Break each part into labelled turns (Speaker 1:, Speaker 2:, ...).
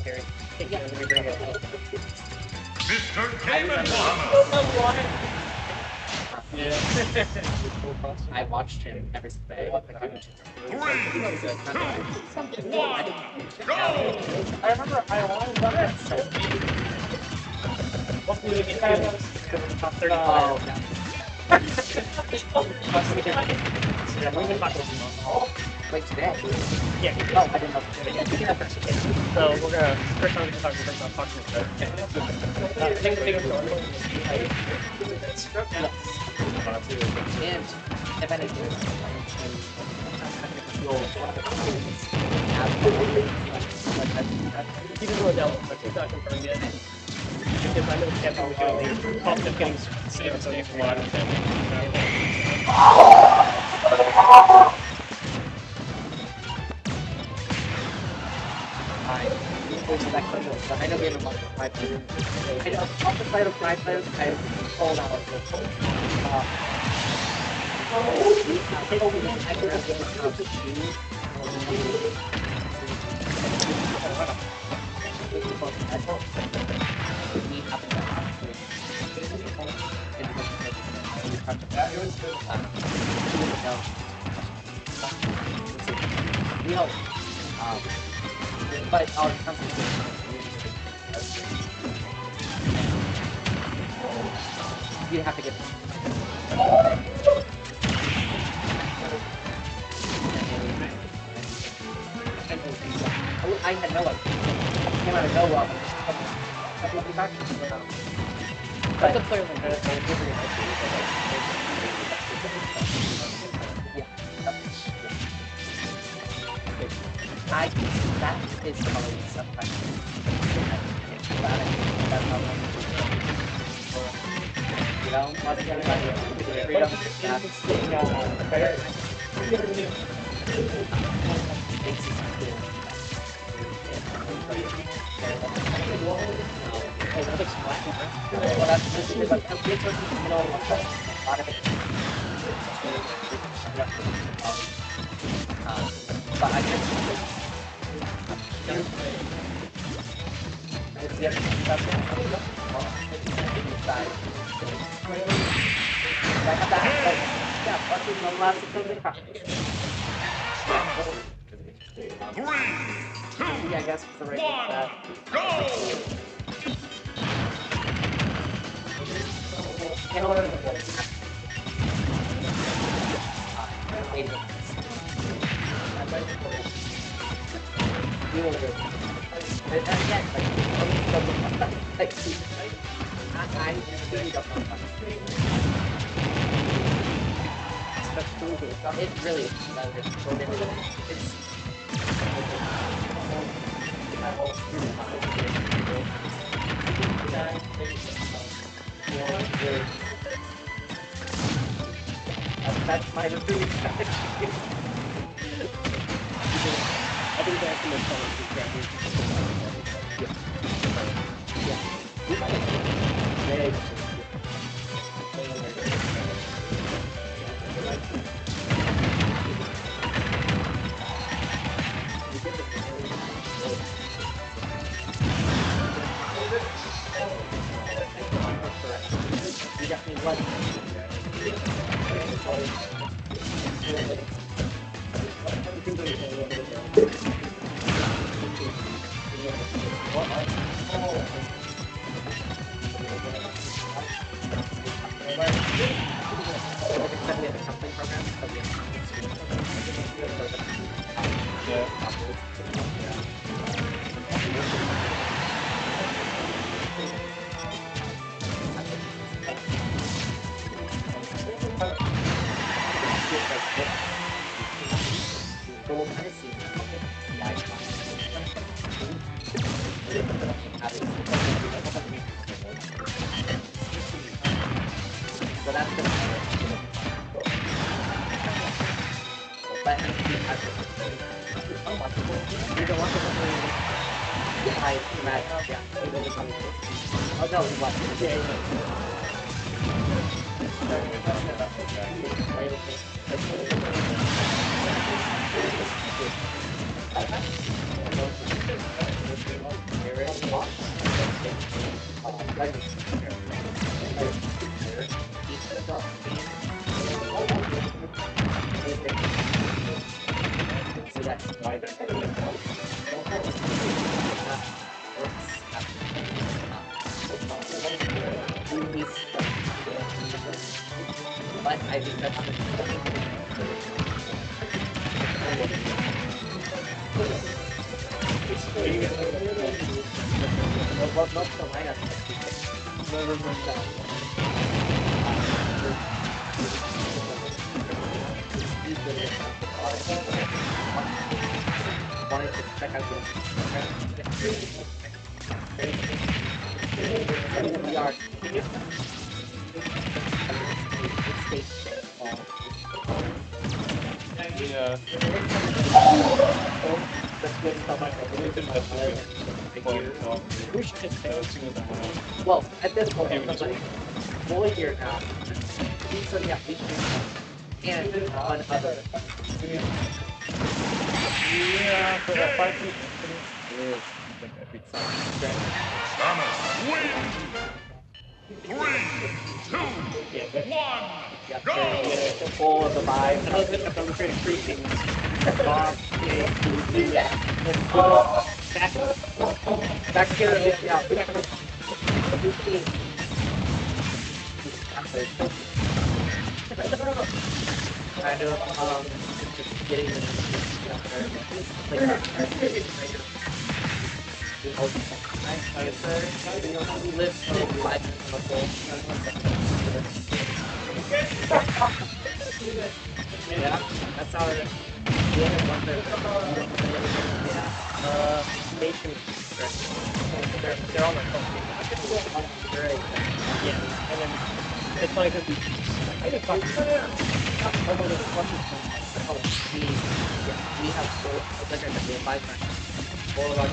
Speaker 1: Mr. Cayman Muhammad.
Speaker 2: I watched him every day.
Speaker 1: 3, 2, 1, go!
Speaker 2: I remember I wanted that. Hopefully we can do top 30. Wait, today? Yeah. Oh, I didn't know. So we're gonna first time we're talking about talking about take a big story. And if anything, you can go down, but it's not confirmed yet. Because I know Kevin was doing the cost of getting saved so you can lot of them. I know we have a bunch of 5 players. I know off the side of 5 players, I called out. But our company you have to get I had no one. Came out of nowhere. But the player was better. That is the most sometimes. You know, what's the other freedom? Well, that's just because I'm pretty sure you know a lot of it. But I just I guess it's the right
Speaker 1: go!
Speaker 2: In order to get it really is. That's my food strategy. I think that's the most common food strategy. Yeah. Very good. You got me one. So that's the but you don't want to hide match. Yeah. Oh no, we want But I think that's not so minus. Wanted to check out the VR.
Speaker 3: Yeah.
Speaker 2: Well, at this point, everybody, boy here now. So yeah, we should. And on other.
Speaker 3: Yeah, for the fight is like a big sign.
Speaker 1: Samus wins. 3, 2, 1,
Speaker 2: Yeah,
Speaker 1: go!
Speaker 2: the full survive. I was going to create three things. Back here, yeah. Kind of getting the live life yeah, that's our nation. They're all my company. Yeah, and then it's funny because I just talked about the questions. We have four, like I said, we have 5 friends. All of our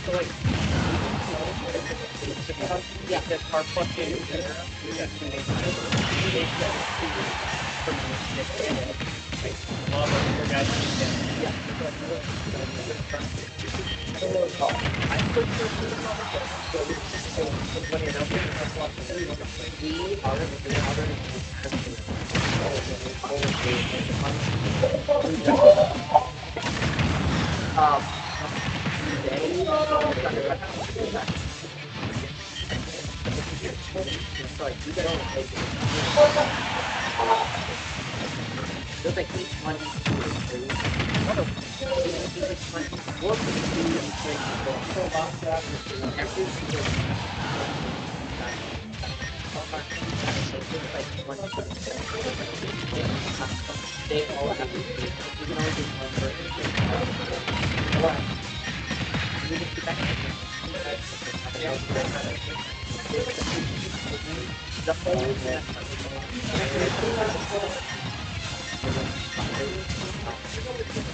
Speaker 2: so like, yeah, that's our plus 2. Just like each one they all have to you can only do one person. You can keep back the whole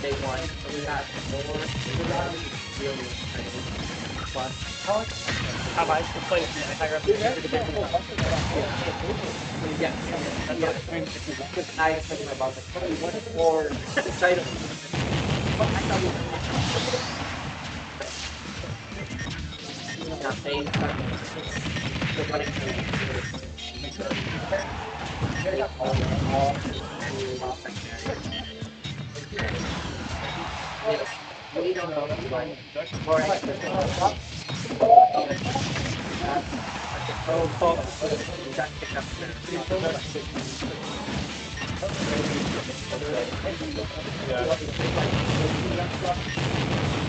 Speaker 2: they won. So we got more really plus. Have I played the entire yeah. I was thinking about like what for side of I thought we not saying the running we don't know more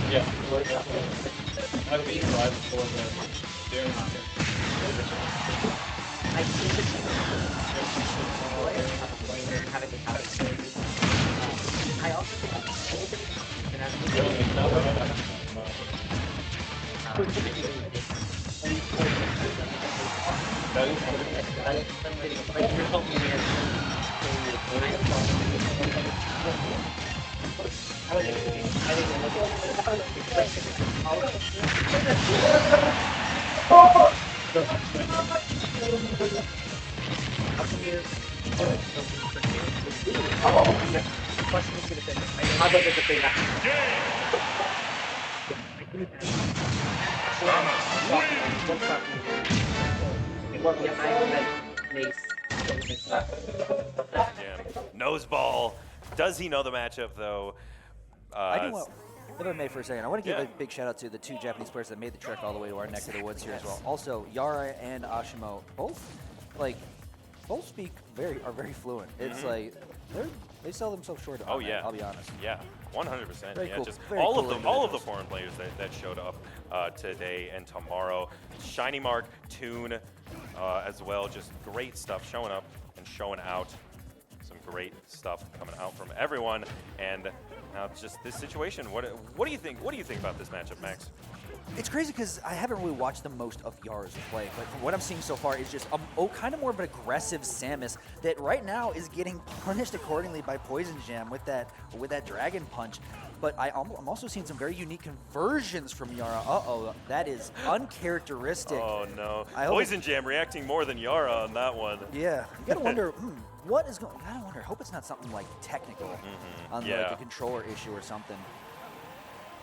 Speaker 3: Yeah. How do we drive for the steering wheel?
Speaker 2: I think it's I also
Speaker 1: Samus
Speaker 2: What's happening? Well, yeah, I Mace.
Speaker 4: Jam. Nose ball. Does he know the matchup, though?
Speaker 5: I do want, if I may for a second, I want to give a big shout out to the 2 Japanese players that made the trek all the way to our neck of the woods here as well. Also, Yara and Asimo both speak are very fluent. It's like they sell themselves short.
Speaker 4: Oh yeah,
Speaker 5: I'll be honest.
Speaker 4: Yeah, 100%.
Speaker 5: Very
Speaker 4: Yeah,
Speaker 5: cool.
Speaker 4: just
Speaker 5: Very
Speaker 4: all
Speaker 5: cool
Speaker 4: of them, all of the foreign players that showed up today and tomorrow. Shiny Mark, Toon, as well. Just great stuff showing up and showing out. Some great stuff coming out from everyone. And now it's just this situation. What do you think? What do you think about this matchup, Max?
Speaker 5: It's crazy because I haven't really watched the most of Yara's play, but from what I'm seeing so far is just kind of more of an aggressive Samus that right now is getting punished accordingly by PoisonJam with that Dragon Punch. But I'm also seeing some very unique conversions from Yara. Uh-oh, that is uncharacteristic.
Speaker 4: Oh no, PoisonJam reacting more than Yara on that one.
Speaker 5: Yeah, you gotta wonder, what is going on? I wonder, I hope it's not something like technical on like a controller issue or something.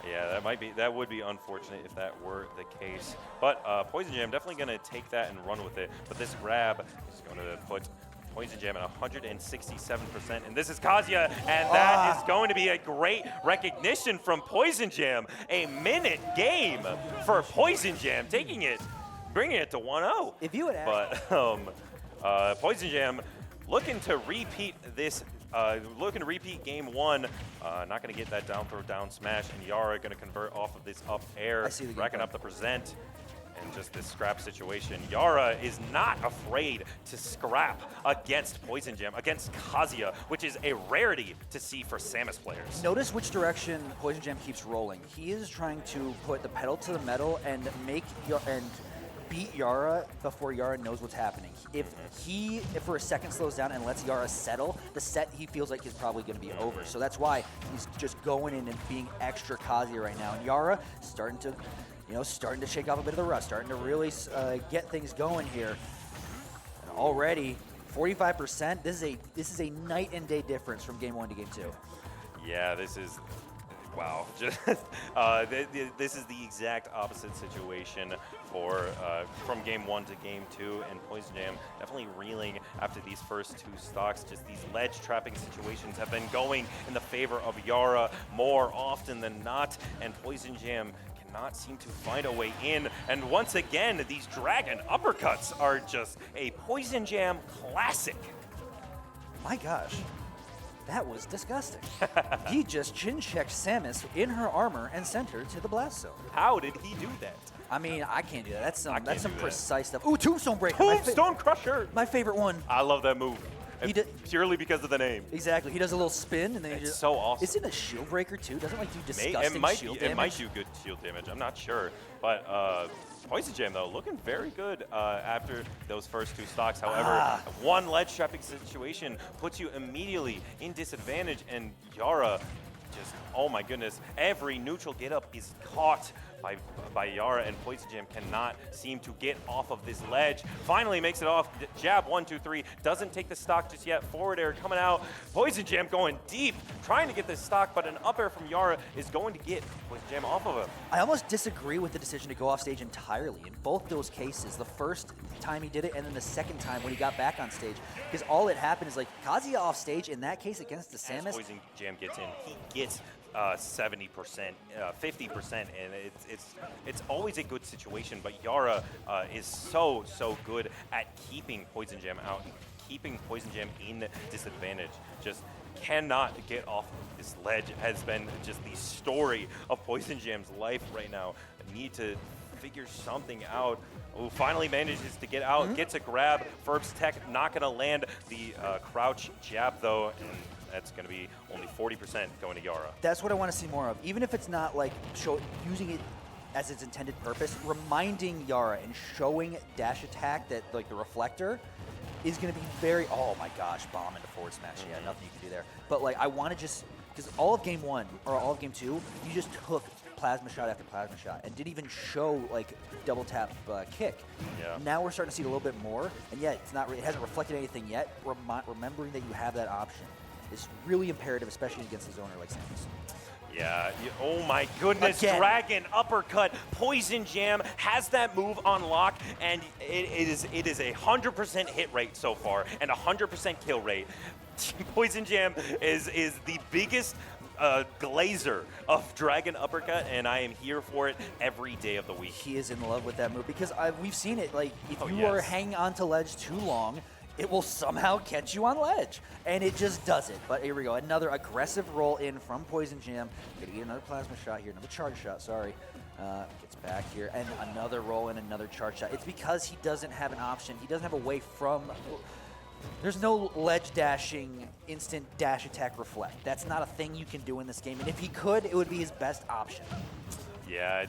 Speaker 4: Yeah, that would be unfortunate if that were the case. But PoisonJam definitely going to take that and run with it. But this grab is going to put PoisonJam at 167%. And this is Kazuya, and that is going to be a great recognition from PoisonJam. A minute game for PoisonJam, bringing it to 1-0.
Speaker 5: If you would ask.
Speaker 4: But PoisonJam looking to repeat this. Looking to repeat game 1. Not going to get that down throw down smash, and Yara going to convert off of this up air, racking up the present, and just this scrap situation. Yara is not afraid to scrap against PoisonJam, against Kazuya, which is a rarity to see for Samus players.
Speaker 5: Notice which direction PoisonJam keeps rolling. He is trying to put the pedal to the metal and beat Yara before Yara knows what's happening. If for a second slows down and lets Yara settle, the set he feels like is probably going to be over. So that's why he's just going in and being extra Kazuya right now. And Yara starting to shake off a bit of the rust, starting to really get things going here. And already 45%. This is a night and day difference from game 1 to game 2.
Speaker 4: Yeah, this is. Wow, just this is the exact opposite situation from game 1 to game 2, and PoisonJam definitely reeling after these first 2 stocks. Just these ledge trapping situations have been going in the favor of Yara more often than not, and PoisonJam cannot seem to find a way in. And once again, these dragon uppercuts are just a PoisonJam classic.
Speaker 5: My gosh. That was disgusting. He just chin-checked Samus in her armor and sent her to the blast zone.
Speaker 4: How did he do that?
Speaker 5: I mean, I can't do that. That's some precise stuff. Ooh, Tombstone Breaker.
Speaker 4: Tombstone Crusher.
Speaker 5: My favorite one.
Speaker 4: I love that move. Purely because of the name.
Speaker 5: Exactly. He does a little spin and then
Speaker 4: it's so awesome.
Speaker 5: Is it a shield breaker too? Doesn't like do disgusting shield damage?
Speaker 4: It might do good shield damage. I'm not sure. But PoisonJam though looking very good after those first 2 stocks. However, one ledge trapping situation puts you immediately in disadvantage, and Yara just, oh my goodness, every neutral get up is caught by Yara, and PoisonJam cannot seem to get off of this ledge. Finally makes it off. Jab 1, 2, 3. Doesn't take the stock just yet. Forward air coming out. PoisonJam going deep, trying to get this stock, but an up air from Yara is going to get PoisonJam off of him.
Speaker 5: I almost disagree with the decision to go off stage entirely in both those cases. The first time he did it, and then the second time when he got back on stage. Because all that happened is like Kazuya off stage in that case against the Samus.
Speaker 4: As PoisonJam gets in, he gets 70%, 50%, and it's always a good situation. But Yara is so good at keeping PoisonJam out, and keeping PoisonJam in disadvantage. Just cannot get off of this ledge. Has been just the story of PoisonJam's life right now. Need to figure something out. Who finally manages to get out, gets a grab. Ferb's tech not going to land the crouch jab though, and that's going to be only 40% going to Yara.
Speaker 5: That's what I want to see more of. Even if it's not like using it as its intended purpose, reminding Yara and showing dash attack that like the reflector is going to be very, oh my gosh, bomb into forward smash. Yeah, nothing you can do there. But like I want to just, because all of game 1 or all of game 2, you just took plasma shot after plasma shot and didn't even show like double tap kick.
Speaker 4: Yeah.
Speaker 5: Now we're starting to see it a little bit more, and yet it hasn't reflected anything yet. Remembering that you have that option is really imperative, especially against a zoner like Samus.
Speaker 4: Yeah, oh my goodness,
Speaker 5: Again.
Speaker 4: Dragon Uppercut. vsPoisonJam has that move on lock, and it is a 100% hit rate so far, and 100% kill rate. vsPoisonJam is the biggest glazer of Dragon Uppercut, and I am here for it every day of the week.
Speaker 5: He is in love with that move because we've seen it. Like, if you
Speaker 4: yes.
Speaker 5: are hanging onto ledge too long, it will somehow catch you on ledge, and it just does it. But here we go, another aggressive roll in from vsPoisonJam. Gonna get another plasma shot here, another charge shot, sorry. Gets back here, and another roll and another charge shot. It's because he doesn't have an option. He doesn't have a way from... There's no ledge dashing, instant dash attack reflect. That's not a thing you can do in this game, and if he could, it would be his best option.
Speaker 4: Yeah,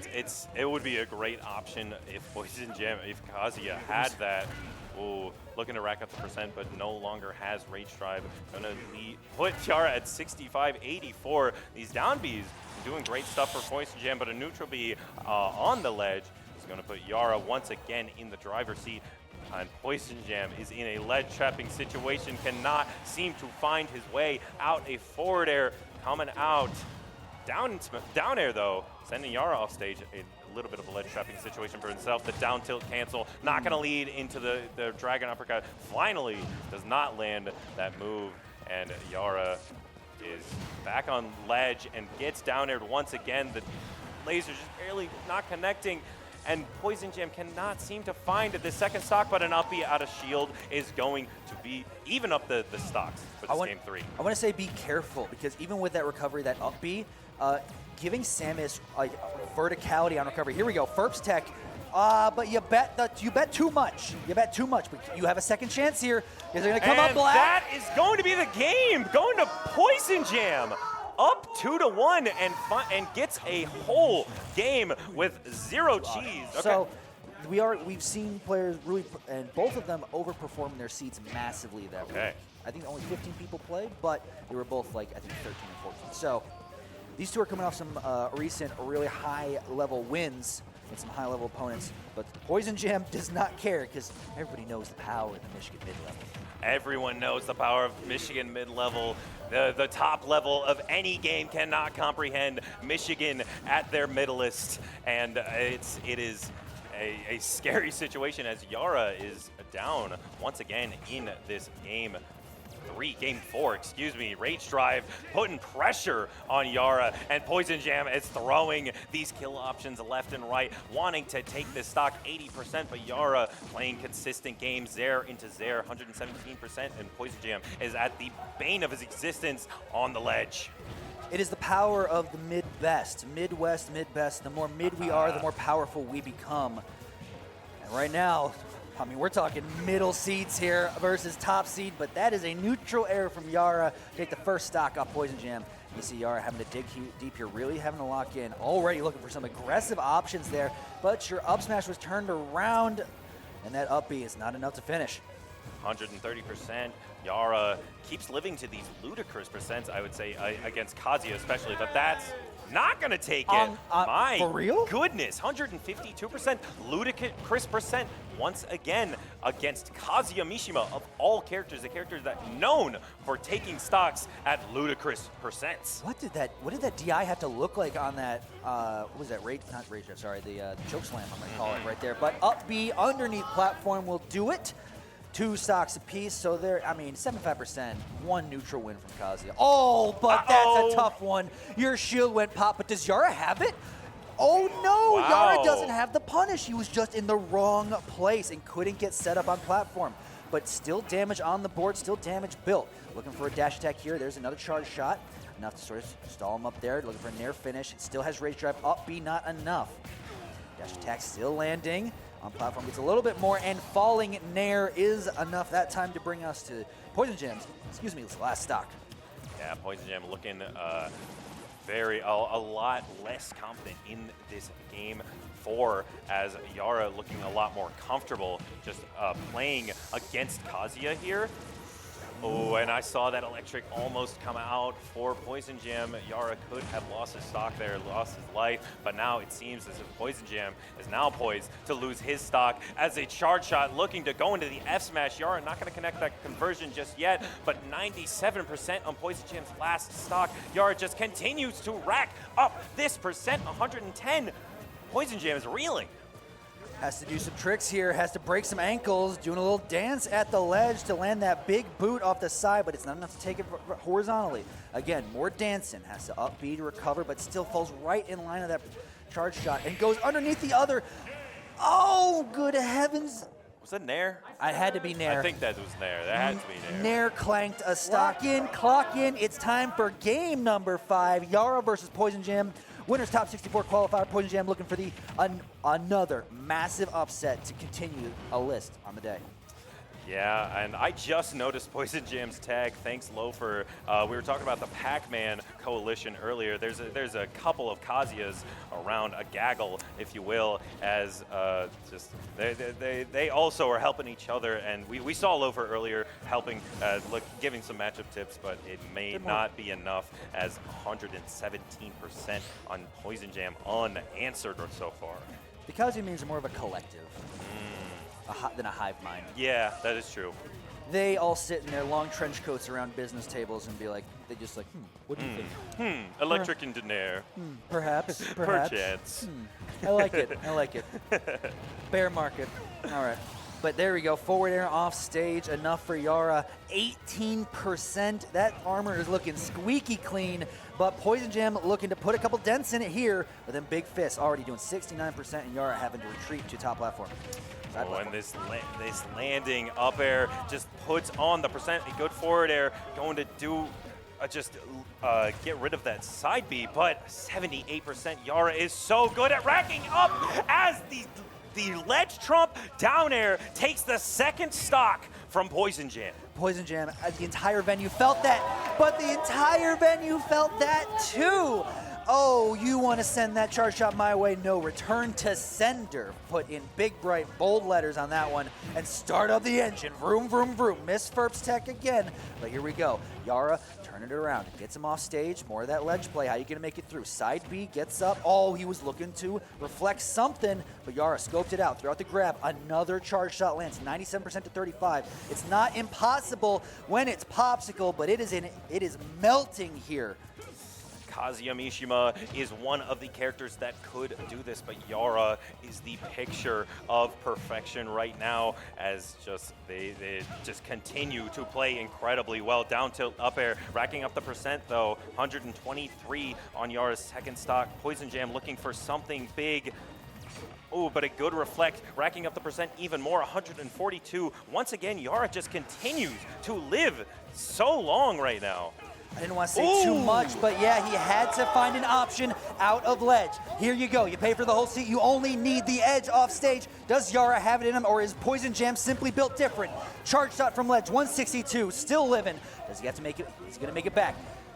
Speaker 4: it would be a great option if vsPoisonJam, if Kazuya had that. Ooh, looking to rack up the percent, but no longer has Rage Drive. Gonna put Yara at 65-84. These down Bs doing great stuff for vsPoisonJam, but a neutral B on the ledge is gonna put Yara once again in the driver's seat. And vsPoisonJam is in a ledge trapping situation, cannot seem to find his way out. A forward air coming out. Down air though, sending Yara off stage. A little bit of a ledge trapping situation for himself. The down tilt cancel, not gonna lead into the Dragon Uppercut. Finally does not land that move, and Yara is back on ledge and gets down aired once again. The laser just barely not connecting, and vsPoisonJam cannot seem to find the second stock, but an up B out of shield is going to be even up the stocks for this game 3.
Speaker 5: I want to say be careful, because even with that recovery, that up B, giving Samus like verticality on recovery. Here we go, Ferp's tech, but you bet too much. You bet too much. But you have a second chance here. Is it going to come up black?
Speaker 4: That is going to be the game. Going to vsPoisonJam. Up 2-1 and gets a whole game with 0 cheese. Okay.
Speaker 5: So we've seen players really, and both of them overperforming their seeds massively that week. I think only 15 people played, but they were both like, I think 13 and 14. So these two are coming off some recent really high level wins and some high level opponents, but vsPoisonJam does not care because everybody knows the power of the Michigan mid-level.
Speaker 4: Everyone knows the power of Michigan mid-level. The top level of any game cannot comprehend Michigan at their middlest, and it is a scary situation as Yara is down once again in this game 4, excuse me. Rage Drive putting pressure on Yara, and vsPoisonJam is throwing these kill options left and right, wanting to take this stock 80%, but Yara playing consistent games, Zaire into Zaire, 117%, and vsPoisonJam is at the bane of his existence on the ledge.
Speaker 5: It is the power of the mid-best, Midwest, mid-best. The more mid we are, the more powerful we become. And right now, I mean, we're talking middle seeds here versus top seed, but that is a neutral error from Yara. Take the first stock off vsPoisonJam. You see Yara having to dig deep here, really having to lock in. Already looking for some aggressive options there, but your up smash was turned around, and that up B is not enough to finish.
Speaker 4: 130%. Yara keeps living to these ludicrous percents, I would say, against Kazuya especially, but that's not going to take it. My
Speaker 5: for real?
Speaker 4: goodness, 152%, ludicrous percent once again against Kazuya Mishima, of all characters, the character that known for taking stocks at ludicrous percents.
Speaker 5: What did that DI have to look like on that, what was that, not Rage Drive, sorry, the choke slam, I'm going to call it right there. But up B underneath platform will do it. 2 stocks apiece, so there, I mean, 75%, 1 neutral win from Kazuya. Oh, but that's a tough one. Your shield went pop, but does Yara have it? Oh no,
Speaker 4: Wow.
Speaker 5: Yara doesn't have the punish. He was just in the wrong place and couldn't get set up on platform. But still damage on the board, still damage built. Looking for a dash attack here. There's another charge shot. Enough to sort of stall him up there. Looking for a nair finish. It still has Rage Drive up B, not enough. Dash attack still landing. On platform gets a little bit more, and falling nair is enough that time to bring us to vsPoisonJam's, excuse me, last stock.
Speaker 4: Yeah, vsPoisonJam looking a lot less confident in this game 4, as Yara looking a lot more comfortable just playing against Kazuya here. Oh, and I saw that electric almost come out for vsPoisonJam. Yara could have lost his stock there, lost his life, but now it seems as if vsPoisonJam is now poised to lose his stock as a charge shot looking to go into the F smash. Yara not going to connect that conversion just yet, but 97% on vsPoisonJam's last stock. Yara just continues to rack up this percent, 110. vsPoisonJam is reeling.
Speaker 5: Has to do some tricks here, has to break some ankles, doing a little dance at the ledge to land that big boot off the side, but it's not enough to take it horizontally. Again, more dancing, has to up B to recover, but still falls right in line of that charge shot and goes underneath the other. Oh, good heavens.
Speaker 4: Was that Nair?
Speaker 5: I had to be Nair.
Speaker 4: I think that was Nair. That had to be Nair.
Speaker 5: Nair clanked a stock in, clock in. It's time for game number 5, Yara versus vsPoisonJam. Winners top 64 qualifier. vsPoisonJam looking for the another massive upset to continue a list on the day.
Speaker 4: Yeah, and I just noticed vsPoisonJam's tag. Thanks, Loafer. We were talking about the Pac-Man coalition earlier. There's a couple of Kazuya's around, a gaggle, if you will, as just they also are helping each other. And we saw Loafer earlier helping, giving some matchup tips, but it may not be enough as 117% on vsPoisonJam unanswered so far.
Speaker 5: The Kazuya means more of a collective. Than a hive mind.
Speaker 4: Yeah, that is true.
Speaker 5: They all sit in their long trench coats around business tables and be like, they just like, what do you think?
Speaker 4: Electric into Nair.
Speaker 5: Perhaps.
Speaker 4: Perchance.
Speaker 5: I like it. I like it. Bear market. All right. But there we go. Forward air off stage. Enough for Yara. 18%. That armor is looking squeaky clean. But vsPoisonJam looking to put a couple dents in it here. But then Big Fist already doing 69%. And Yara having to retreat to top platform.
Speaker 4: Oh, and this landing up air just puts on the percent. A good forward air going to do get rid of that side B, but 78%. Yara is so good at racking up as the ledge trump down air takes the second stock from vsPoisonJam.
Speaker 5: vsPoisonJam, the entire venue felt that, but the entire venue felt that too. Oh, you want to send that charge shot my way? No, return to sender. Put in big, bright, bold letters on that one and start up the engine. Vroom, vroom, vroom. Miss Ferp's tech again. But here we go. Yara turning it around. Gets him off stage. More of that ledge play. How you going to make it through? Side B gets up. Oh, he was looking to reflect something, but Yara scoped it out. Throughout the grab. Another charge shot lands. 97% to 35. It's not impossible when it's popsicle, but it is melting here.
Speaker 4: Kazuya Mishima is one of the characters that could do this, but Yara is the picture of perfection right now as they just continue to play incredibly well. Down tilt up air, racking up the percent though, 123 on Yara's second stock. vsPoisonJam looking for something big. Oh, but a good reflect, racking up the percent even more, 142. Once again, Yara just continues to live so long right now.
Speaker 5: I didn't want to say too much, but yeah, he had to find an option out of ledge. Here you go. You pay for the whole seat. You only need the edge off stage. Does Yara have it in him, or is vsPoisonJam simply built different? Charge shot from ledge, 162, still living. Does he have to make it? He's going to make it back.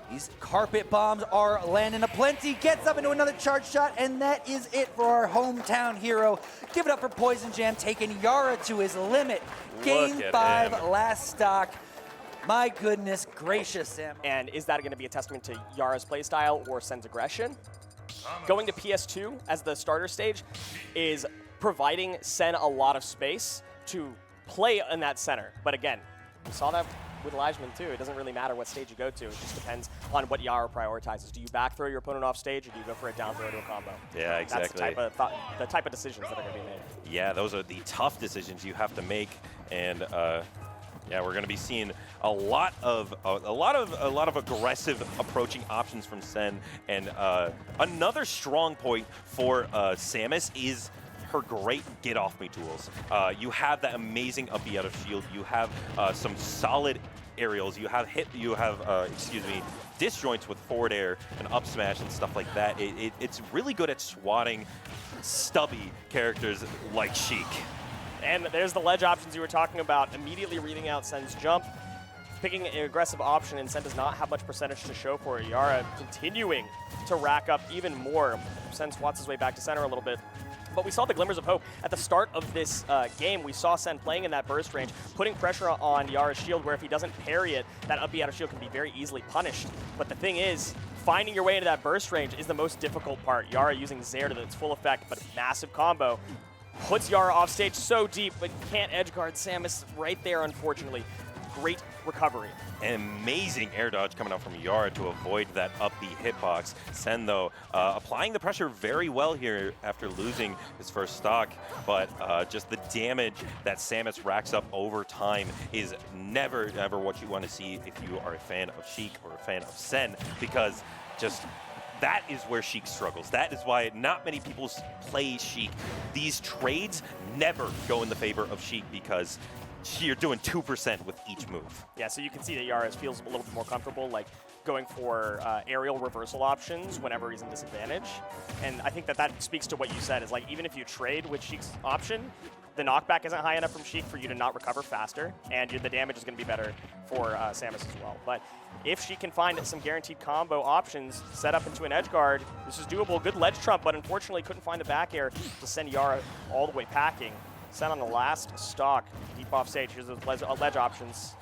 Speaker 5: These carpet bombs are landing aplenty. Gets up into another charge shot, and that is it for our hometown hero. Give it up for vsPoisonJam, taking Yara to his limit. Game 5, last stock. My goodness gracious, Sam.
Speaker 2: And is that going to be a testament to Yara's playstyle or Senn's aggression? Going to PS2 as the starter stage is providing Senn a lot of space to play in that center. But again, we saw that with Elijahman too. It doesn't really matter what stage you go to. It just depends on what Yara prioritizes. Do you back throw your opponent off stage, or do you go for a down throw to a combo?
Speaker 4: Yeah, exactly.
Speaker 2: That's the type of decisions that are going to be made.
Speaker 4: Yeah, those are the tough decisions you have to make, and yeah, we're going to be seeing a lot of aggressive approaching options from Senn, and another strong point for Samus is her great get off me tools. You have that amazing up B out of shield. You have some solid aerials. You have disjoints with forward air and up smash and stuff like that. It's really good at swatting stubby characters like Sheik.
Speaker 2: And there's the ledge options you were talking about, immediately reading out Senn's jump, picking an aggressive option, and Senn does not have much percentage to show for it. Yara continuing to rack up even more. Senn swats his way back to center a little bit. But we saw the glimmers of hope. At the start of this game, we saw Senn playing in that burst range, putting pressure on Yara's shield, where if he doesn't parry it, that up B out of shield can be very easily punished. But the thing is, finding your way into that burst range is the most difficult part. Yara using Zair to its full effect, but massive combo. Puts Yara off stage so deep, but can't edgeguard Samus right there, unfortunately. Great recovery.
Speaker 4: An amazing air dodge coming out from Yara to avoid that up B hitbox. Senn, though, applying the pressure very well here after losing his first stock, but just the damage that Samus racks up over time is never, ever what you want to see if you are a fan of Sheik or a fan of Senn, because just that is where Sheik struggles. That is why not many people play Sheik. These trades never go in the favor of Sheik because you're doing 2% with each move.
Speaker 2: Yeah, so you can see that Yara feels a little bit more comfortable, like going for aerial reversal options whenever he's in disadvantage. And I think that that speaks to what you said, is like even if you trade with Sheik's option, the knockback isn't high enough from Sheik for you to not recover faster, and the damage is going to be better for Samus as well. But if she can find some guaranteed combo options set up into an edge guard, this is doable. Good ledge trump, but unfortunately couldn't find the back air to send Yara all the way packing. Senn on the last stock, deep off stage. Here's those ledge options.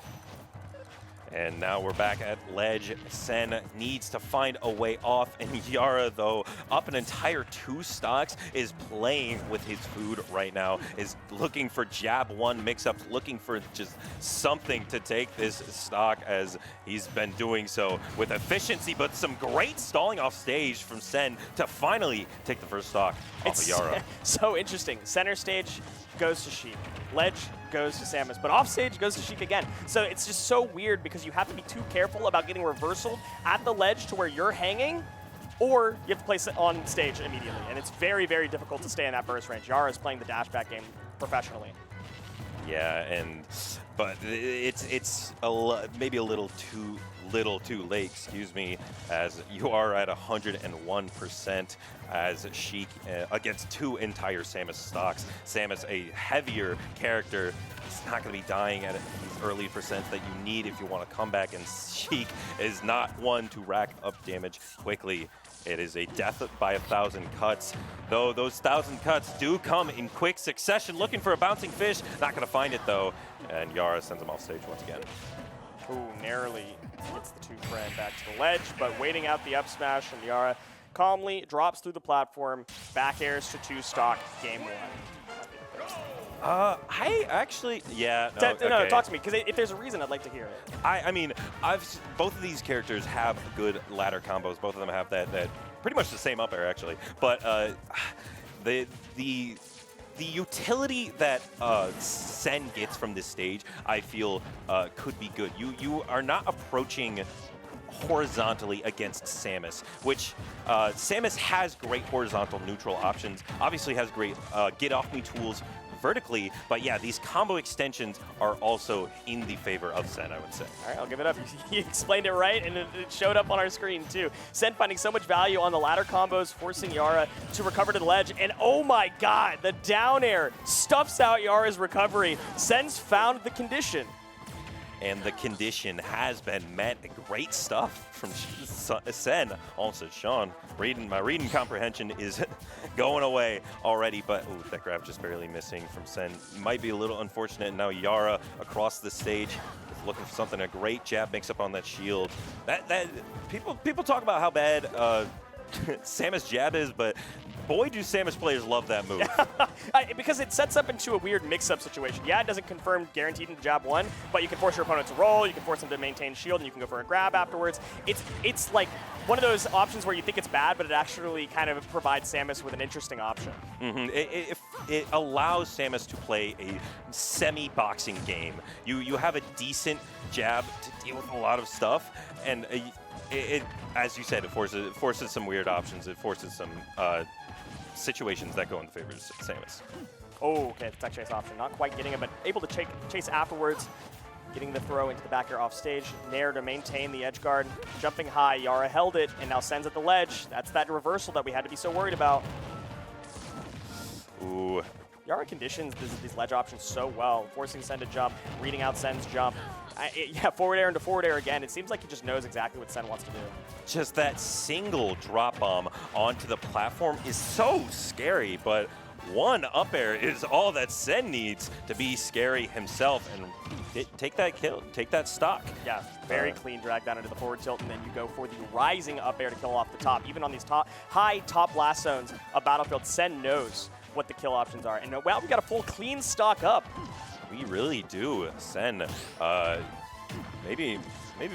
Speaker 4: And now we're back at ledge. Senn needs to find a way off, and Yara, though, up an entire 2 stocks, is playing with his food right now, is looking for jab 1 mix-ups, looking for just something to take this stock, as he's been doing so with efficiency, but some great stalling off stage from Senn to finally take the first stock off of Yara.
Speaker 2: So interesting. Center stage goes to Sheik. Ledge goes to Samus, but off stage goes to Sheik again. So it's just so weird because you have to be too careful about getting reversaled at the ledge to where you're hanging, or you have to place it on stage immediately. And it's very, very difficult to stay in that burst range. Yara is playing the dashback game professionally.
Speaker 4: Yeah, but it's maybe a little too late, excuse me, as you are at 101% as Sheik against 2 entire Samus stocks. Samus, a heavier character, is not going to be dying at these early percents that you need if you want to come back, and Sheik is not one to rack up damage quickly. It is a death by 1,000 cuts, though those 1,000 cuts do come in quick succession. Looking for a bouncing fish, not going to find it though, and Yara sends him off stage once again.
Speaker 2: Ooh, narrowly gets the 2-friend back to the ledge, but waiting out the up smash, and Yara calmly drops through the platform, back airs to 2 stock, game 1.
Speaker 4: I actually, yeah. No,
Speaker 2: no, talk to me, because if there's a reason, I'd like to hear it.
Speaker 4: I mean, both of these characters have good ladder combos. Both of them have that pretty much the same up air actually. But the utility that Senn gets from this stage, I feel, could be good. You are not approaching horizontally against Samus, which Samus has great horizontal neutral options. Obviously has great get off me tools vertically, but yeah, these combo extensions are also in the favor of Senn, I would say.
Speaker 2: All right, I'll give it up. You explained it right, and it showed up on our screen too. Senn finding so much value on the ladder combos, forcing Yara to recover to the ledge, and oh my god, the down air stuffs out Yara's recovery. Senn's found the condition.
Speaker 4: And the condition has been met. Great stuff from Senn. Also, Sean, my reading comprehension is going away already, but ooh, that grab just barely missing from Senn. Might be a little unfortunate. Now Yara across the stage is looking for something. A great jab mix-up on that shield. That people talk about how bad Samus jab is, but boy, do Samus players love that move.
Speaker 2: Because it sets up into a weird mix-up situation. Yeah, it doesn't confirm guaranteed into jab 1, but you can force your opponent to roll, you can force them to maintain shield, and you can go for a grab afterwards. It's like one of those options where you think it's bad, but it actually kind of provides Samus with an interesting option.
Speaker 4: Mm-hmm. It allows Samus to play a semi-boxing game. You have a decent jab to deal with a lot of stuff, and as you said, it forces some weird options. It forces some situations that go in the favor of Samus.
Speaker 2: Oh, okay, the tech chase option. Not quite getting it, but able to chase afterwards. Getting the throw into the back air off stage. Nair to maintain the edge guard. Jumping high, Yara held it, and now Senn's at the ledge. That's that reversal that we had to be so worried about.
Speaker 4: Ooh.
Speaker 2: Yara conditions these ledge options so well, forcing Senn to jump, reading out Senn's jump. Yeah, forward air into forward air again. It seems like he just knows exactly what Senn wants to do.
Speaker 4: Just that single drop bomb onto the platform is so scary, but one up air is all that Senn needs to be scary himself and take that kill, take that stock.
Speaker 2: Yeah, very clean drag down into the forward tilt, and then you go for the rising up air to kill off the top. Even on these high top blast zones of Battlefield, Senn knows what the kill options are. And wow, we got a full clean stock up.
Speaker 4: We really do. Senn, maybe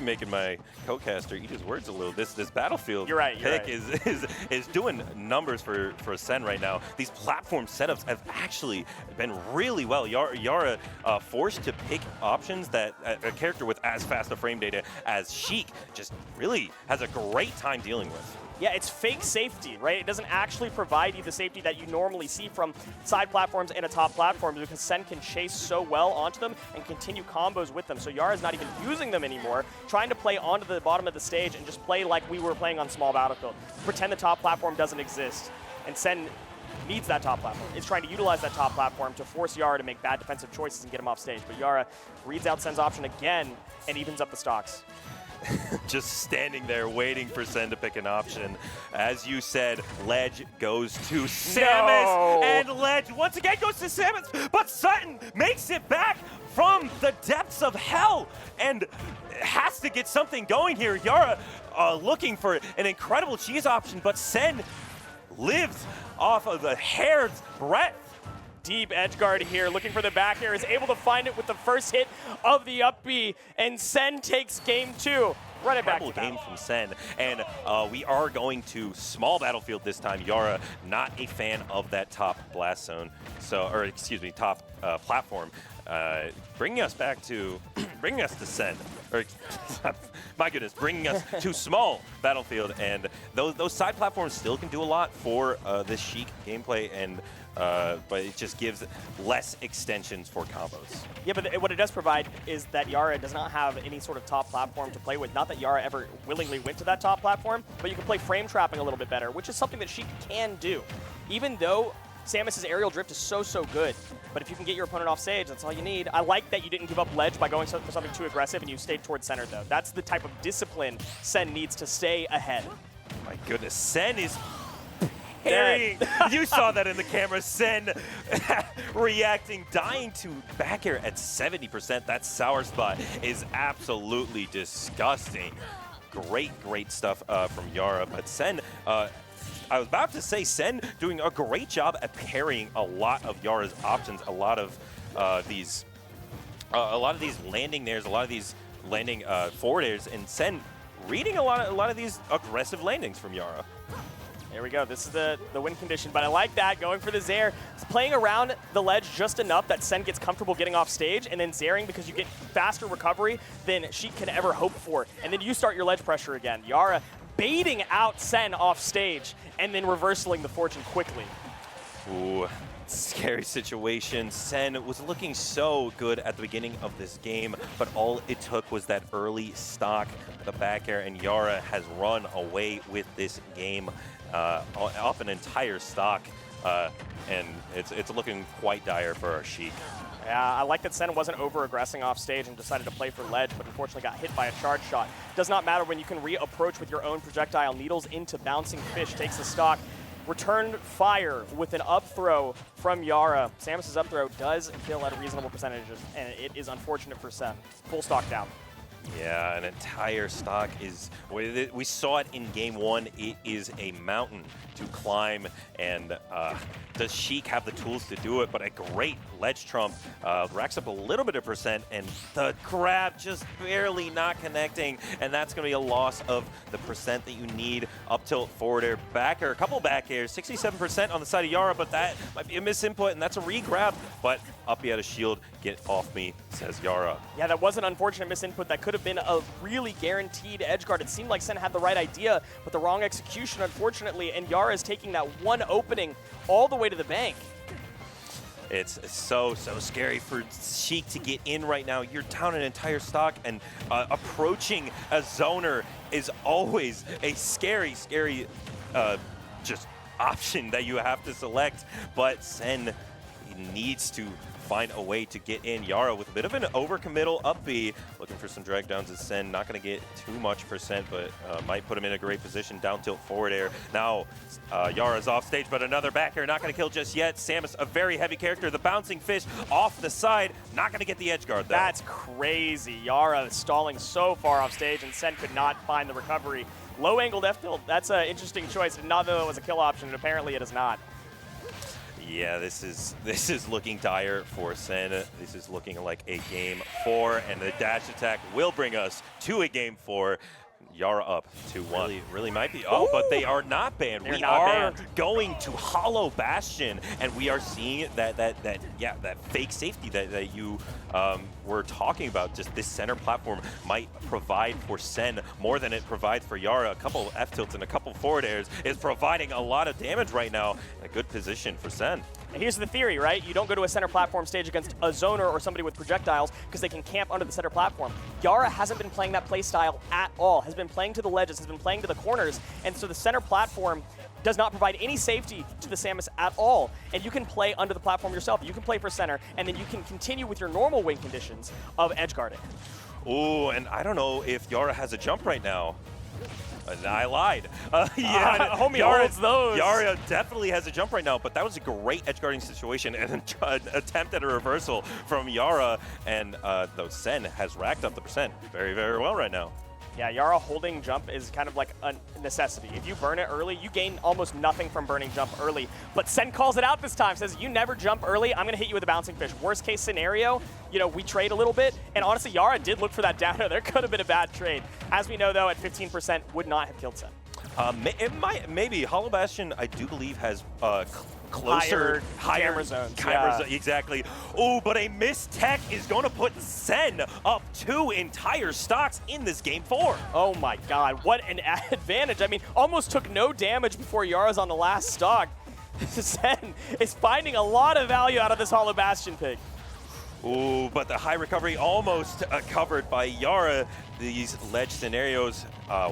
Speaker 4: making my co-caster eat his words a little. This Battlefield pick is doing numbers for Senn right now. These platform setups have actually been really well. Yara forced to pick options that a character with as fast a frame data as Sheik just really has a great time dealing with.
Speaker 2: Yeah, it's fake safety, right? It doesn't actually provide you the safety that you normally see from side platforms and a top platform because Senn can chase so well onto them and continue combos with them. So Yara's not even using them anymore, trying to play onto the bottom of the stage and just play like we were playing on small Battlefield. Pretend the top platform doesn't exist. And Senn needs that top platform. Is trying to utilize that top platform to force Yara to make bad defensive choices and get him off stage. But Yara reads out Senn's option again and evens up the stocks.
Speaker 4: Just standing there waiting for Senn to pick an option. As you said, Ledge goes to Samus, and Ledge once again goes to Samus, but Sutton makes it back from the depths of hell and has to get something going here. Yara looking for an incredible cheese option, but Senn lives off of the hair's breadth.
Speaker 2: Deep edge guard here, looking for the back air, is able to find it with the first hit of the up B, and Senn takes game 2. Run it back.
Speaker 4: Incredible game from Senn, and we are going to small Battlefield this time. Yara, not a fan of that top blast zone, or excuse me, top platform. Bringing us back to, bringing us to Senn, or my goodness, bringing us to small Battlefield, and those side platforms still can do a lot for this Sheik gameplay, and but it just gives less extensions for combos.
Speaker 2: Yeah, but what it does provide is that Yara does not have any sort of top platform to play with. Not that Yara ever willingly went to that top platform, but you can play frame trapping a little bit better, which is something that she can do. Even though Samus's aerial drift is so good, but if you can get your opponent off stage, that's all you need. I like that you didn't give up ledge by going for something too aggressive and you stayed towards center, though. That's the type of discipline Senn needs to stay ahead.
Speaker 4: My goodness, Senn is parrying. You saw that in the camera. Senn reacting, dying to back air at 70%. That sour spot is absolutely disgusting. Great stuff from Yara, but Senn, I was about to say Senn doing a great job at parrying a lot of Yara's options, a lot of these landing nairs, a lot of these landing forward airs, and Senn reading a lot of these aggressive landings from Yara.
Speaker 2: There we go. This is the win condition, but I like that, going for the Zair. It's playing around the ledge just enough that Senn gets comfortable getting off stage, and then Zairing because you get faster recovery than she can ever hope for. And then you start your ledge pressure again. Yara baiting out Senn off stage and then reversaling the fortune quickly.
Speaker 4: Ooh, scary situation. Senn was looking so good at the beginning of this game, but all it took was that early stock, the back air, and Yara has run away with this game off an entire stock, and it's looking quite dire for our Sheik.
Speaker 2: Yeah, I like that Senn wasn't over-aggressing off stage and decided to play for ledge, but unfortunately got hit by a charge shot. Does not matter when you can re-approach with your own projectile. Needles into bouncing fish, takes the stock. Return fire with an up throw from Yara. Samus's up throw does kill at a reasonable percentage, and it is unfortunate for Senn. Full stock down.
Speaker 4: Yeah, an entire stock is, we saw it in game 1, it is a mountain to climb, and does Sheik have the tools to do it? But a great ledge trump racks up a little bit of percent, and the grab just barely not connecting, and that's going to be a loss of the percent that you need. Up tilt, forward air, back air, a couple back airs, 67% on the side of Yara, but that might be a misinput, and that's a re-grab, but up he had a shield, get off me, says Yara.
Speaker 2: Yeah, that was an unfortunate misinput. That could have been a really guaranteed edge guard. It seemed like Senn had the right idea, but the wrong execution, unfortunately, and Yara is taking that one opening all the way to the bank.
Speaker 4: It's so scary for Sheik to get in right now. You're down an entire stock, and approaching a zoner is always a scary just option that you have to select. But Senn, he needs to find a way to get in. Yara with a bit of an overcommittal up B, looking for some drag downs as SeNN. Not going to get too much percent, but might put him in a great position. Down tilt forward air. Now Yara's off stage, but another back air. Not going to kill just yet. Samus, a very heavy character. The bouncing fish off the side. Not going to get the edge guard though.
Speaker 2: That's crazy. Yara stalling so far off stage, and SeNN could not find the recovery. Low angled F tilt. That's an interesting choice. Did not know it was a kill option, and apparently it is not.
Speaker 4: Yeah, this is looking dire for SeNN. This is looking like a game 4, and the dash attack will bring us to a game 4. Yara up 2-1. Really might be. Oh, but they are not banned. We are going to Hollow Bastion, and we are seeing that fake safety that you were talking about. Just this center platform might provide for SeNN more than it provides for Yara. A couple F tilts and a couple forward airs is providing a lot of damage right now. A good position for SeNN.
Speaker 2: And here's the theory, right? You don't go to a center platform stage against a zoner or somebody with projectiles because they can camp under the center platform. Yara hasn't been playing that play style at all, has been playing to the ledges, has been playing to the corners, and so the center platform does not provide any safety to the Samus at all. And you can play under the platform yourself. You can play for center, and then you can continue with your normal win conditions of edge guarding.
Speaker 4: Oh, and I don't know if Yara has a jump right now. I lied.
Speaker 2: Homie holds those.
Speaker 4: Yara definitely has a jump right now, but that was a great edge guarding situation and an attempt at a reversal from Yara. And though SeNN has racked up the percent very, very well right now.
Speaker 2: Yeah, Yara holding jump is kind of like a necessity. If you burn it early, you gain almost nothing from burning jump early. But SeNN calls it out this time, says, you never jump early, I'm going to hit you with a bouncing fish. Worst case scenario, you know, we trade a little bit. And honestly, Yara did look for that down air. There could have been a bad trade. As we know, though, at 15%, would not have killed SeNN.
Speaker 4: It might, maybe. Hollow Bastion, I do believe, has closer, higher
Speaker 2: camera zones.
Speaker 4: Exactly. Oh, but a missed tech is going to put SeNN up 2 entire stocks in this game 4.
Speaker 2: Oh my god, what an advantage. I mean, almost took no damage before Yara's on the last stock. SeNN is finding a lot of value out of this Hollow Bastion pick.
Speaker 4: Ooh, but the high recovery almost covered by Yara. These ledge scenarios,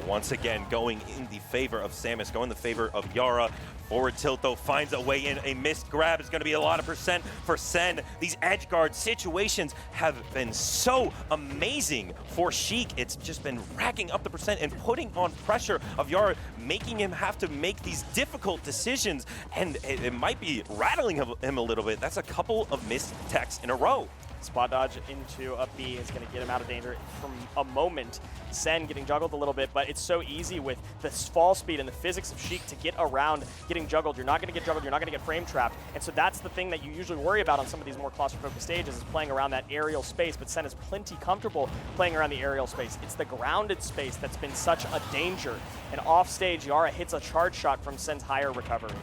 Speaker 4: once again, going in the favor of Samus, going in the favor of Yara. Forward tilt, though, finds a way in. A missed grab is going to be a lot of percent for SeNN. These edge guard situations have been so amazing for Sheik. It's just been racking up the percent and putting on pressure of Yara, making him have to make these difficult decisions. And it might be rattling him a little bit. That's a couple of missed techs in a row.
Speaker 2: Spot dodge into a B is going to get him out of danger from a moment. SeNN getting juggled a little bit, but it's so easy with the fall speed and the physics of Sheik to get around getting juggled. You're not going to get juggled, you're not going to get frame trapped. And so that's the thing that you usually worry about on some of these more claustrophobic stages, is playing around that aerial space. But SeNN is plenty comfortable playing around the aerial space. It's the grounded space that's been such a danger. And off stage, Yara hits a charge shot from SeNN's higher recovery.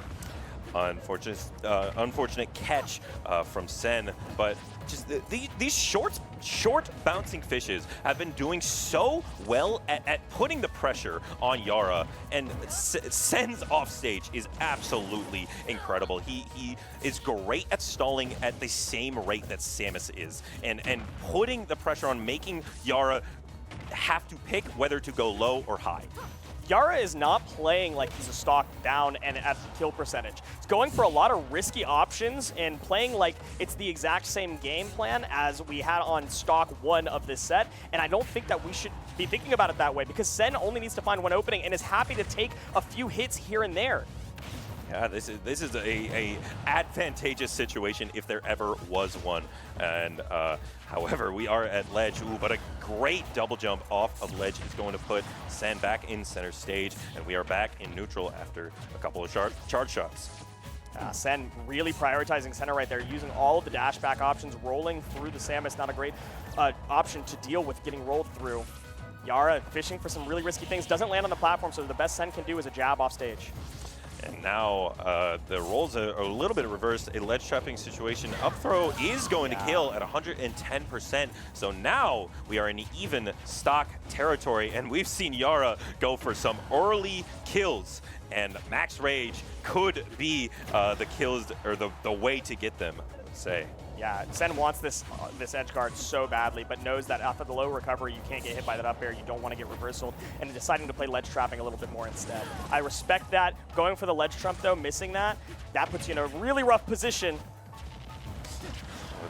Speaker 4: Unfortunate catch from SeNN, but just these short bouncing fishes have been doing so well at putting the pressure on Yara, and SeNN's offstage is absolutely incredible. He is great at stalling at the same rate that Samus is, and putting the pressure on, making Yara have to pick whether to go low or high.
Speaker 2: Yara is not playing like he's a stock down and at kill percentage. He's going for a lot of risky options and playing like it's the exact same game plan as we had on stock 1 of this set. And I don't think that we should be thinking about it that way, because SeNN only needs to find one opening and is happy to take a few hits here and there.
Speaker 4: Yeah, this is a advantageous situation if there ever was one. And however, we are at ledge. Ooh, but a great double jump off of ledge is going to put SeNN back in center stage, and we are back in neutral after a couple of charge shots.
Speaker 2: SeNN really prioritizing center right there, using all of the dash back options, rolling through the Samus. Not a great option to deal with getting rolled through. Yara fishing for some really risky things, doesn't land on the platform, so the best SeNN can do is a jab off stage.
Speaker 4: And now the rolls are a little bit reversed. A ledge trapping situation. Up throw is going to kill at 110%. So now we are in even stock territory, and we've seen Yara go for some early kills. And Max Rage could be the kills, or the way to get them, I would say.
Speaker 2: Yeah, SeNN wants this edge guard so badly, but knows that after the low recovery, you can't get hit by that up air. You don't want to get reversaled, and deciding to play ledge trapping a little bit more instead. I respect that. Going for the ledge trump, though, missing that puts you in a really rough position.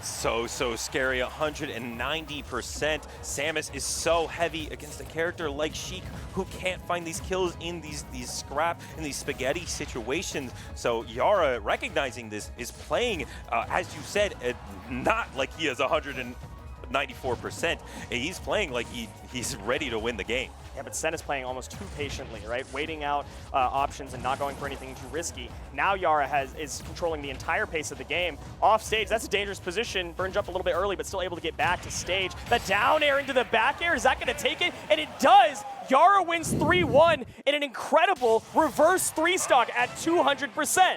Speaker 4: So scary, 190%. Samus is so heavy against a character like Sheik who can't find these kills in these scrap, in these spaghetti situations. So Yara, recognizing this, is playing, as you said, not like he has 194%. He's playing like he's ready to win the game.
Speaker 2: Yeah, but SeNN is playing almost too patiently, right? Waiting out options and not going for anything too risky. Now Yara is controlling the entire pace of the game. Off stage, that's a dangerous position. Burned up a little bit early, but still able to get back to stage. The down air into the back air, is that going to take it? And it does! Yara wins 3-1 in an incredible reverse 3-stock at 200%.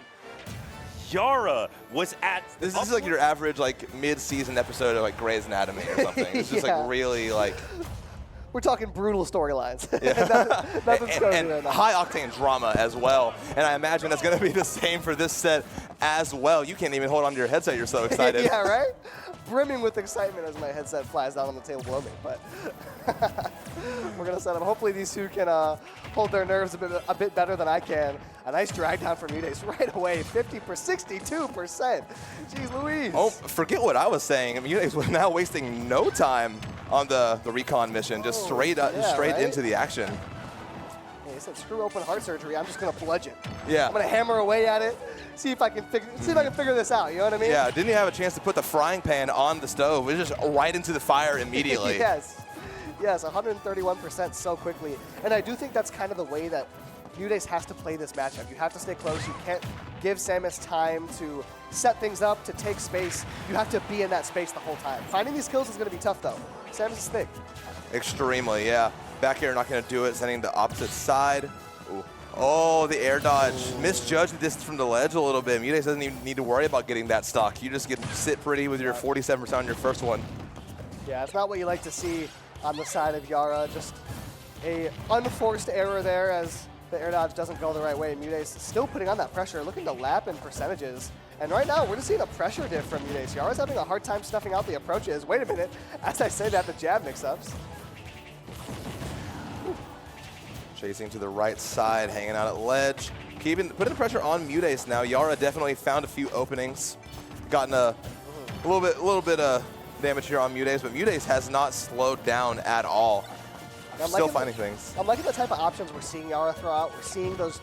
Speaker 4: Yara was at...
Speaker 6: This is like your average like mid-season episode of like Grey's Anatomy or something. It's just like really like...
Speaker 7: We're talking brutal storylines.
Speaker 6: Yeah.
Speaker 7: Nothing's going
Speaker 6: and
Speaker 7: right now.
Speaker 6: high-octane drama as well. And I imagine that's going to be the same for this set as well. You can't even hold on to your headset. You're so excited.
Speaker 7: Yeah, right? Brimming with excitement as my headset flies down on the table below me. But we're going to set up. Hopefully these two can hold their nerves a bit better than I can. A nice drag down from MuteAce right away. 62%. Jeez Louise.
Speaker 6: Oh, forget what I was saying. I mean, MuteAce was now wasting no time on the recon mission, just straight
Speaker 7: right?
Speaker 6: into the action.
Speaker 7: Yeah, he said, screw open heart surgery. I'm just going to bludgeon.
Speaker 6: Yeah.
Speaker 7: I'm going to hammer away at it. See if I can figure this out. You know what I mean?
Speaker 6: Yeah. Didn't he have a chance to put the frying pan on the stove? It was just right into the fire immediately.
Speaker 7: Yes. Yes, 131% so quickly. And I do think that's kind of the way that MuteAce has to play this matchup. You have to stay close. You can't give Samus time to set things up, to take space. You have to be in that space the whole time. Finding these kills is going to be tough, though. Samus is thick.
Speaker 6: Extremely, yeah. Back air not going to do it, sending the opposite side. Ooh. Oh, the air dodge. Misjudged the distance from the ledge a little bit. MuteAce doesn't even need to worry about getting that stock. You just get to sit pretty with your 47% on your first one.
Speaker 7: Yeah, it's not what you like to see on the side of Yara. Just a unforced error there as the air dodge doesn't go the right way. MuteAce still putting on that pressure, looking to lap in percentages. And right now, we're just seeing a pressure diff from MuteAce. Yara's having a hard time stuffing out the approaches. Wait a minute. As I say that, the jab mix-ups.
Speaker 6: Chasing to the right side, hanging out at ledge. Putting the pressure on MuteAce now. Yara definitely found a few openings. Gotten a little bit of damage here on MuteAce, but MuteAce has not slowed down at all. Still finding things.
Speaker 7: I'm liking the type of options we're seeing Yara throw out. We're seeing those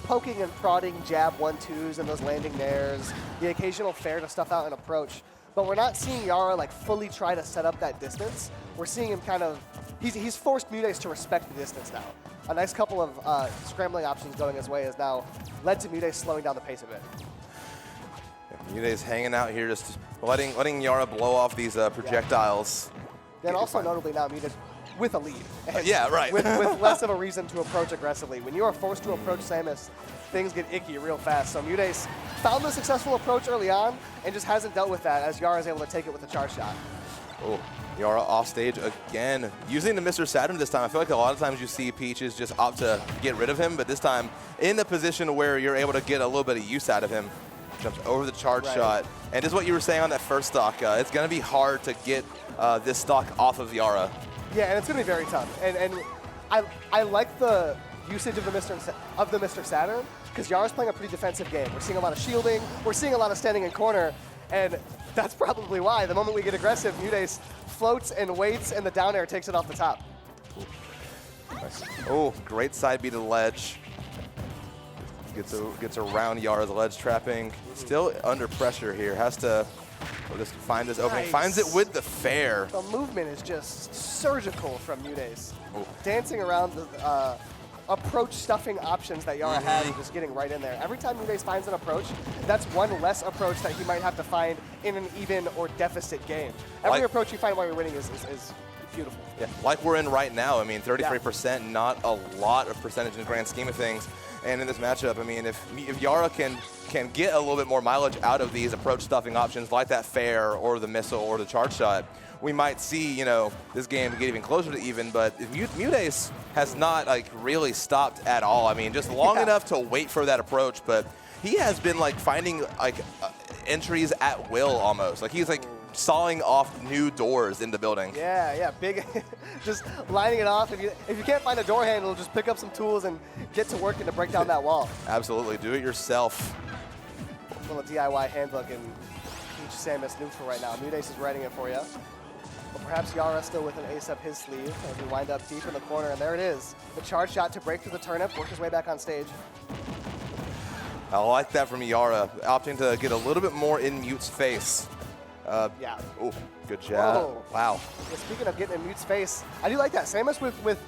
Speaker 7: poking and prodding jab 1-2s and those landing nairs, the occasional fair to stuff out and approach. But we're not seeing Yara like fully try to set up that distance. We're seeing him kind of, he's forced MuteAce to respect the distance now. A nice couple of scrambling options going his way has now led to MuteAce slowing down the pace a bit.
Speaker 6: MuteAce hanging out here, just letting Yara blow off these projectiles.
Speaker 7: Then also notably now MuteAce with a lead.
Speaker 6: Yeah, right.
Speaker 7: with less of a reason to approach aggressively. When you are forced to approach Samus, things get icky real fast. So MuteAce found the successful approach early on and just hasn't dealt with that as Yara is able to take it with a charge shot.
Speaker 6: Oh, Yara off stage again. Using the Mr. Saturn this time. I feel like a lot of times you see Peaches just opt to get rid of him, but this time in the position where you're able to get a little bit of use out of him. Jumps over the charge shot. And just what you were saying on that first stock, it's going to be hard to get this stock off of Yara.
Speaker 7: Yeah, and it's going to be very tough. And I like the usage of the Mr. Saturn because Yara's playing a pretty defensive game. We're seeing a lot of shielding. We're seeing a lot of standing in corner. And that's probably why. The moment we get aggressive, MuteAce floats and waits, and the down air takes it off the top.
Speaker 6: Nice. Oh, great side B to the ledge. Gets around Yara's ledge trapping. Still under pressure here. Has to just find this opening.
Speaker 7: Nice.
Speaker 6: Finds it with the fair.
Speaker 7: The movement is just surgical from MuteAce.
Speaker 6: Oh.
Speaker 7: Dancing around the approach stuffing options that Yara has and just getting right in there. Every time MuteAce finds an approach, that's one less approach that he might have to find in an even or deficit game. Every approach you find while you're winning is beautiful.
Speaker 6: Yeah, like we're in right now. I mean, 33%, not a lot of percentage in the grand scheme of things. And in this matchup, I mean, if Yara can get a little bit more mileage out of these approach stuffing options like that fair or the missile or the charge shot, we might see, you know, this game get even closer to even. But if MuteAce has not like really stopped at all. I mean, just long enough to wait for that approach, but he has been like finding like entries at will almost. Like he's like sawing off new doors in the building.
Speaker 7: Yeah, big, just lining it off. If you can't find a door handle, just pick up some tools and get to work and to break down that wall.
Speaker 6: Absolutely, do it yourself.
Speaker 7: A little DIY handbook and Samus neutral right now. MuteAce is writing it for you. But perhaps Yara still with an ace up his sleeve as we wind up deep in the corner. And there it is. The charge shot to break through the turnip, work his way back on stage.
Speaker 6: I like that from Yara, opting to get a little bit more in Mute's face.
Speaker 7: Yeah.
Speaker 6: Oh, good jab.
Speaker 7: Whoa.
Speaker 6: Wow.
Speaker 7: Yeah, speaking of getting in Mute's face, I do like that. Samus with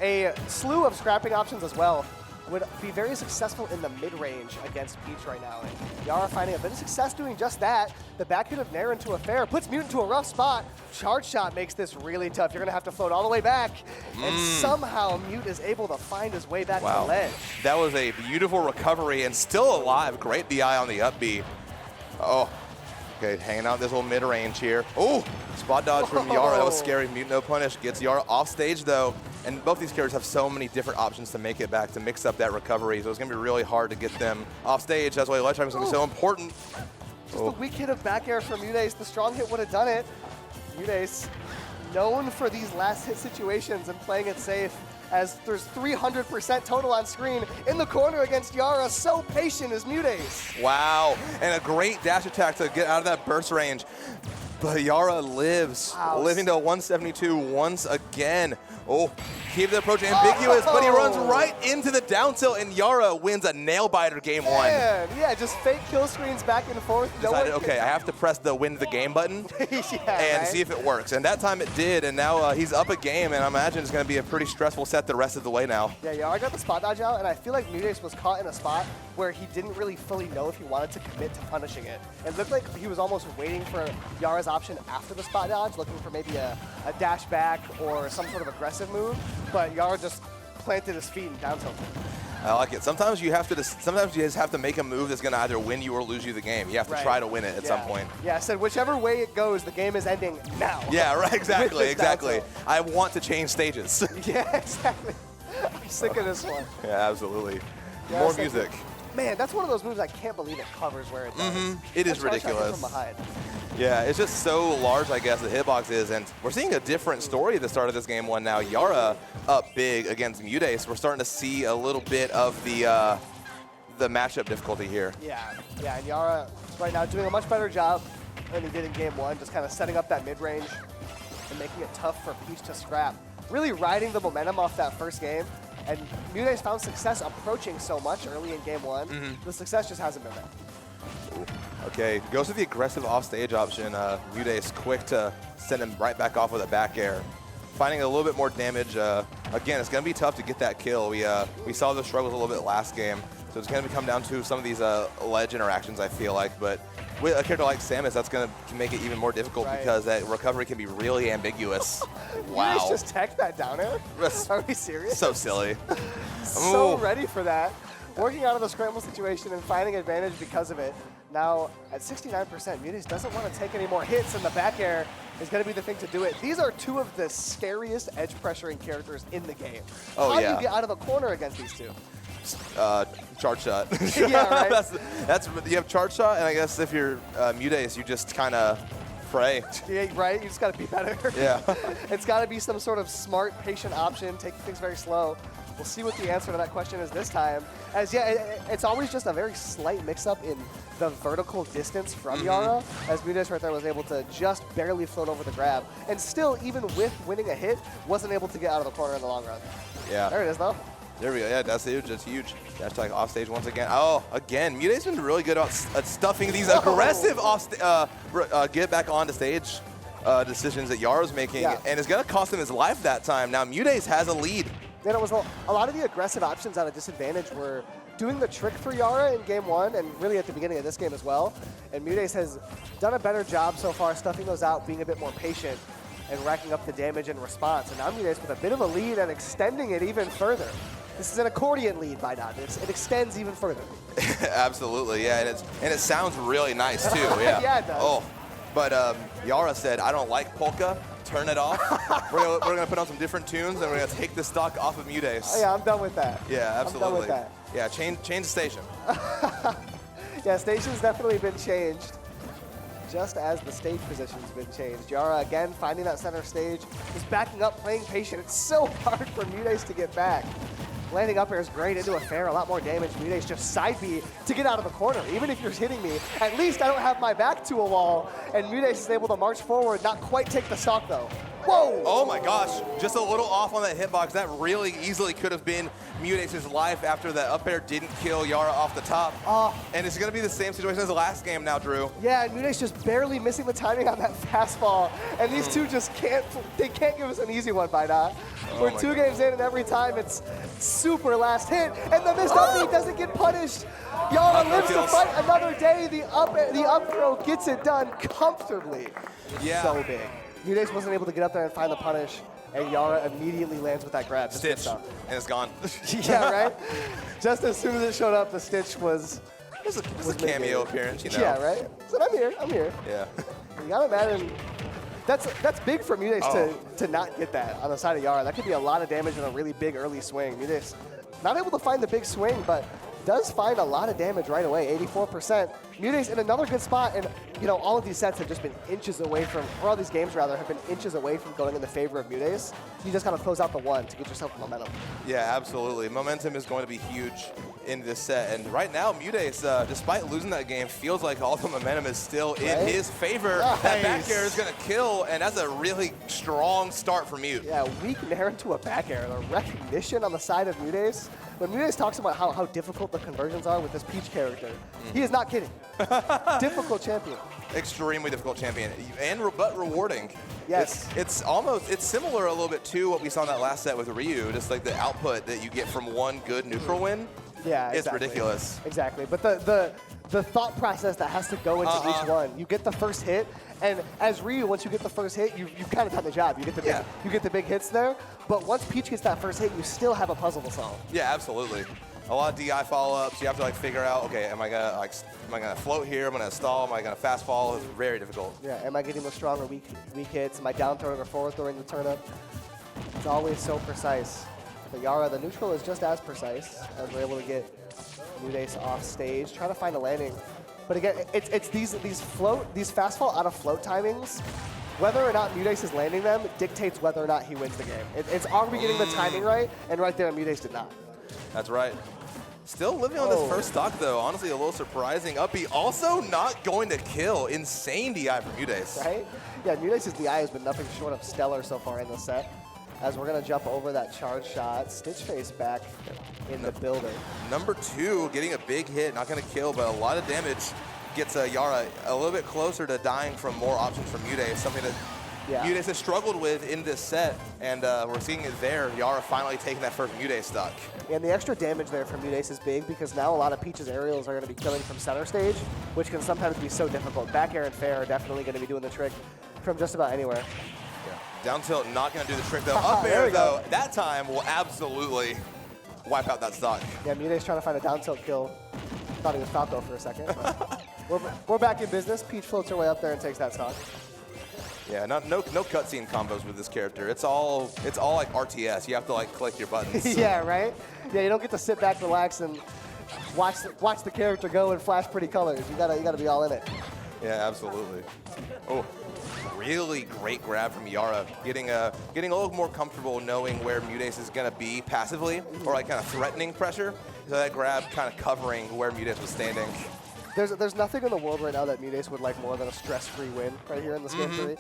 Speaker 7: a slew of scrapping options as well would be very successful in the mid-range against Peach right now. And Yara finding a bit of success doing just that. The back hit of Nair into a fair puts Mute into a rough spot. Charge shot makes this really tough. You're going to have to float all the way back. And somehow Mute is able to find his way back to the ledge.
Speaker 6: That was a beautiful recovery and still alive. Great DI on the up B. Oh, okay, hanging out this little mid-range here. Oh, spot dodge from Yara. That was scary. Mute no punish. Gets Yara off stage though. And both these characters have so many different options to make it back, to mix up that recovery. So it's going to be really hard to get them off stage. That's why ledge time is going to be so important.
Speaker 7: Just the weak hit of back air from MuteAce. The strong hit would have done it. MuteAce, known for these last hit situations and playing it safe, as there's 300% total on screen in the corner against Yara. So patient is MuteAce.
Speaker 6: Wow, and a great dash attack to get out of that burst range. But Yara lives, living to 172 once again. Oh, keep the approach ambiguous, but he runs right into the down tilt, and Yara wins a nail-biter game one.
Speaker 7: Yeah, just fake kill screens back and forth.
Speaker 6: Decided, okay, I have to press the win the game button and see if it works. And that time it did, and now he's up a game, and I imagine it's going to be a pretty stressful set the rest of the way now.
Speaker 7: Yeah, Yara got the spot dodge out, and I feel like MuteAce was caught in a spot where he didn't really fully know if he wanted to commit to punishing it. It looked like he was almost waiting for Yara's option after the spot dodge, looking for maybe a dash back or some sort of aggressive move, but Yara just planted his feet and down tilted.
Speaker 6: I like it. Sometimes you have to sometimes you just have to make a move that's going to either win you or lose you the game. You have to try to win it at some point.
Speaker 7: Yeah, I said whichever way it goes, the game is ending now.
Speaker 6: Yeah, right, exactly. I want to change stages.
Speaker 7: Yeah, exactly. I'm sick of this one.
Speaker 6: Yeah, absolutely.
Speaker 7: Yeah,
Speaker 6: More music.
Speaker 7: Man, that's one of those moves I can't believe it covers where it does.
Speaker 6: It is ridiculous.
Speaker 7: From behind.
Speaker 6: Yeah, it's just so large, I guess, the hitbox is, and we're seeing a different story at the start of this game one now. Yara up big against MuteAce. We're starting to see a little bit of the matchup difficulty here.
Speaker 7: Yeah, and Yara right now doing a much better job than he did in game one, just kind of setting up that mid-range and making it tough for Peach to scrap. Really riding the momentum off that first game. And MuteAce found success approaching so much early in game one. The success just hasn't been there.
Speaker 6: Okay, goes with the aggressive offstage option. MuteAce quick to send him right back off with a back air. Finding a little bit more damage. Again, it's going to be tough to get that kill. We saw the struggles a little bit last game. So it's going to come down to some of these ledge interactions, I feel like. But with a character like Samus, that's going to make it even more difficult because that recovery can be really ambiguous. Wow.
Speaker 7: MuteAce just teched that down air? Are we serious?
Speaker 6: So silly.
Speaker 7: So ready for that. Working out of the scramble situation and finding advantage because of it. Now, at 69%, MuteAce doesn't want to take any more hits, and the back air is going to be the thing to do it. These are two of the scariest edge pressuring characters in the game. How do you get out of a corner against these two?
Speaker 6: Charge shot.
Speaker 7: Yeah, right.
Speaker 6: that's you have charge shot, and I guess if you're MuteAce, you just kind of pray.
Speaker 7: Yeah, right. You just got to be better.
Speaker 6: Yeah.
Speaker 7: It's got to be some sort of smart, patient option, taking things very slow. We'll see what the answer to that question is this time. As it's always just a very slight mix-up in the vertical distance from Yara, as MuteAce right there was able to just barely float over the grab, and still, even with winning a hit, wasn't able to get out of the corner in the long run.
Speaker 6: Yeah.
Speaker 7: There it is, though.
Speaker 6: There we go. Yeah, that's huge. That's huge. Dash attack off stage once again. Oh, again, MuteAce's been really good at stuffing these aggressive get back onto stage decisions that Yara's making, and it's going to cost him his life that time. Now MuteAce has a lead.
Speaker 7: Then it was a lot of the aggressive options at a disadvantage were doing the trick for Yara in game one and really at the beginning of this game as well. And MuteAce has done a better job so far stuffing those out, being a bit more patient and racking up the damage and response. And now MuteAce with a bit of a lead and extending it even further. This is an accordion lead by now. It extends even further.
Speaker 6: Absolutely, yeah, and it sounds really nice too. Yeah,
Speaker 7: yeah, it does.
Speaker 6: Oh, but Yara said, "I don't like polka. Turn it off. we're gonna put on some different tunes, and we're gonna take the stock off of MuteAce."
Speaker 7: Oh, yeah, I'm done with that.
Speaker 6: Yeah, absolutely.
Speaker 7: I'm done with that.
Speaker 6: Yeah, change the station.
Speaker 7: Yeah, station's definitely been changed, just as the stage position's been changed. Yara, again, finding that center stage, just backing up, playing patient. It's so hard for MuteAce to get back. landing up air is great into a fair, a lot more damage. MuteAce just side B to get out of the corner. Even if you're hitting me, at least I don't have my back to a wall. And MuteAce is able to march forward, not quite take the stock though. Whoa!
Speaker 6: Oh my gosh, just a little off on that hitbox. That really easily could have been MuteAce's life after that up air didn't kill Yara off the top. And it's gonna be the same situation as the last game now, Drew.
Speaker 7: Yeah, and MuteAce just barely missing the timing on that fastball. And these two just can't give us an easy one by now. We're 2 games in and every time it's super last hit. And the missed up B doesn't get punished. Yara lives to fight another day. The up throw gets it done comfortably.
Speaker 6: Yeah.
Speaker 7: So big. MuteAce wasn't able to get up there and find the punish, and Yara immediately lands with that grab.
Speaker 6: Stitch, and it's gone.
Speaker 7: Yeah, right? Just as soon as it showed up, the Stitch was...
Speaker 6: It's a cameo appearance, you know?
Speaker 7: Yeah, right? So I'm here.
Speaker 6: Yeah.
Speaker 7: You gotta imagine... That's big for MuteAce to not get that on the side of Yara. That could be a lot of damage in a really big early swing. MuteAce not able to find the big swing, but does find a lot of damage right away, 84%. MuteAce in another good spot, and you know, all of these sets have just been inches away from, or all these games rather, have been inches away from going in the favor of MuteAce. You just gotta close out the one to get yourself momentum.
Speaker 6: Yeah, absolutely. Momentum is going to be huge in this set, and right now MuteAce, despite losing that game, feels like all the momentum is still in his favor.
Speaker 7: Nice.
Speaker 6: That back air is gonna kill, and that's a really strong start for Mute.
Speaker 7: Yeah, weak nair into a back air. The recognition on the side of MuteAce. When MuteAce talks about how difficult the conversions are with this Peach character, he is not kidding. Difficult champion.
Speaker 6: Extremely difficult champion, but rewarding.
Speaker 7: Yes.
Speaker 6: It's similar a little bit to what we saw in that last set with Ryu, just like the output that you get from one good neutral win.
Speaker 7: Yeah,
Speaker 6: It's ridiculous.
Speaker 7: Exactly, but the thought process that has to go into each one. You get the first hit, and as Ryu, once you get the first hit, you've kind of done the job. You get the big hits there, but once Peach gets that first hit, you still have a puzzle to solve.
Speaker 6: Yeah, absolutely. A lot of DI follow-ups. You have to like figure out, okay, am I gonna float here? Am I gonna stall? Am I gonna fast fall? It's very difficult.
Speaker 7: Yeah, am I getting the strong or weak hits? Am I down throwing or forward throwing the turnip? It's always so precise. But Yara, the neutral is just as precise as we're able to get MuteAce off stage, trying to find a landing. But again, it's these fast fall out of float timings. Whether or not MuteAce is landing them dictates whether or not he wins the game. It's are we getting the timing right? And right there, MuteAce did not.
Speaker 6: That's right. Still living on this first stock, though. Honestly, a little surprising. Up B also not going to kill. Insane DI from MuteAce.
Speaker 7: Right? Yeah, MuteAce's DI has been nothing short of stellar so far in this set. As we're going to jump over that charge shot. Stitch face back in the building.
Speaker 6: Number 2, getting a big hit. Not going to kill, but a lot of damage. Gets Yara a little bit closer to dying from more options from MuteAce. Something that MuteAce has struggled with in this set. And we're seeing it there. Yara finally taking that first MuteAce stock.
Speaker 7: And the extra damage there from MuteAce is big because now a lot of Peach's aerials are going to be killing from center stage, which can sometimes be so difficult. Back air and fair are definitely going to be doing the trick from just about anywhere.
Speaker 6: Down tilt, not going to do the trick, though. Up air, though, that time will absolutely wipe out that stock. Yeah,
Speaker 7: MuteAce trying to find a down tilt kill. Thought he was Falco for a second. we're back in business. Peach floats her way up there and takes that stock.
Speaker 6: Yeah, no cutscene combos with this character. It's all like RTS. You have to like click your buttons.
Speaker 7: Yeah, right? Yeah, you don't get to sit back, relax, and watch the character go and flash pretty colors. You gotta be all in it.
Speaker 6: Yeah, absolutely. Oh, really great grab from Yara. Getting a little more comfortable knowing where MuteAce is gonna be passively, or like kind of threatening pressure. So that grab kind of covering where MuteAce was standing.
Speaker 7: There's nothing in the world right now that MuteAce would like more than a stress-free win right here in this game 3.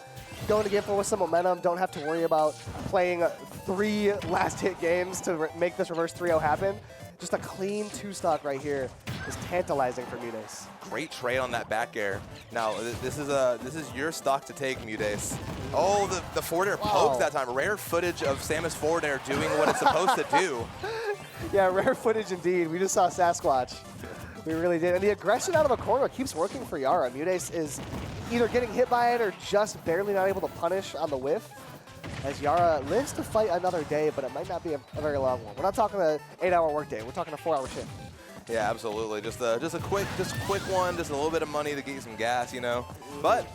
Speaker 7: Going to game 4 with some momentum, don't have to worry about playing 3 last-hit games to make this reverse 3-0 happen. Just a clean 2-stock right here is tantalizing for MuteAce.
Speaker 6: Great trade on that back air. Now this is your stock to take, MuteAce. Oh, the forward air pokes that time. Rare footage of Samus forward air doing what it's supposed to do.
Speaker 7: Yeah, rare footage indeed. We just saw Sasquatch. We really did. And the aggression out of the corner keeps working for Yara. MuteAce is either getting hit by it or just barely not able to punish on the whiff. As Yara lives to fight another day, but it might not be a very long one. We're not talking an 8-hour workday. We're talking a 4-hour shift.
Speaker 6: Yeah, absolutely. Just a quick one, just a little bit of money to get you some gas, you know. But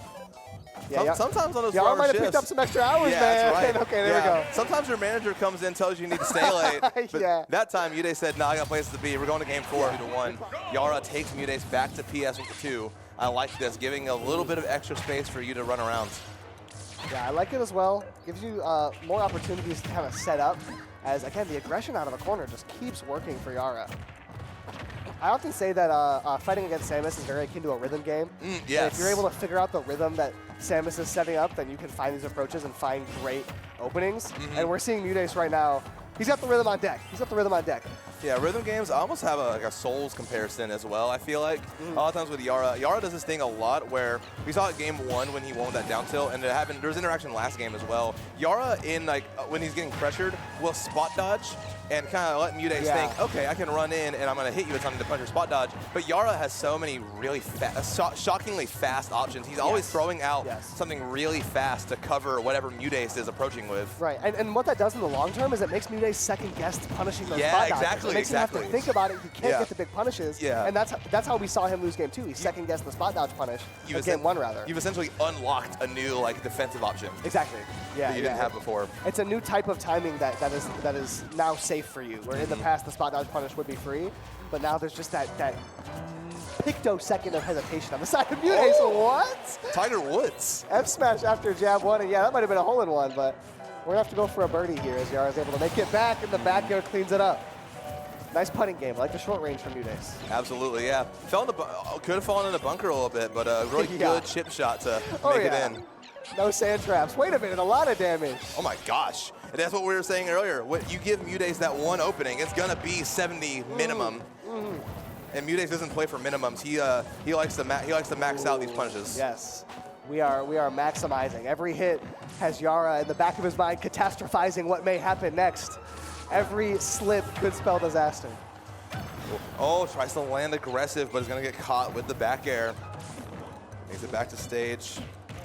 Speaker 6: sometimes on those 4-hour
Speaker 7: Yara might have
Speaker 6: shifts,
Speaker 7: picked up some extra hours,
Speaker 6: yeah,
Speaker 7: man.
Speaker 6: That's right.
Speaker 7: Okay, there we go.
Speaker 6: Sometimes your manager comes in, tells you need to stay late. But that time, MuteAce said, "No, I got places to be. We're going to game 4, 2-1." Yara takes MuteAce back to PS2. I like this, giving a little bit of extra space for you to run around.
Speaker 7: Yeah, I like it as well. Gives you more opportunities to kind of set up as, again, the aggression out of the corner just keeps working for Yara. I often say that fighting against Samus is very akin to a rhythm game.
Speaker 6: Yes.
Speaker 7: And if you're able to figure out the rhythm that Samus is setting up, then you can find these approaches and find great openings. And we're seeing MuteAce right now. He's got the rhythm on deck. He's got the rhythm on deck.
Speaker 6: Yeah, rhythm games almost have like a Souls comparison as well, I feel like. A lot of times with Yara, Yara does this thing a lot where we saw it game 1 when he won that down tilt, and it happened, there was interaction last game as well. Yara, when he's getting pressured, will spot dodge and kind of let MuteAce think, okay, I can run in and I'm going to hit you with something to punch or spot dodge. But Yara has so many really shockingly fast options. He's always throwing out something really fast to cover whatever MuteAce is approaching with.
Speaker 7: Right, and what that does in the long term is it makes MuteAce second guess punishing those spot dodges. It makes him have to think about it. He can't get the big punishes. And that's how we saw him lose game 2. He second guessed the spot dodge punish. Game 1 rather.
Speaker 6: You've essentially unlocked a new defensive option.
Speaker 7: Exactly. Yeah.
Speaker 6: That you didn't have before.
Speaker 7: It's a new type of timing that is now safe for you. Where in the past the spot dodge punish would be free, but now there's just that pictosecond of hesitation on the side of MuteAce.
Speaker 6: Oh.
Speaker 7: What?
Speaker 6: Tiger Woods.
Speaker 7: F smash after jab 1, and yeah, that might have been a hole-in-one, but we're gonna have to go for a birdie here as Yara's able to make it back, and the back air cleans it up. Nice putting game. I like the short range from MuteAce.
Speaker 6: Absolutely, yeah. Could have fallen in the bunker a little bit, but a really good chip shot to make it in.
Speaker 7: No sand traps. Wait a minute, a lot of damage.
Speaker 6: Oh my gosh. And that's what we were saying earlier. What you give MuteAce that one opening, it's gonna be 70 minimum. And MuteAce doesn't play for minimums. He likes to max out these punishes.
Speaker 7: Yes. We are maximizing. Every hit has Yara in the back of his mind catastrophizing what may happen next. Every slip could spell disaster.
Speaker 6: Oh, tries to land aggressive, but is gonna get caught with the back air. Makes it back to stage.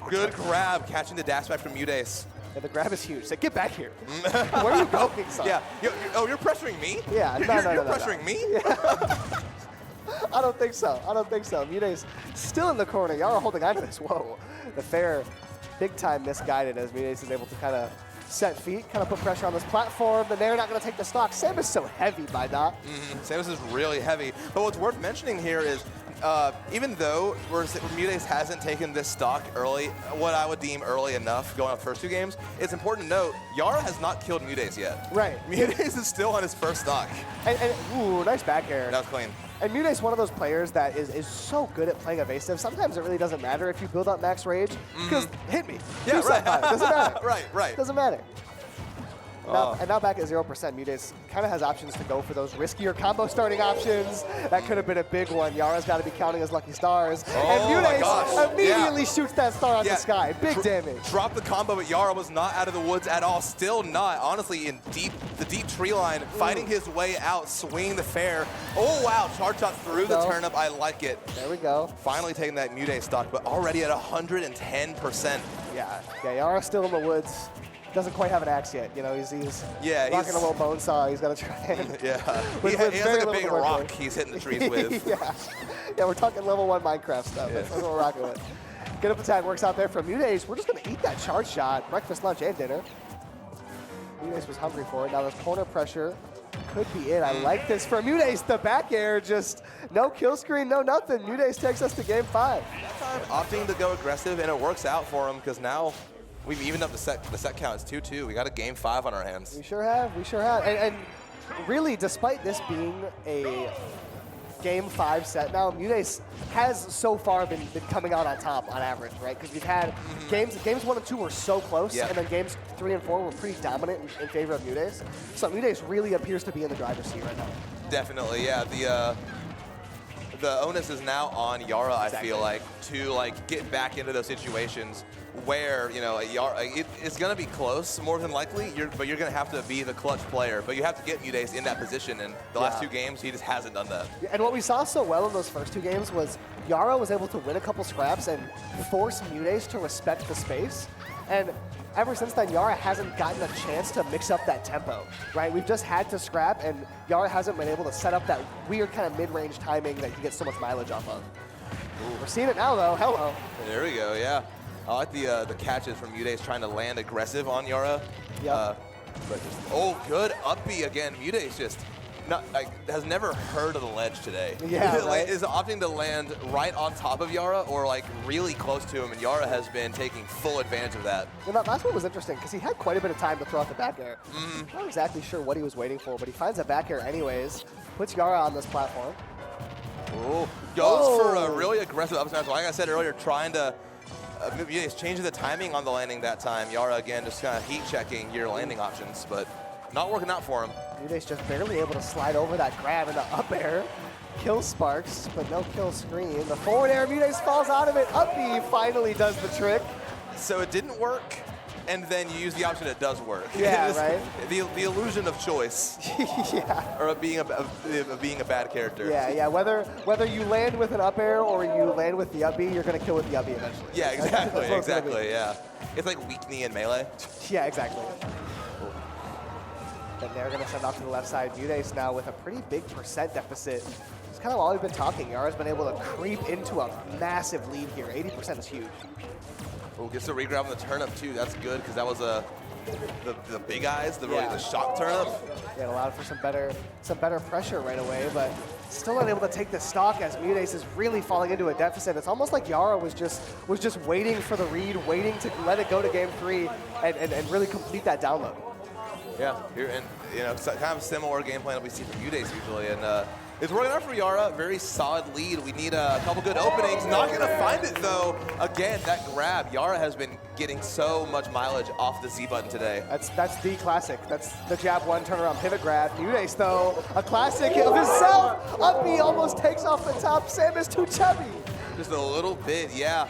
Speaker 6: Good grab, catching the dash back from MuteAce.
Speaker 7: Yeah, the grab is huge. Say, get back here. Where are you going, son?
Speaker 6: Yeah. You're pressuring me?
Speaker 7: Yeah.
Speaker 6: You're pressuring me?
Speaker 7: Yeah. I don't think so. MuteAce still in the corner. Yara holding on to this. Whoa. The fair, big time misguided as MuteAce is able to kind of set feet, kind of put pressure on this platform, and they're not going to take the stock. Samus is so heavy by that.
Speaker 6: Samus is really heavy. But what's worth mentioning here is even though MuteAce hasn't taken this stock early, what I would deem early enough going on the first 2 games, it's important to note, Yara has not killed MuteAce yet.
Speaker 7: Right.
Speaker 6: MuteAce is still on his first stock.
Speaker 7: And ooh, nice back air.
Speaker 6: That was clean.
Speaker 7: And MuteAce, one of those players that is so good at playing evasive. Sometimes it really doesn't matter if you build up max rage, because hit me.
Speaker 6: Yeah, right.
Speaker 7: Doesn't matter.
Speaker 6: Right.
Speaker 7: Doesn't matter. And now back at 0%, MuteAce kind of has options to go for those riskier combo starting options. That could have been a big one. Yara's got to be counting his lucky stars. And MuteAce immediately shoots that star out the sky. Big damage.
Speaker 6: Drop the combo, but Yara was not out of the woods at all. Still not, honestly, in the deep tree line, fighting his way out, swinging the fair. Oh, wow, charge shot through the turnip. I like it.
Speaker 7: There we go.
Speaker 6: Finally taking that MuteAce stock, but already at 110%.
Speaker 7: Yeah, Yara's still in the woods. Doesn't quite have an axe yet. You know, he's rocking a little bone saw. He's got to try and
Speaker 6: he has like a big rock he's hitting the trees with.
Speaker 7: Yeah, we're talking level 1 Minecraft stuff. That's what we're rocking with. Get up attack works out there from MuteAce. We're just going to eat that charge shot. Breakfast, lunch, and dinner. MuteAce was hungry for it. Now this corner pressure could be it. I like this for MuteAce. The back air, just no kill screen, no nothing. MuteAce takes us to game 5.
Speaker 6: That time opting to go aggressive, and it works out for him because now we've evened up the set count. It's 2-2. We got a game 5 on our hands.
Speaker 7: We sure have. And really, despite this being a game 5 set now, MuteAce has so far been coming out on top on average, right? Because we've had games 1 and 2 were so close, and then games 3 and 4 were pretty dominant in favor of MuteAce. So MuteAce really appears to be in the driver's seat right now.
Speaker 6: Definitely, yeah. The onus is now on Yara, I feel like, to get back into those situations where, it's going to be close, more than likely, but you're going to have to be the clutch player. But you have to get MuteAce in that position, and the last 2 games, he just hasn't done that.
Speaker 7: And what we saw so well in those first 2 games was Yara was able to win a couple scraps and force MuteAce to respect the space. And ever since then, Yara hasn't gotten a chance to mix up that tempo, right? We've just had to scrap, and Yara hasn't been able to set up that weird kind of mid-range timing that he gets so much mileage off of. We're seeing it now, though. Hello.
Speaker 6: There we go, yeah. I like the catches from MuteAce trying to land aggressive on Yara.
Speaker 7: Yep.
Speaker 6: But good up B again. MuteAce just has never heard of the ledge today.
Speaker 7: Yeah, right.
Speaker 6: Is opting to land right on top of Yara or like really close to him, and Yara has been taking full advantage of that.
Speaker 7: Well, that last one was interesting because he had quite a bit of time to throw out the back air. Not exactly sure what he was waiting for, but he finds a back air anyways. Puts Yara on this platform.
Speaker 6: Ooh. Goes for a really aggressive up smash. Like I said earlier, trying to he's changing the timing on the landing that time. Yara again just kind of heat checking your landing options, but not working out for him.
Speaker 7: vsDaquavius just barely able to slide over that grab into up air. Kill Sparks, but no kill screen. The forward air, vsDaquavius falls out of it. Up B finally does the trick.
Speaker 6: So it didn't work, and then you use the option it does work.
Speaker 7: Yeah, right?
Speaker 6: The illusion of choice.
Speaker 7: Yeah.
Speaker 6: Or of being a bad character.
Speaker 7: Yeah. Whether you land with an up air or you land with the up B, you're going to kill with the up B eventually.
Speaker 6: Yeah,
Speaker 7: That's what it's gonna
Speaker 6: exactly,
Speaker 7: be.
Speaker 6: yeah. It's like weak knee in Melee.
Speaker 7: Yeah, exactly. And they're going to send off to the left side. vsDaquavius now with a pretty big percent deficit. It's kind of all we've been talking. Yara's been able to creep into a massive lead here. 80% is huge.
Speaker 6: Oh, gets the regrab on the turnip too. That's good because that was the big eyes, the shock turnip.
Speaker 7: Yeah, it allowed for some better pressure right away, but still not able to take the stock as vsDaquavius is really falling into a deficit. It's almost like Yara was just waiting for the read, waiting to let it go to game 3 and really complete that download.
Speaker 6: Yeah, and kind of similar game plan that we see from vsDaquavius usually, and it's working out for Yara. Very solid lead. We need a couple good openings. Not going to find it though. Again, that grab. Yara has been getting so much mileage off the Z button today.
Speaker 7: That's the classic. That's the jab one turnaround pivot grab. vsDaquavius though, a classic of himself. Up B almost takes off the top. Sam is too chubby.
Speaker 6: Just a little bit, yeah.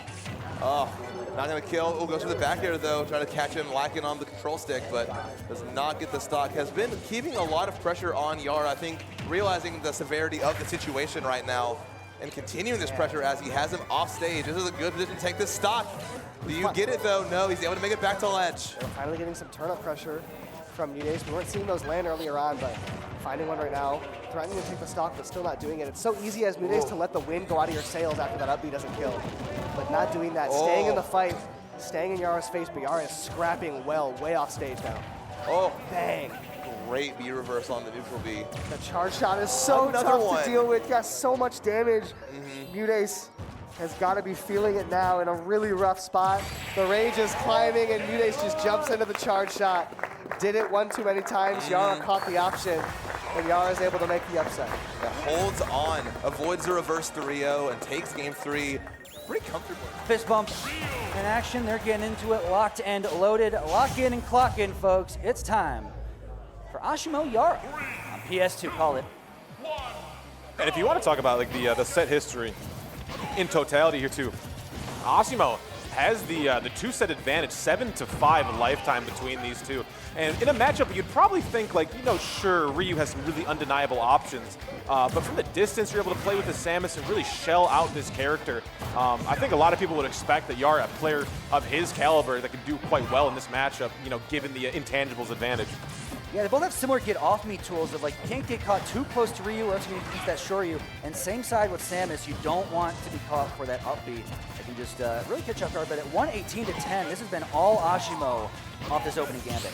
Speaker 6: Oh. Not going to kill. Oh, goes for the back air, though. Trying to catch him lacking on the control stick, but does not get the stock. Has been keeping a lot of pressure on Yara. I think realizing the severity of the situation right now and continuing this pressure as he has him off stage. This is a good position to take this stock. Do you get it, though? No, he's able to make it back to ledge.
Speaker 7: We're finally getting some turn-up pressure from vsDaquavius. We weren't seeing those land earlier on, but finding one right now. Threatening to take the stock, but still not doing it. It's so easy as vsDaquavius to let the wind go out of your sails after that up B doesn't kill. But not doing that, staying in the fight, staying in Yara's face, but Yara is scrapping well, way off stage now.
Speaker 6: Oh,
Speaker 7: bang.
Speaker 6: Great B reverse on the neutral B.
Speaker 7: The charge shot is so tough to deal with. Got so much damage. vsDaquavius has got to be feeling it now in a really rough spot. The range is climbing, and vsDaquavius just jumps into the charge shot. Did it one too many times. Yara caught the option, and Yara is able to make the upset.
Speaker 6: Yeah, holds on, avoids the reverse 3-0, and takes game 3 pretty comfortably.
Speaker 5: Fist bump in action. They're getting into it, locked and loaded. Lock in and clock in, folks. It's time for Asimo Yara on PS2. Call it.
Speaker 8: And if you want to talk about like the set history in totality here too, Asimo has the two-set advantage, 7-5 lifetime between these two. And in a matchup, you'd probably think like, sure, Ryu has some really undeniable options, but from the distance, you're able to play with the Samus and really shell out this character. I think a lot of people would expect that Yara, a player of his caliber, that could do quite well in this matchup, given the intangibles advantage.
Speaker 5: Yeah, they both have similar get off me tools of like, you can't get caught too close to Ryu or else you're going to use that Shoryu. And same side with Samus, you don't want to be caught for that up B. They can just really catch up guard, but at 118-10, this has been all Asimo off this opening gambit.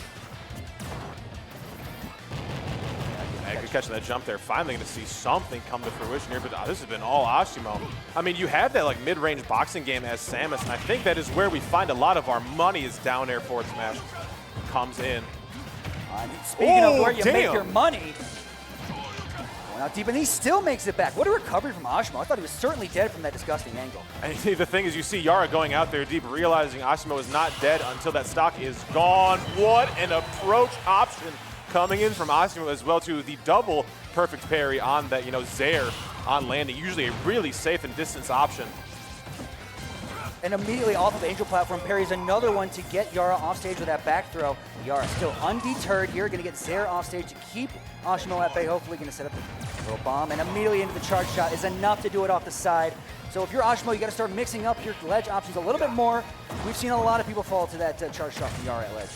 Speaker 8: Yeah, good catching that jump there. Finally going to see something come to fruition here, but this has been all Asimo. I mean, you had that like mid-range boxing game as Samus, and I think that is where we find a lot of our money is down air forward smash. Comes in.
Speaker 5: Speaking of where you make your money, going out deep, and he still makes it back. What a recovery from Asimo. I thought he was certainly dead from that disgusting angle.
Speaker 8: And the thing is, you see Yara going out there deep, realizing Asimo is not dead until that stock is gone. What an approach option coming in from Asimo as well, to the double perfect parry on that, Zaire on landing. Usually a really safe and distance option.
Speaker 5: And immediately off of Angel Platform, parries another one to get Yara off stage with that back throw. Yara still undeterred here, going to get Zaire off stage to keep Asimo at bay. Hopefully going to set up a little bomb, and immediately into the charge shot is enough to do it off the side. So if you're Asimo, you got to start mixing up your ledge options a little bit more. We've seen a lot of people fall to that charge shot from Yara at ledge.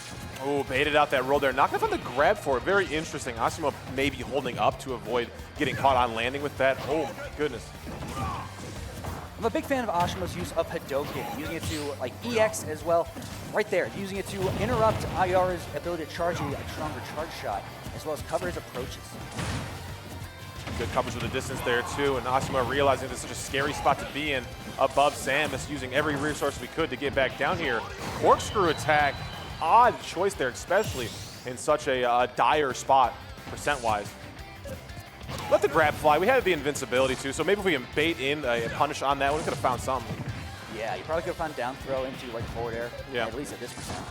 Speaker 8: Oh, baited out that roll there. Not going to find the grab for it. Very interesting. Asimo maybe holding up to avoid getting caught on landing with that. Oh, my goodness.
Speaker 5: I'm a big fan of Ashimo's use of Hadoken, using it to like EX as well, right there, using it to interrupt Yara's ability to charge a stronger charge shot, as well as cover his approaches.
Speaker 8: Good coverage with the distance there too, and Asimo realizing this is such a scary spot to be in above Samus, using every resource we could to get back down here. Corkscrew attack, odd choice there, especially in such a dire spot percent-wise. Let the grab fly. We had the invincibility too, so maybe if we can bait in a punish on that one, we could have found something.
Speaker 5: Yeah, you probably could have found down throw into like forward air.
Speaker 8: Yeah.
Speaker 5: At least at this percent.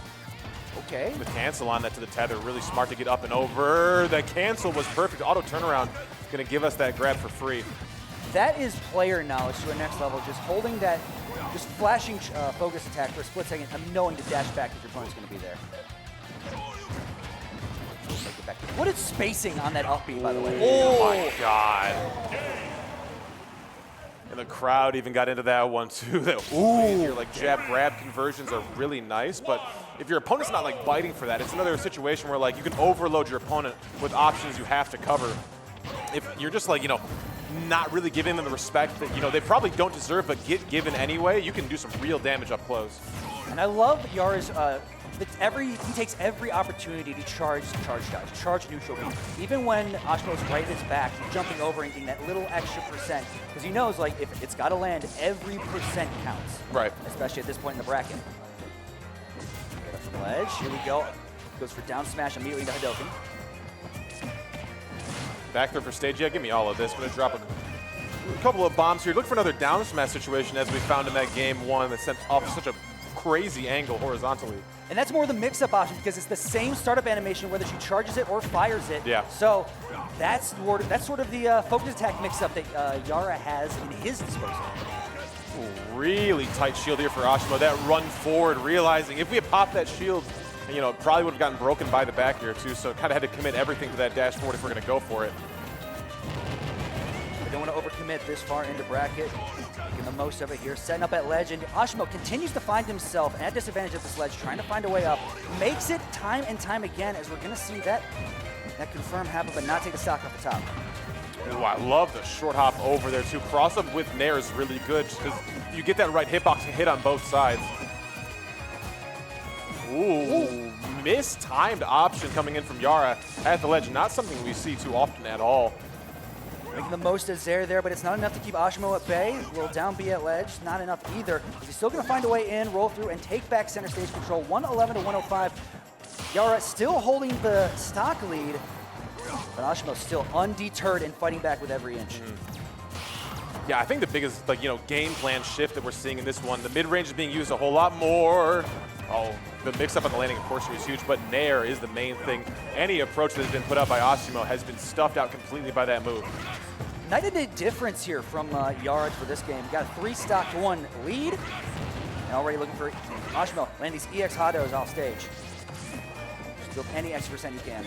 Speaker 5: Okay.
Speaker 8: The cancel on that to the tether, really smart to get up and over. That cancel was perfect. Auto turnaround, gonna give us that grab for free.
Speaker 5: That is player knowledge to a next level. Just holding that, just flashing focus attack for a split second and knowing to dash back if your opponent's gonna be there. What is spacing on that up B, by the way?
Speaker 8: Oh my God. And the crowd even got into that one too. That your like jab grab conversions are really nice, but if your opponent's not like biting for that, it's another situation where like you can overload your opponent with options you have to cover. If you're just like, you know, not really giving them the respect that, you know, they probably don't deserve but get given anyway, you can do some real damage up close.
Speaker 5: And I love Yara's, he takes every opportunity to charge dodge, charge neutral beam. Even when Ashimo's right at his back, he's jumping over and getting that little extra percent. Because he knows, like, if it's got to land, every percent counts.
Speaker 8: Right.
Speaker 5: Especially at this point in the bracket. Get up the ledge, here we go. Goes for down smash immediately into Hadouken.
Speaker 8: Back there for stage, yeah, give me all of this. Gonna drop a couple of bombs here. Look for another down smash situation as we found in that game one that sent off such a crazy angle horizontally.
Speaker 5: And that's more the mix-up option because it's the same startup animation whether she charges it or fires it.
Speaker 8: Yeah.
Speaker 5: So that's sort of the focus attack mix-up that Yara has in his disposal.
Speaker 8: Ooh, really tight shield here for Asimo. That run forward, realizing if we had popped that shield, you know, it probably would have gotten broken by the back here too. So kind of had to commit everything to that dash forward if we're going to go for it.
Speaker 5: We don't want to overcommit this far into bracket. Making the most of it here, setting up at ledge, and Asimo continues to find himself at disadvantage at this ledge, trying to find a way up. Makes it time and time again, as we're going to see that confirm happen, but not take a stock off the top.
Speaker 8: Ooh, I love the short hop over there too. Cross up with Nair is really good because you get that right hitbox hit on both sides. Ooh, mistimed option coming in from Yara at the ledge. Not something we see too often at all.
Speaker 5: Making the most of Zaire there, but it's not enough to keep Asimo at bay. A little down B at ledge, not enough either. He's still going to find a way in, roll through, and take back center stage control. 111 to 105. Yara still holding the stock lead, but Asimo still undeterred and fighting back with every inch.
Speaker 8: Yeah, I think the biggest, like, you know, game plan shift that we're seeing in this one, the mid-range is being used a whole lot more. Oh, the mix-up on the landing, of course, was huge, but Nair is the main thing. Any approach that has been put up by Asimo has been stuffed out completely by that move.
Speaker 5: Night and day difference here from Yara for this game. Got a 3-stock to 1 lead, and already looking for Asimo land these EX Hados off stage. Just build any extra percent you can.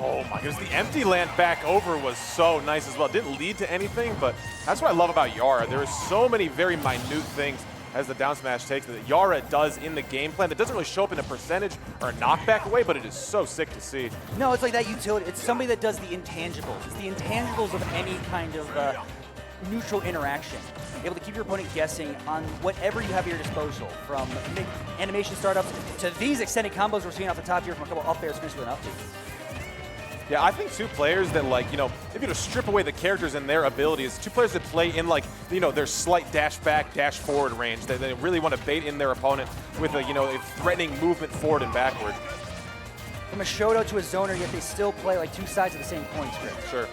Speaker 8: Oh my goodness, the empty land back over was so nice as well. Didn't lead to anything, but that's what I love about Yara. There are so many very minute things as the down smash takes that Yara does in the game plan that doesn't really show up in a percentage or a knockback way, but it is so sick to see.
Speaker 5: No, it's like that utility. It's somebody that does the intangibles. It's the intangibles of any kind of neutral interaction. Able to keep your opponent guessing on whatever you have at your disposal, from animation startups to these extended combos we're seeing off the top here from a couple up airs finished with an up B.
Speaker 8: Yeah, I think two players that, like, you know, if you strip away the characters and their abilities, two players that play in, like, you know, their slight dash back, dash forward range. They really want to bait in their opponent with a, you know, a threatening movement forward and backward.
Speaker 5: From a Shoto to a zoner, yet they still play like two sides of the same coin script.
Speaker 8: Sure.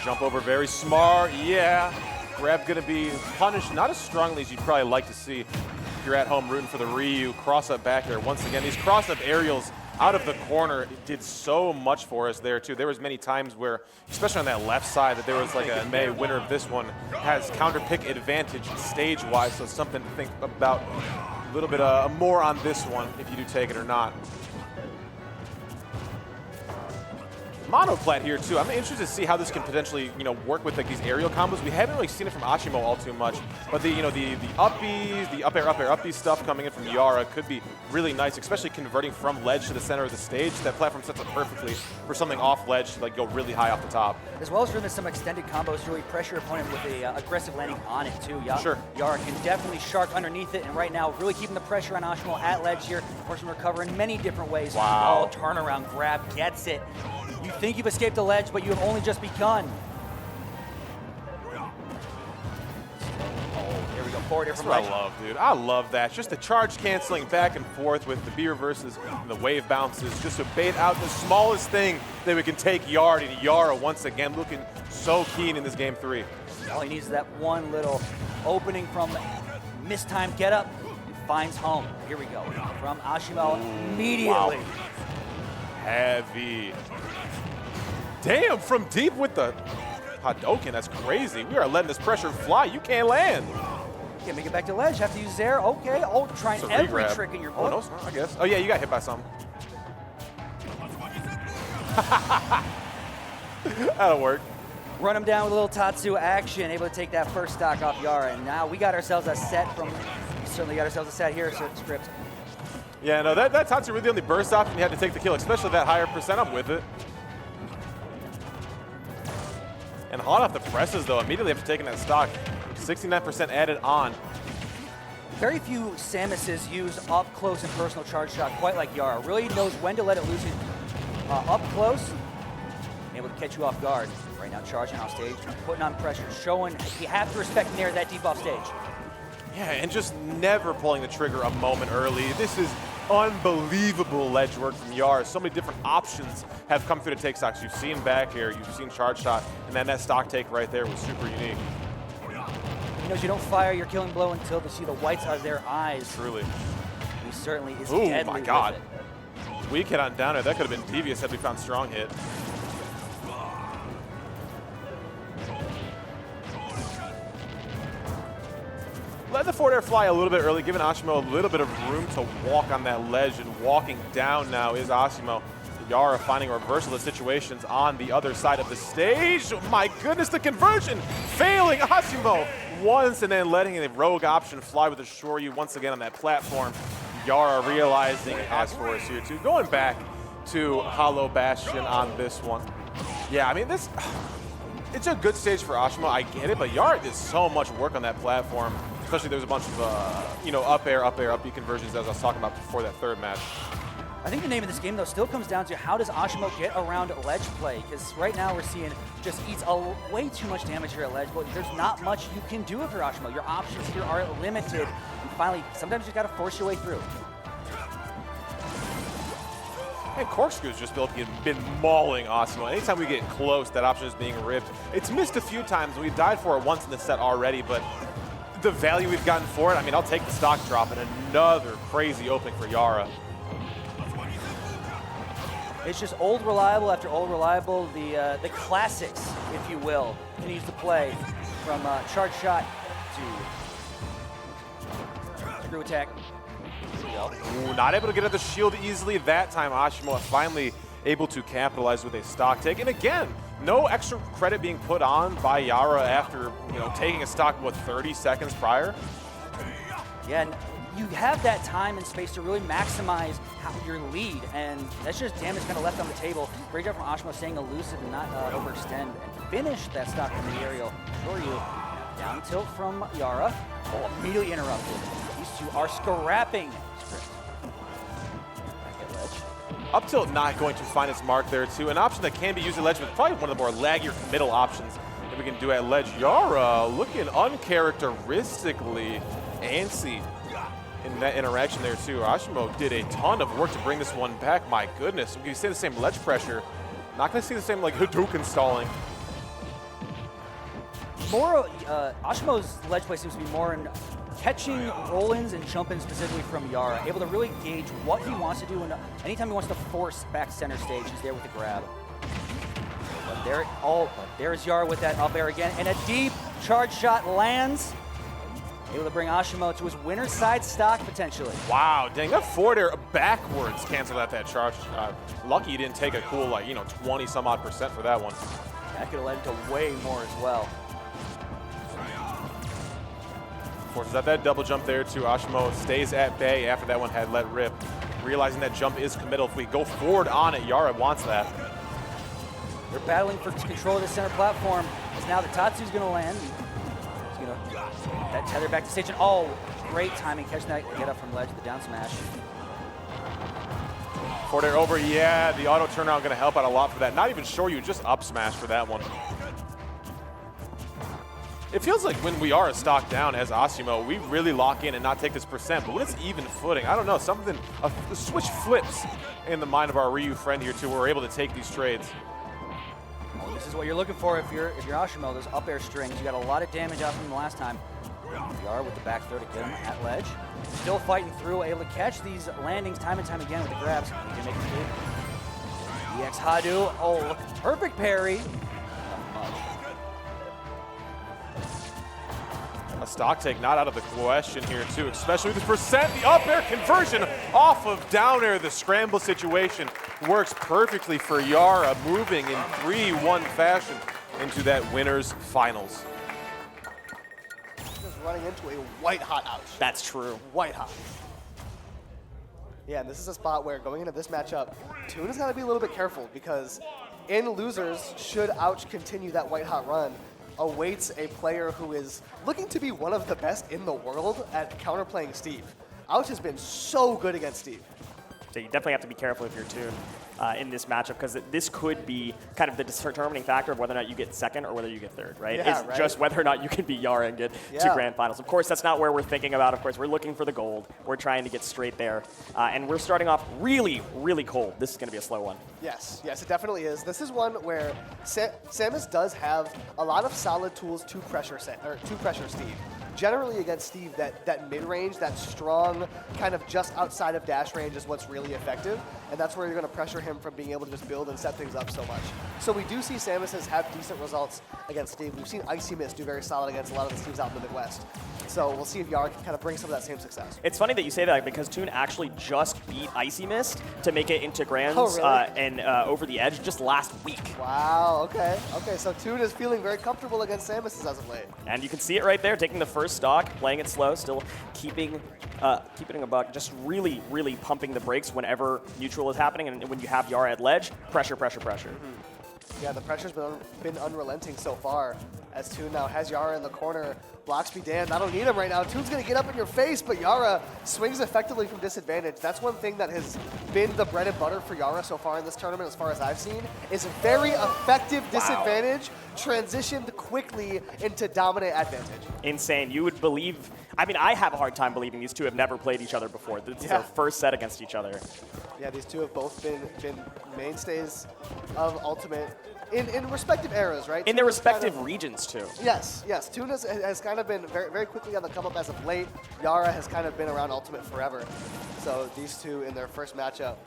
Speaker 8: Jump over very smart, yeah. Grab gonna be punished not as strongly as you'd probably like to see if you're at home rooting for the Ryu. Cross up back there once again. These cross up aerials out of the corner did so much for us there too. There was many times where, especially on that left side, that there was like a May winner of this one has counter pick advantage stage-wise, so something to think about a little bit more on this one if you do take it or not. Monoplat here too. I'm interested to see how this can potentially, you know, work with like these aerial combos. We haven't really seen it from Asimo all too much, but the, you know, the upbees, the up air uppie stuff coming in from Yara could be really nice, especially converting from ledge to the center of the stage. That platform sets up perfectly for something off ledge to like go really high off the top.
Speaker 5: As well as for some extended combos to really pressure your opponent with a aggressive landing on it too.
Speaker 8: Sure.
Speaker 5: Yara can definitely shark underneath it, and right now really keeping the pressure on Asimo at ledge here, forcing him to recover in many different ways.
Speaker 8: Wow.
Speaker 5: Oh, turnaround grab, gets it. You think you've escaped the ledge, but you have only just begun. Here we go, forward here
Speaker 8: That's
Speaker 5: from
Speaker 8: what
Speaker 5: ledge.
Speaker 8: I love, dude. I love that. Just the charge canceling back and forth with the B reverses and the wave bounces, just to bait out the smallest thing that we can take Yard. And Yara once again looking so keen in this game 3.
Speaker 5: All he needs is that one little opening from mistimed get up. Finds home. Here we go. From Asimo immediately.
Speaker 8: Wow. Heavy. Damn, from deep with the Hadouken. That's crazy. We are letting this pressure fly. You can't land.
Speaker 5: Can't make it back to ledge. Have to use Zair. Okay. Oh, trying
Speaker 8: It's a
Speaker 5: every
Speaker 8: regrab.
Speaker 5: trick in your
Speaker 8: Oh,
Speaker 5: book.
Speaker 8: no, it's not, I guess. Oh, yeah, you got hit by something. That'll work.
Speaker 5: Run him down with a little Tatsu action. Able to take that first stock off Yara. And now we got ourselves a set from... We certainly got ourselves a set here, Script.
Speaker 8: Yeah, no, that Tatsu really only burst off and you had to take the kill, especially that higher percent. I'm with it. And hot off the presses, though, immediately after taking that stock, 69% added on.
Speaker 5: Very few Samuses use up close and personal charge shot quite like Yara. Really knows when to let it loose up close. Able to catch you off guard. Right now charging off stage, putting on pressure, showing you have to respect Nair that deep off stage.
Speaker 8: Yeah, and just never pulling the trigger a moment early. This is unbelievable ledge work from Yar. So many different options have come through to take stocks. You've seen back air, you've seen charge shot, and then that stock take right there was super unique.
Speaker 5: He knows you don't fire your killing blow until they see the whites out of their eyes.
Speaker 8: Truly.
Speaker 5: He certainly is
Speaker 8: Oh
Speaker 5: deadly
Speaker 8: my God.
Speaker 5: with it.
Speaker 8: Weak hit on downer. That could have been devious had we found strong hit. Let the forward air fly a little bit early, giving Asimo a little bit of room to walk on that ledge, and walking down now is Asimo. Yara finding a reversal of situations on the other side of the stage. Oh my goodness, the conversion failing Asimo once, and then letting a rogue option fly with a Shoryu once again on that platform. Yara realizing it has for us here too. Going back to Hollow Bastion on this one. Yeah, I mean, it's a good stage for Asimo, I get it, but Yara did so much work on that platform. Especially there's a bunch of, up air, up B conversions as I was talking about before that third match.
Speaker 5: I think the name of this game, though, still comes down to how does Asimo get around ledge play? Because right now we're seeing just eats way too much damage here at ledge, but there's not much you can do for Asimo. Your options here are limited. And finally, sometimes you got to force your way through.
Speaker 8: And Corkscrew's just been mauling Asimo. Anytime we get close, that option is being ripped. It's missed a few times. We've died for it once in the set already, but the value we've gotten for it, I mean, I'll take the stock drop and another crazy opening for Yara.
Speaker 5: It's just old reliable after old reliable. The classics, if you will, continues to play from charge shot to screw attack.
Speaker 8: Ooh, not able to get at the shield easily that time. Asimo finally able to capitalize with a stock take. And again, no extra credit being put on by Yara after taking a stock, what, 30 seconds prior?
Speaker 5: Yeah, and you have that time and space to really maximize your lead, and that's just damage kind of left on the table. Great job from Asimo staying elusive and not overextend, and finish that stock from the aerial. Shoryu, down tilt from Yara. Oh, immediately interrupted. These two are scrapping.
Speaker 8: Up tilt not going to find its mark there too. An option that can be used at ledge, but probably one of the more laggier middle options that we can do at ledge. Yara looking uncharacteristically antsy in that interaction there too. Asimo did a ton of work to bring this one back. My goodness, we can see the same ledge pressure. Not going to see the same like Hadouken stalling.
Speaker 5: More, Ashimo's ledge play seems to be more in catching roll-ins and jump-ins specifically from Yara, able to really gauge what he wants to do, and anytime he wants to force back center stage, he's there with the grab. But there's Yara with that up air again, and a deep charge shot lands, able to bring Asimo to his winner side stock potentially.
Speaker 8: Wow, dang, that forward air backwards canceled out that charge shot. Lucky he didn't take a cool 20 some odd percent for that one.
Speaker 5: That could have led to way more as well.
Speaker 8: Forces out that double jump there too. Asimo stays at bay after that one had let rip. Realizing that jump is committal. If we go forward on it, Yara wants that.
Speaker 5: They're battling for control of the center platform. As now the Tatsu's going to land. He's going to that tether back to stage. And oh, great timing catching that get up from ledge, the down smash.
Speaker 8: Forward air over, yeah, the auto turnaround going to help out a lot for that. Not even sure you just up smash for that one. It feels like when we are a stock down as Asimo, we really lock in and not take this percent. But when it's even footing, I don't know, something, the switch flips in the mind of our Ryu friend here too. We're able to take these trades.
Speaker 5: Well, this is what you're looking for if you're Asimo. Those up air strings. You got a lot of damage out from the last time. Yara with the back throw to get him at ledge. Still fighting through, able to catch these landings time and time again with the grabs. He can make it through. EX Hadu, oh, perfect parry. Not much.
Speaker 8: A stock take not out of the question here too, especially with the percent. The up air conversion off of down air. The scramble situation works perfectly for Yara, moving in 3-1 fashion into that winner's finals.
Speaker 7: Running into a white-hot ouch.
Speaker 2: That's true.
Speaker 7: White-hot. Yeah, and this is a spot where going into this matchup, Toon has got to be a little bit careful because in losers, should ouch continue that white-hot run, awaits a player who is looking to be one of the best in the world at counterplaying Steve. Ouch has been so good against Steve.
Speaker 2: So you definitely have to be careful if you're Toon in this matchup because this could be kind of the determining factor of whether or not you get second or whether you get third, right?
Speaker 7: Yeah,
Speaker 2: It's
Speaker 7: right.
Speaker 2: just whether or not you can beat Yara and get to grand finals. Of course, that's not where we're thinking about. Of course, we're looking for the gold. We're trying to get straight there. And we're starting off really, really cold. This is going to be a slow one.
Speaker 7: Yes, yes, it definitely is. This is one where Samus does have a lot of solid tools to pressure Steve. Generally against Steve, that mid-range, that strong kind of just outside of dash range is what's really effective, and that's where you're going to pressure him from being able to just build and set things up so much. So we do see Samus's have decent results against Steve. We've seen Icy Mist do very solid against a lot of the Steves out in the Midwest. So we'll see if Yara can kind of bring some of that same success.
Speaker 2: It's funny that you say that because Toon actually just beat Icy Mist to make it into Grands and over the edge just last week.
Speaker 7: Wow, okay. Okay, so Toon is feeling very comfortable against Samus as of late.
Speaker 2: And you can see it right there, taking the first stock, playing it slow, still keeping it a buck, just really, really pumping the brakes whenever neutral is happening. And when you have Yara at ledge, pressure, pressure, pressure.
Speaker 7: Mm-hmm. Yeah, the pressure's been unrelenting so far as Toon now has Yara in the corner. Blocks be damned. I don't need him right now. Toon's going to get up in your face, but Yara swings effectively from disadvantage. That's one thing that has been the bread and butter for Yara so far in this tournament, as far as I've seen, is very effective disadvantage transitioned quickly into dominant advantage.
Speaker 2: Insane. You would believe, I mean, I have a hard time believing these two have never played each other before. This is their first set against each other.
Speaker 7: Yeah, these two have both been mainstays of Ultimate in respective eras, right?
Speaker 2: In their respective regions, too.
Speaker 7: Yes, yes. Toon has kind of been very, very quickly on the come up as of late. Yara has kind of been around Ultimate forever. So these two in their first matchup,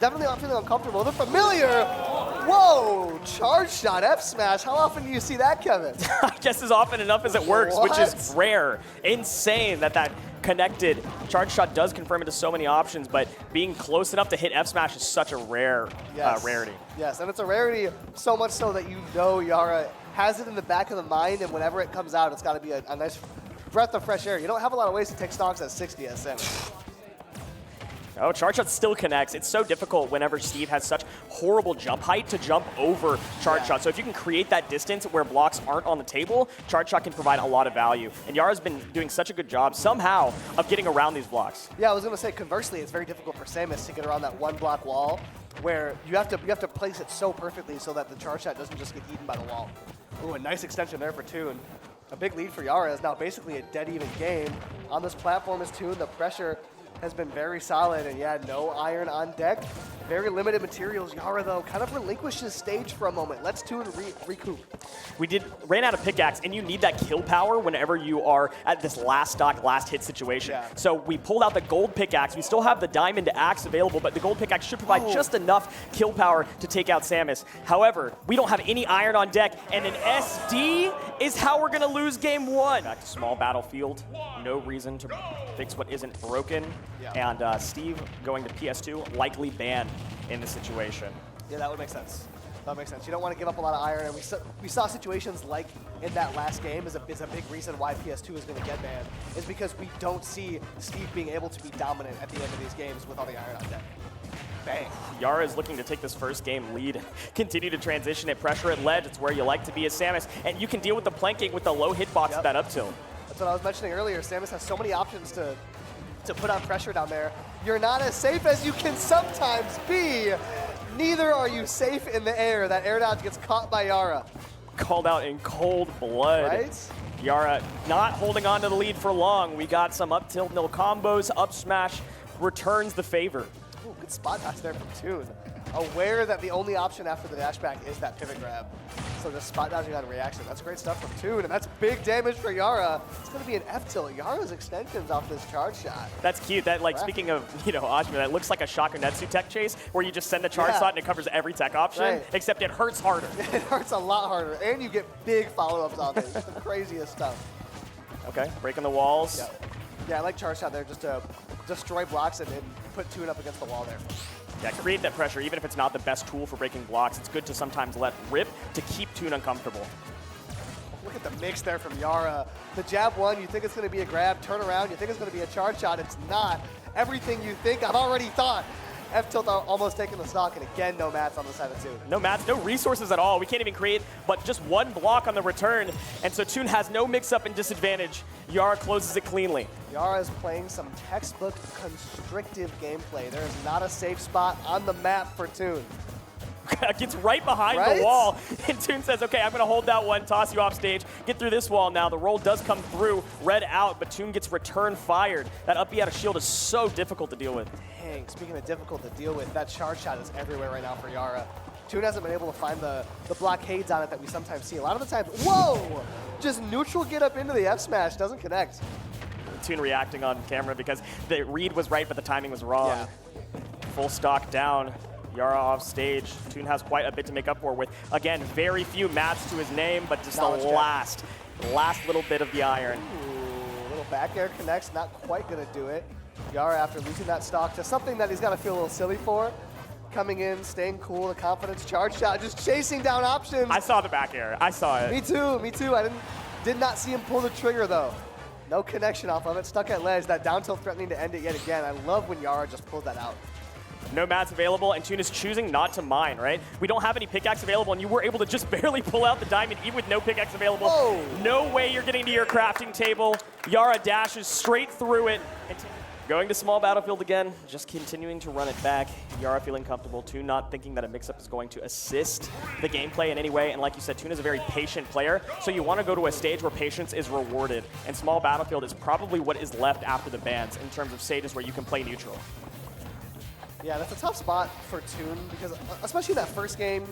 Speaker 7: definitely not feeling uncomfortable. They're familiar. Whoa, charge shot, F smash. How often do you see that, Kevin?
Speaker 2: I guess as often enough as it works, which is rare. Insane that connected charge shot does confirm into so many options, but being close enough to hit F smash is such a rare rarity.
Speaker 7: Yes, and it's a rarity so much so that you know Yara has it in the back of the mind, and whenever it comes out, it's got to be a nice breath of fresh air. You don't have a lot of ways to take stocks at 60 as Samus.
Speaker 2: Oh, charge shot still connects. It's so difficult whenever Steve has such horrible jump height to jump over charge shot. So if you can create that distance where blocks aren't on the table, charge shot can provide a lot of value. And Yara's been doing such a good job somehow of getting around these blocks.
Speaker 7: Yeah, I was going to say conversely, it's very difficult for Samus to get around that one block wall where you have to place it so perfectly so that the charge shot doesn't just get eaten by the wall. Ooh, a nice extension there for Toon. A big lead for Yara is now basically a dead even game. On this platform is Toon. The pressure has been very solid, and yeah, no iron on deck. Very limited materials. Yara, though, kind of relinquishes stage for a moment. Let's Toon recoup.
Speaker 2: We ran out of pickaxe, and you need that kill power whenever you are at this last stock, last hit situation.
Speaker 7: Yeah.
Speaker 2: So we pulled out the gold pickaxe. We still have the diamond axe available, but the gold pickaxe should provide just enough kill power to take out Samus. However, we don't have any iron on deck, and an SD is how we're going to lose game one. Back to small battlefield. No reason to fix what isn't broken.
Speaker 7: Yeah.
Speaker 2: And Steve going to PS2, likely banned in this situation.
Speaker 7: Yeah, that would make sense. That makes sense. You don't want to give up a lot of iron, and we saw situations like in that last game is a big reason why PS2 is going to get banned, is because we don't see Steve being able to be dominant at the end of these games with all the iron on deck. Bang.
Speaker 2: Yara is looking to take this first game lead, continue to transition at pressure at ledge. It's where you like to be as Samus, and you can deal with the planking with the low hitbox of that up tilt.
Speaker 7: That's what I was mentioning earlier. Samus has so many options to to put on pressure down there. You're not as safe as you can sometimes be. Neither are you safe in the air. That air dodge gets caught by Yara.
Speaker 2: Called out in cold blood.
Speaker 7: Right?
Speaker 2: Yara not holding on to the lead for long. We got some up tilt, no combos, up smash returns the favor.
Speaker 7: Ooh, good spot dodge there from Toon. Aware that the only option after the dash back is that pivot grab. So just spot dodging on reaction. That's great stuff from Toon, and that's big damage for Yara. It's going to be an F tilt. Yara's extensions off this charge shot.
Speaker 2: That's cute. That, like, speaking of, Ajima, that looks like a Shakunetsu tech chase where you just send a charge shot and it covers every tech option,
Speaker 7: Right.
Speaker 2: except it hurts harder.
Speaker 7: It hurts a lot harder, and you get big follow-ups on it. It's the craziest stuff.
Speaker 2: Okay, breaking the walls.
Speaker 7: Yeah. Yeah, I like charge shot there just to destroy blocks and put Toon up against the wall there.
Speaker 2: Yeah, create that pressure. Even if it's not the best tool for breaking blocks, it's good to sometimes let rip to keep Toon uncomfortable.
Speaker 7: Look at the mix there from Yara. The jab one, you think it's going to be a grab, turn around, you think it's going to be a charge shot. It's not. Everything you think, I've already thought. F-tilt almost taking the stock, and again, no mats on the side of Toon.
Speaker 2: No mats, no resources at all. We can't even create but just one block on the return, and so Toon has no mix-up and disadvantage. Yara closes it cleanly.
Speaker 7: Yara is playing some textbook constrictive gameplay. There is not a safe spot on the map for Toon.
Speaker 2: Gets right behind the wall, and Toon says, okay, I'm going to hold that one, toss you off stage, get through this wall now. The roll does come through, red out, but Toon gets return fired. That up B out of shield is so difficult to deal with.
Speaker 7: Dang, speaking of difficult to deal with, that charge shot is everywhere right now for Yara. Toon hasn't been able to find the blockades on it that we sometimes see. A lot of the time, whoa! Just neutral get up into the F smash, doesn't connect.
Speaker 2: Toon reacting on camera because the read was right, but the timing was wrong.
Speaker 7: Yeah.
Speaker 2: Full stock down. Yara off stage. Toon has quite a bit to make up for with, again, very few mats to his name, but just the last little bit of the iron.
Speaker 7: Ooh, little back air connects, not quite gonna do it. Yara, after losing that stock to something that he's gotta feel a little silly for, coming in, staying cool, the confidence, charge shot, just chasing down options.
Speaker 2: I saw the back air. I saw it.
Speaker 7: Me too. I did not see him pull the trigger though. No connection off of it, stuck at ledge. That down tilt threatening to end it yet again. I love when Yara just pulls that out.
Speaker 2: No mats available, and Toon is choosing not to mine, right? We don't have any pickaxe available, and you were able to just barely pull out the diamond even with no pickaxe available.
Speaker 7: Whoa.
Speaker 2: No way you're getting to your crafting table. Yara dashes straight through it. Going to small battlefield again, just continuing to run it back. Yara feeling comfortable. Toon not thinking that a mix-up is going to assist the gameplay in any way. And like you said, Toon is a very patient player, so you want to go to a stage where patience is rewarded. And small battlefield is probably what is left after the bans in terms of stages where you can play neutral.
Speaker 7: Yeah, that's a tough spot for Toon because, especially in that first game,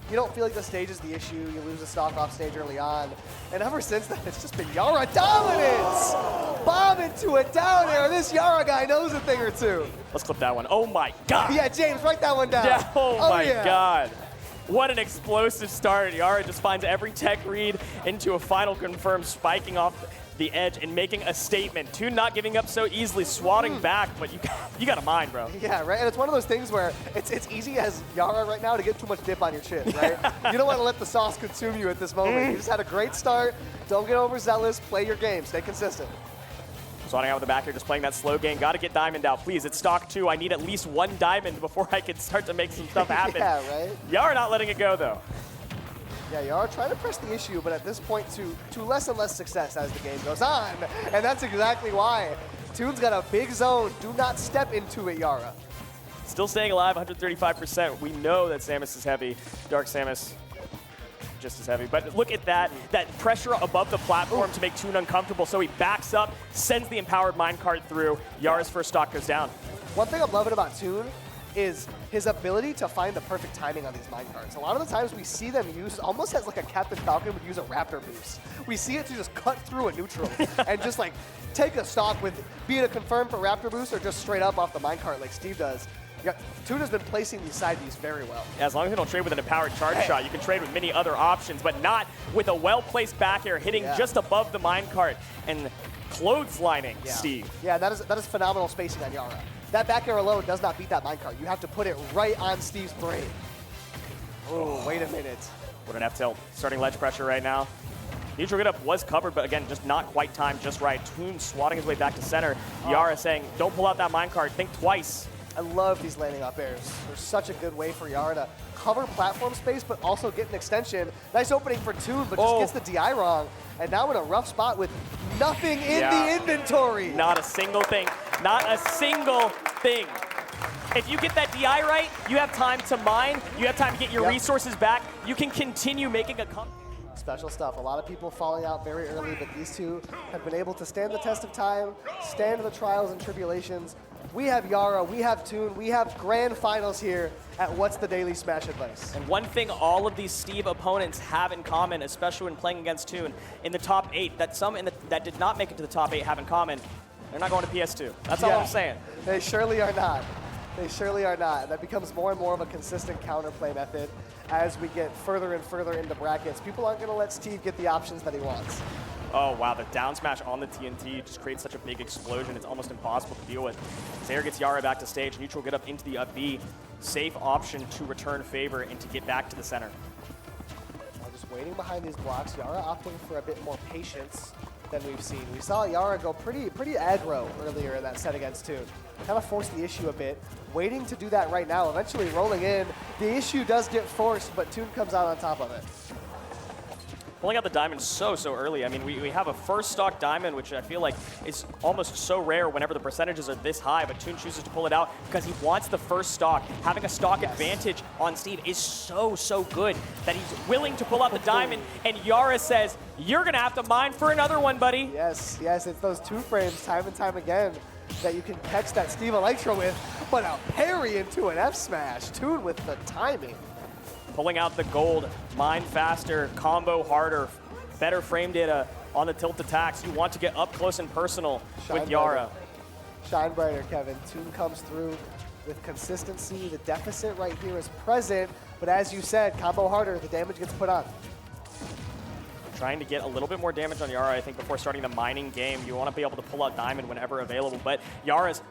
Speaker 7: you don't feel like the stage is the issue. You lose the stock off stage early on. And ever since then, it's just been Yara dominance! Bomb into a down air. This Yara guy knows a thing or two.
Speaker 2: Let's clip that one. Oh my God.
Speaker 7: Yeah, James, write that one down.
Speaker 2: Yeah, oh my God. What an explosive start. Yara just finds every tech read into a final confirm, spiking off the edge and making a statement. Toon not giving up so easily, swatting back, but you got a mind, bro.
Speaker 7: Yeah, right. And it's one of those things where it's easy as Yara right now to get too much dip on your chin, right? You don't want to let the sauce consume you at this moment. You just had a great start. Don't get overzealous. Play your game. Stay consistent.
Speaker 2: Swatting out with the back here, just playing that slow game. Got to get diamond out, please. It's stock 2. I need at least one diamond before I can start to make some stuff happen.
Speaker 7: Yeah, right.
Speaker 2: Yara not letting it go, though.
Speaker 7: Yeah, Yara trying to press the issue, but at this point to less and less success as the game goes on. And that's exactly why. Toon's got a big zone. Do not step into it, Yara.
Speaker 2: Still staying alive, 135%. We know that Samus is heavy. Dark Samus just as heavy. But look at that pressure above the platform to make Toon uncomfortable. So he backs up, sends the empowered minecart through. Yara's first stock goes down.
Speaker 7: One thing I'm loving about Toon is his ability to find the perfect timing on these minecarts. A lot of the times we see them use almost as like a Captain Falcon would use a Raptor boost. We see it to just cut through a neutral and just like take a stock with being a confirm for Raptor boost or just straight up off the minecart like Steve does. Yeah, Toon has been placing these side Bs very well.
Speaker 2: Yeah, as long as you don't trade with an empowered charge shot, you can trade with many other options, but not with a well-placed back air hitting just above the minecart and clotheslining Steve.
Speaker 7: Yeah, that is phenomenal spacing on Yara. That back air alone does not beat that minecart. You have to put it right on Steve's brain. Oh, wait a minute.
Speaker 2: What an F-tilt. Starting ledge pressure right now. Neutral get up was covered, but again, just not quite timed just right. Toon swatting his way back to center. Yara saying, don't pull out that minecart, think twice.
Speaker 7: I love these landing up airs. They're such a good way for Yara to cover platform space, but also get an extension. Nice opening for Toon, but just gets the DI wrong. And now in a rough spot with nothing in the inventory.
Speaker 2: Not a single thing. Not a single thing. If you get that DI right, you have time to mine, you have time to get your resources back, you can continue making a comeback.
Speaker 7: Special stuff. A lot of people falling out very early, but these two have been able to stand the test of time, stand the trials and tribulations. We have Yara, we have Toon, we have grand finals here at What's the Daily Smash Advice.
Speaker 2: And one thing all of these Steve opponents have in common, especially when playing against Toon, in the top 8, that some that did not make it to the top 8 have in common, they're not going to PS2. That's all I'm saying.
Speaker 7: They surely are not. They surely are not. That becomes more and more of a consistent counterplay method as we get further and further into brackets. People aren't going to let Steve get the options that he wants.
Speaker 2: Oh, wow, the down smash on the TNT just creates such a big explosion, it's almost impossible to deal with. Zaire gets Yara back to stage, neutral get up into the up B. Safe option to return favor and to get back to the center.
Speaker 7: Just waiting behind these blocks, Yara opting for a bit more patience than we've seen. We saw Yara go pretty aggro earlier in that set against Toon. Kind of forced the issue a bit. Waiting to do that right now, eventually rolling in. The issue does get forced, but Toon comes out on top of it.
Speaker 2: Pulling out the diamond so early. I mean, we have a first stock diamond, which I feel like is almost so rare whenever the percentages are this high, but Toon chooses to pull it out because he wants the first stock. Having a stock advantage on Steve is so good that he's willing to pull out the diamond, and Yara says, you're gonna have to mine for another one, buddy.
Speaker 7: Yes, it's those 2 frames time and time again that you can catch that Steve Elytra with, but a parry into an F smash. Toon with the timing.
Speaker 2: Pulling out the gold, mine faster, combo harder, better frame data on the tilt attacks. You want to get up close and personal with Yara.
Speaker 7: Shine brighter, Kevin. Toon comes through with consistency. The deficit right here is present, but as you said, combo harder, the damage gets put on.
Speaker 2: Trying to get a little bit more damage on Yara, I think, before starting the mining game. You want to be able to pull out Diamond whenever available, but Yara's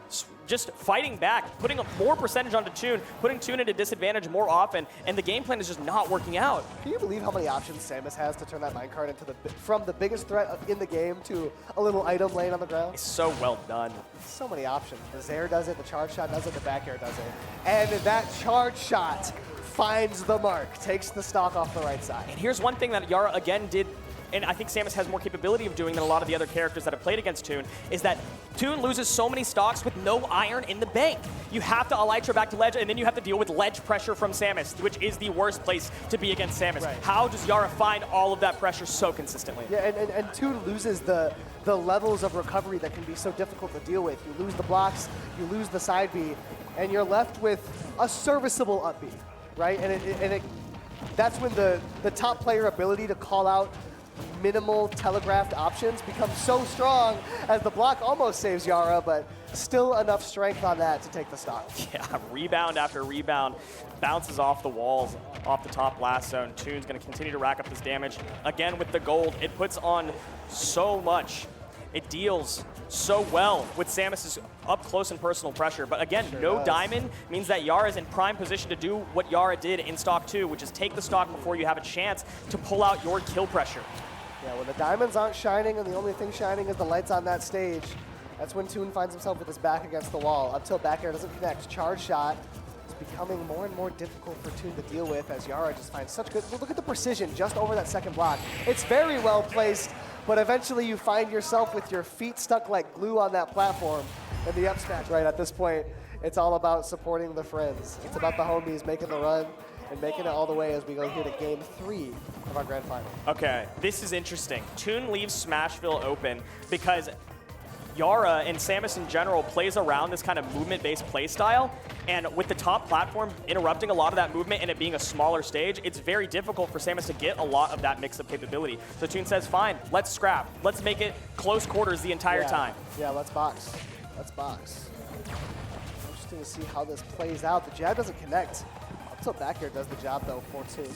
Speaker 2: just fighting back, putting up more percentage onto Toon, putting Toon into disadvantage more often, and the game plan is just not working out.
Speaker 7: Can you believe how many options Samus has to turn that minecart into from the biggest threat in the game to a little item laying on the ground?
Speaker 2: It's so well done.
Speaker 7: So many options. The Zaire does it, the charge shot does it, the back air does it. And that charge shot finds the mark, takes the stock off the right side.
Speaker 2: And here's one thing that Yara again did, and I think Samus has more capability of doing than a lot of the other characters that have played against Toon, is that Toon loses so many stocks with no iron in the bank. You have to Elytra back to ledge, and then you have to deal with ledge pressure from Samus, which is the worst place to be against Samus.
Speaker 7: Right.
Speaker 2: How does Yara find all of that pressure so consistently?
Speaker 7: Yeah, and Toon loses the levels of recovery that can be so difficult to deal with. You lose the blocks, you lose the side B, and you're left with a serviceable up B, right? And that's when the top player ability to call out minimal telegraphed options becomes so strong as the block almost saves Yara, but still enough strength on that to take the stock.
Speaker 2: Yeah, rebound after rebound, bounces off the walls, off the top blast zone. Toon's gonna continue to rack up this damage. Again with the gold, it puts on so much. It deals so well with Samus's up close and personal pressure. But again, no diamond means that Yara's in prime position to do what Yara did in stock 2, which is take the stock before you have a chance to pull out your kill pressure.
Speaker 7: Yeah, when the diamonds aren't shining and the only thing shining is the lights on that stage, that's when Toon finds himself with his back against the wall. Up till back air doesn't connect. Charge shot is becoming more and more difficult for Toon to deal with as Yara just finds such good... Look at the precision just over that second block. It's very well placed, but eventually you find yourself with your feet stuck like glue on that platform in the up smash. Right at this point, it's all about supporting the friends. It's about the homies making the run and making it all the way as we go here to game 3 of our grand final.
Speaker 2: Okay, this is interesting. Toon leaves Smashville open because Yara and Samus in general plays around this kind of movement-based play style, and with the top platform interrupting a lot of that movement and it being a smaller stage, it's very difficult for Samus to get a lot of that mix of capability. So Toon says, fine, let's scrap. Let's make it close quarters the entire time.
Speaker 7: Yeah, let's box. Let's box. Interesting to see how this plays out. The jab doesn't connect. Up till back here does the job though for Toon.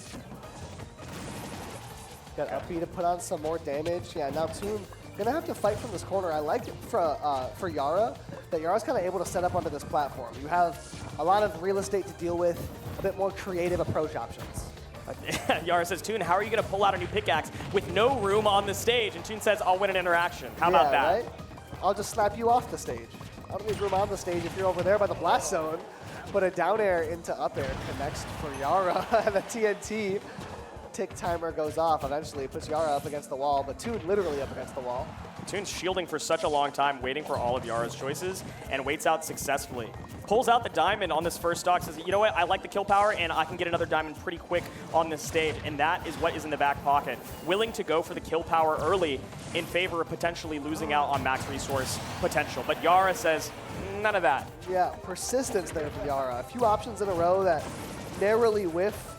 Speaker 7: Got up B to put on some more damage. Yeah, now Toon gonna have to fight from this corner. I like it for Yara, that Yara's kind of able to set up onto this platform. You have a lot of real estate to deal with, a bit more creative approach options.
Speaker 2: Yara says, Toon, how are you gonna pull out a new pickaxe with no room on the stage? And Toon says, I'll win an interaction. How about that?
Speaker 7: Right? I'll just slap you off the stage. I don't need room on the stage if you're over there by the blast zone. But a down air into up air connects for Yara. The TNT tick timer goes off. Eventually, it puts Yara up against the wall, but Toon literally up against the wall.
Speaker 2: Toon's shielding for such a long time, waiting for all of Yara's choices, and waits out successfully. Pulls out the diamond on this first stock, says, you know what, I like the kill power, and I can get another diamond pretty quick on this stage, and that is what is in the back pocket. Willing to go for the kill power early in favor of potentially losing out on max resource potential. But Yara says, none of that.
Speaker 7: Yeah, persistence there from Yara. A few options in a row that narrowly whiff,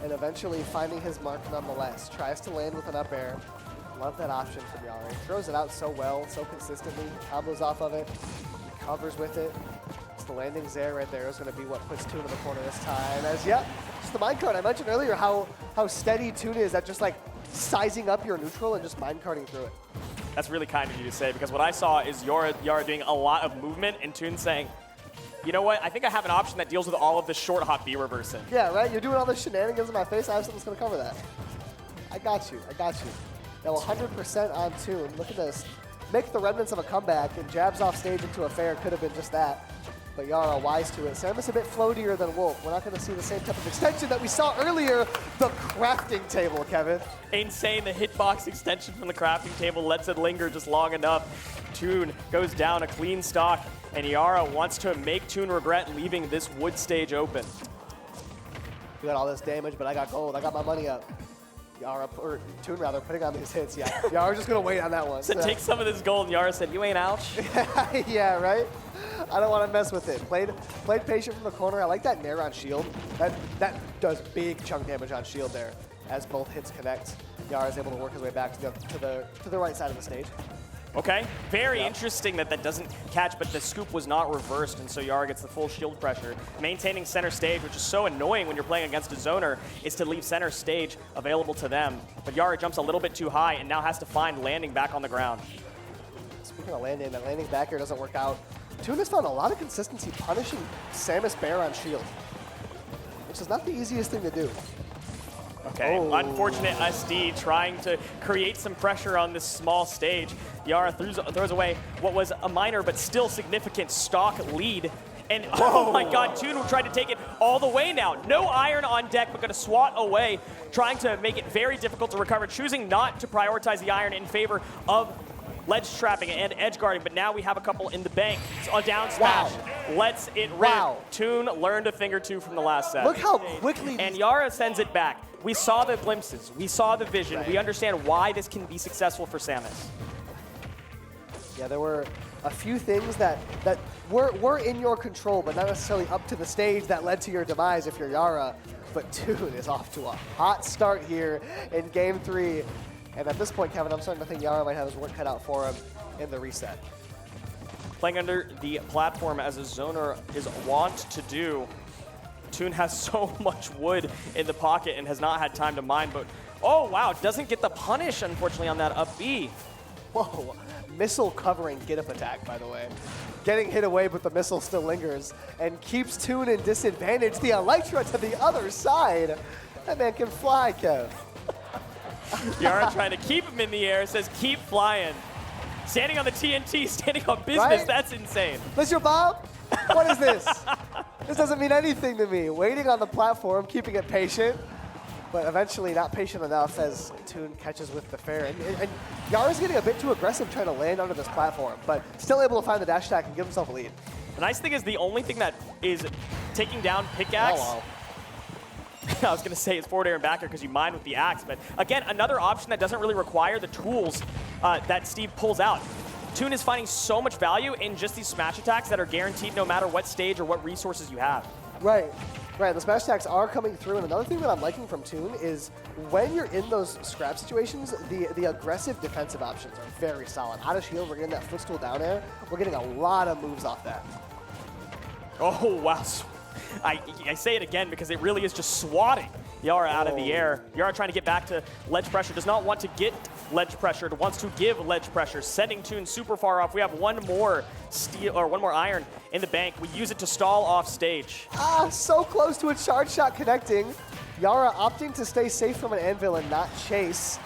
Speaker 7: and eventually finding his mark nonetheless. Tries to land with an up air. Love that option from Yara. He throws it out so well, so consistently. Combos off of it. Covers with it. It's the landing there right there is going to be what puts Toon in the corner this time. As, yeah, just the minecart. I mentioned earlier how steady Toon is at just like sizing up your neutral and just minecarting through it.
Speaker 2: That's really kind of you to say, because what I saw is Yara doing a lot of movement and Toon saying, you know what, I think I have an option that deals with all of the short hop B reversing.
Speaker 7: Yeah, right? You're doing all this shenanigans in my face. I have something that's going to cover that. I got you. I got you. Now 100% on Toon. Look at this. Make the remnants of a comeback, and jabs off stage into a fair could have been just that. But Yara wise to it. Samus a bit floatier than Wolf. We're not going to see the same type of extension that we saw earlier. The crafting table, Kevin.
Speaker 2: Insane, the hitbox extension from the crafting table lets it linger just long enough. Toon goes down a clean stock, and Yara wants to make Toon regret leaving this wood stage open.
Speaker 7: We got all this damage, but I got gold. I got my money up. Yara, or Toon rather, putting on these hits. Yeah, Yara's just going to wait on that one.
Speaker 2: So take some of this gold, and Yara said, you ain't ouch.
Speaker 7: Yeah, right? I don't want to mess with it. Played patient from the corner. I like that nair on shield. That does big chunk damage on shield there. As both hits connect, Yara's able to work his way back to the right side of the stage.
Speaker 2: Okay, very interesting that doesn't catch, but the scoop was not reversed, and so Yara gets the full shield pressure. Maintaining center stage, which is so annoying when you're playing against a zoner, is to leave center stage available to them. But Yara jumps a little bit too high and now has to find landing back on the ground.
Speaker 7: Speaking of landing, that landing back here doesn't work out. Toon has found a lot of consistency punishing Samus Bear on shield, which is not the easiest thing to do.
Speaker 2: Okay, unfortunate SD trying to create some pressure on this small stage. Yara throws away what was a minor but still significant stock lead. And oh my god, Toon tried to take it all the way now. No iron on deck, but gonna swat away, trying to make it very difficult to recover, choosing not to prioritize the iron in favor of ledge trapping and edge guarding, but now we have a couple in the bank. So a down smash lets it rip. Toon learned a thing or two from the last set.
Speaker 7: Look how quickly.
Speaker 2: And Yara sends it back. We saw the glimpses. We saw the vision. Right. We understand why this can be successful for Samus.
Speaker 7: Yeah, there were a few things that were in your control, but not necessarily up to the stage that led to your demise if you're Yara. But Toon is off to a hot start here in Game 3. And at this point, Kevin, I'm starting to think Yara might have his work cut out for him in the reset.
Speaker 2: Playing under the platform as a zoner is wont to do. Toon has so much wood in the pocket and has not had time to mine, but oh wow, doesn't get the punish, unfortunately, on that up B.
Speaker 7: Whoa, missile covering get up attack, by the way. Getting hit away, but the missile still lingers and keeps Toon in disadvantage. The Elytra to the other side. That man can fly, Kev.
Speaker 2: Yara trying to keep him in the air, says keep flying. Standing on the TNT, standing on business, right? That's insane.
Speaker 7: Mr. Bob, what is this? This doesn't mean anything to me. Waiting on the platform, keeping it patient, but eventually not patient enough as Toon catches with the fair. And Yara's getting a bit too aggressive trying to land under this platform, but still able to find the dash attack and give himself a lead.
Speaker 2: The nice thing is the only thing that is taking down pickaxe. I was going to say it's forward air and back air because you mine with the axe, but again, another option that doesn't really require the tools that Steve pulls out. Toon is finding so much value in just these smash attacks that are guaranteed no matter what stage or what resources you have.
Speaker 7: Right. The smash attacks are coming through, and another thing that I'm liking from Toon is when you're in those scrap situations, the aggressive defensive options are very solid. Out of shield, we're getting that footstool down air. We're getting a lot of moves off that.
Speaker 2: Oh, wow. I say it again because it really is just swatting Yara out of the air. Yara trying to get back to ledge pressure, does not want to get ledge pressured, wants to give ledge pressure, sending Toon super far off. We have one more steel or one more iron in the bank. We use it to stall off stage.
Speaker 7: So close to a charge shot connecting. Yara opting to stay safe from an anvil and not chase.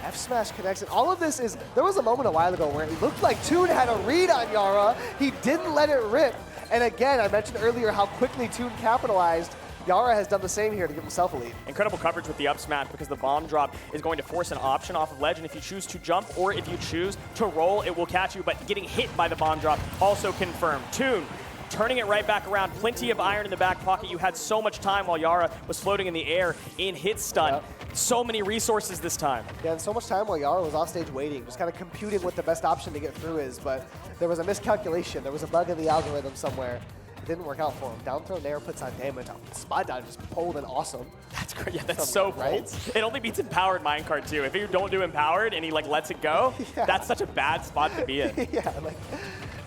Speaker 7: F smash connects, and all of this is, there was a moment a while ago where it looked like Toon had a read on Yara. He didn't let it rip. And again, I mentioned earlier how quickly Toon capitalized Yara has done the same here to give himself a lead.
Speaker 2: Incredible coverage with the up smash because the bomb drop is going to force an option off of ledge, and if you choose to jump or if you choose to roll, it will catch you, but getting hit by the bomb drop also confirmed. Toon turning it right back around. Plenty of iron in the back pocket. You had so much time while Yara was floating in the air in hit stun.
Speaker 7: Yep.
Speaker 2: So many resources this time.
Speaker 7: Yeah, and so much time while Yara was off stage waiting, just kind of computing what the best option to get through is, but there was a miscalculation. There was a bug in the algorithm somewhere. It didn't work out for him. Down throw Nair puts on damage. Spot down just pulled and awesome.
Speaker 2: That's great. Yeah, that's so cool.
Speaker 7: Right?
Speaker 2: It only beats empowered minecart too. If you don't do empowered and he like lets it go,
Speaker 7: Yeah.
Speaker 2: that's such a bad spot to be in.
Speaker 7: Yeah, like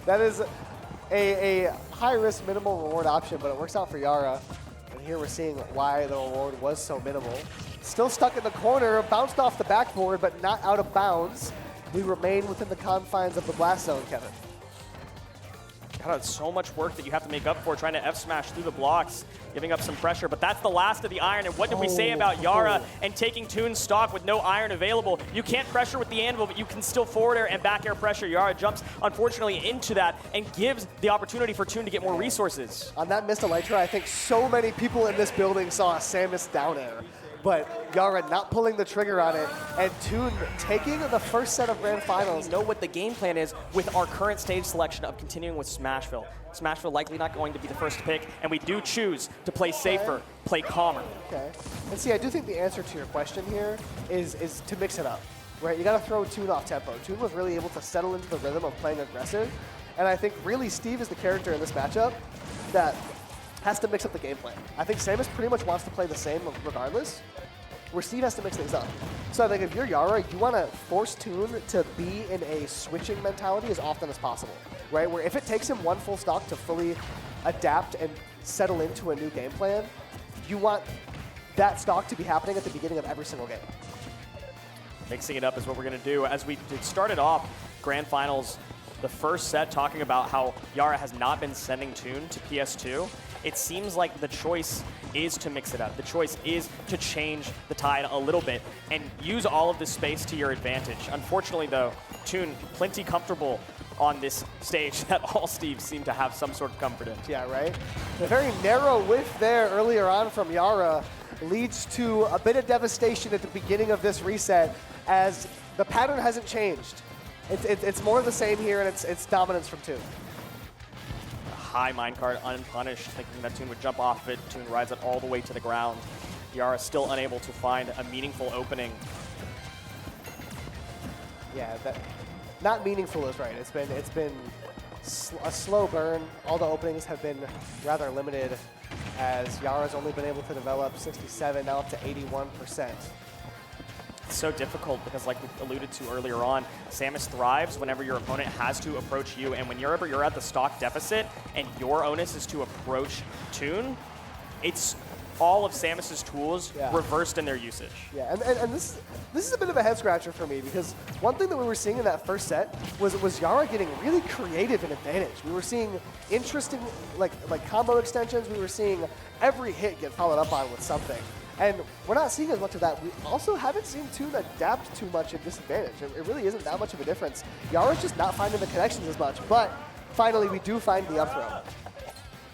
Speaker 7: that is a high-risk, minimal reward option, but it works out for Yara. And here we're seeing why the reward was so minimal. Still stuck in the corner, bounced off the backboard, but not out of bounds. We remain within the confines of the blast zone, Kevin.
Speaker 2: God, it's so much work that you have to make up for trying to F-smash through the blocks, giving up some pressure, but that's the last of the iron. And what did we say about Yara and taking Toon's stock with no iron available? You can't pressure with the anvil, but you can still forward air and back air pressure. Yara jumps, unfortunately, into that and gives the opportunity for Toon to get more resources.
Speaker 7: On that missed elytra, I think so many people in this building saw a Samus down air. But Yara not pulling the trigger on it, and Toon taking the first set of grand finals.
Speaker 2: We know what the game plan is with our current stage selection of continuing with Smashville. Smashville likely not going to be the first pick, and we do choose to play safer, play calmer.
Speaker 7: Okay. And see, I do think the answer to your question here is to mix it up, right? You got to throw Toon off tempo. Toon was really able to settle into the rhythm of playing aggressive, and I think really Steve is the character in this matchup that has to mix up the game plan. I think Samus pretty much wants to play the same regardless, where Steve has to mix things up. So I think if you're Yara, you want to force Toon to be in a switching mentality as often as possible, right? Where if it takes him one full stock to fully adapt and settle into a new game plan, you want that stock to be happening at the beginning of every single game.
Speaker 2: Mixing it up is what we're going to do. As we started off Grand Finals, the first set talking about how Yara has not been sending Toon to PS2, it seems like the choice is to mix it up. The choice is to change the tide a little bit and use all of this space to your advantage. Unfortunately, though, Toon plenty comfortable on this stage that all Steves seem to have some sort of comfort in.
Speaker 7: Yeah, right? The very narrow whiff there earlier on from Yara leads to a bit of devastation at the beginning of this reset as the pattern hasn't changed. It's more of the same here, and it's dominance from Toon.
Speaker 2: High minecart, unpunished, thinking that Toon would jump off of it. Toon rides it all the way to the ground. Yara still unable to find a meaningful opening.
Speaker 7: Yeah, that not meaningful is right. It's been a slow burn. All the openings have been rather limited, as Yara's only been able to develop 67, now up to 81%.
Speaker 2: It's so difficult because, like we alluded to earlier on, Samus thrives whenever your opponent has to approach you, and whenever you're at the stock deficit and your onus is to approach Toon, it's all of Samus's tools reversed in their usage.
Speaker 7: Yeah, and this is a bit of a head scratcher for me, because one thing that we were seeing in that first set was Yara getting really creative in advantage. We were seeing interesting like combo extensions. We were seeing every hit get followed up on with something. And we're not seeing as much of that. We also haven't seen Toon adapt too much in disadvantage. It really isn't that much of a difference. Yara's just not finding the connections as much, but finally we do find the up throw.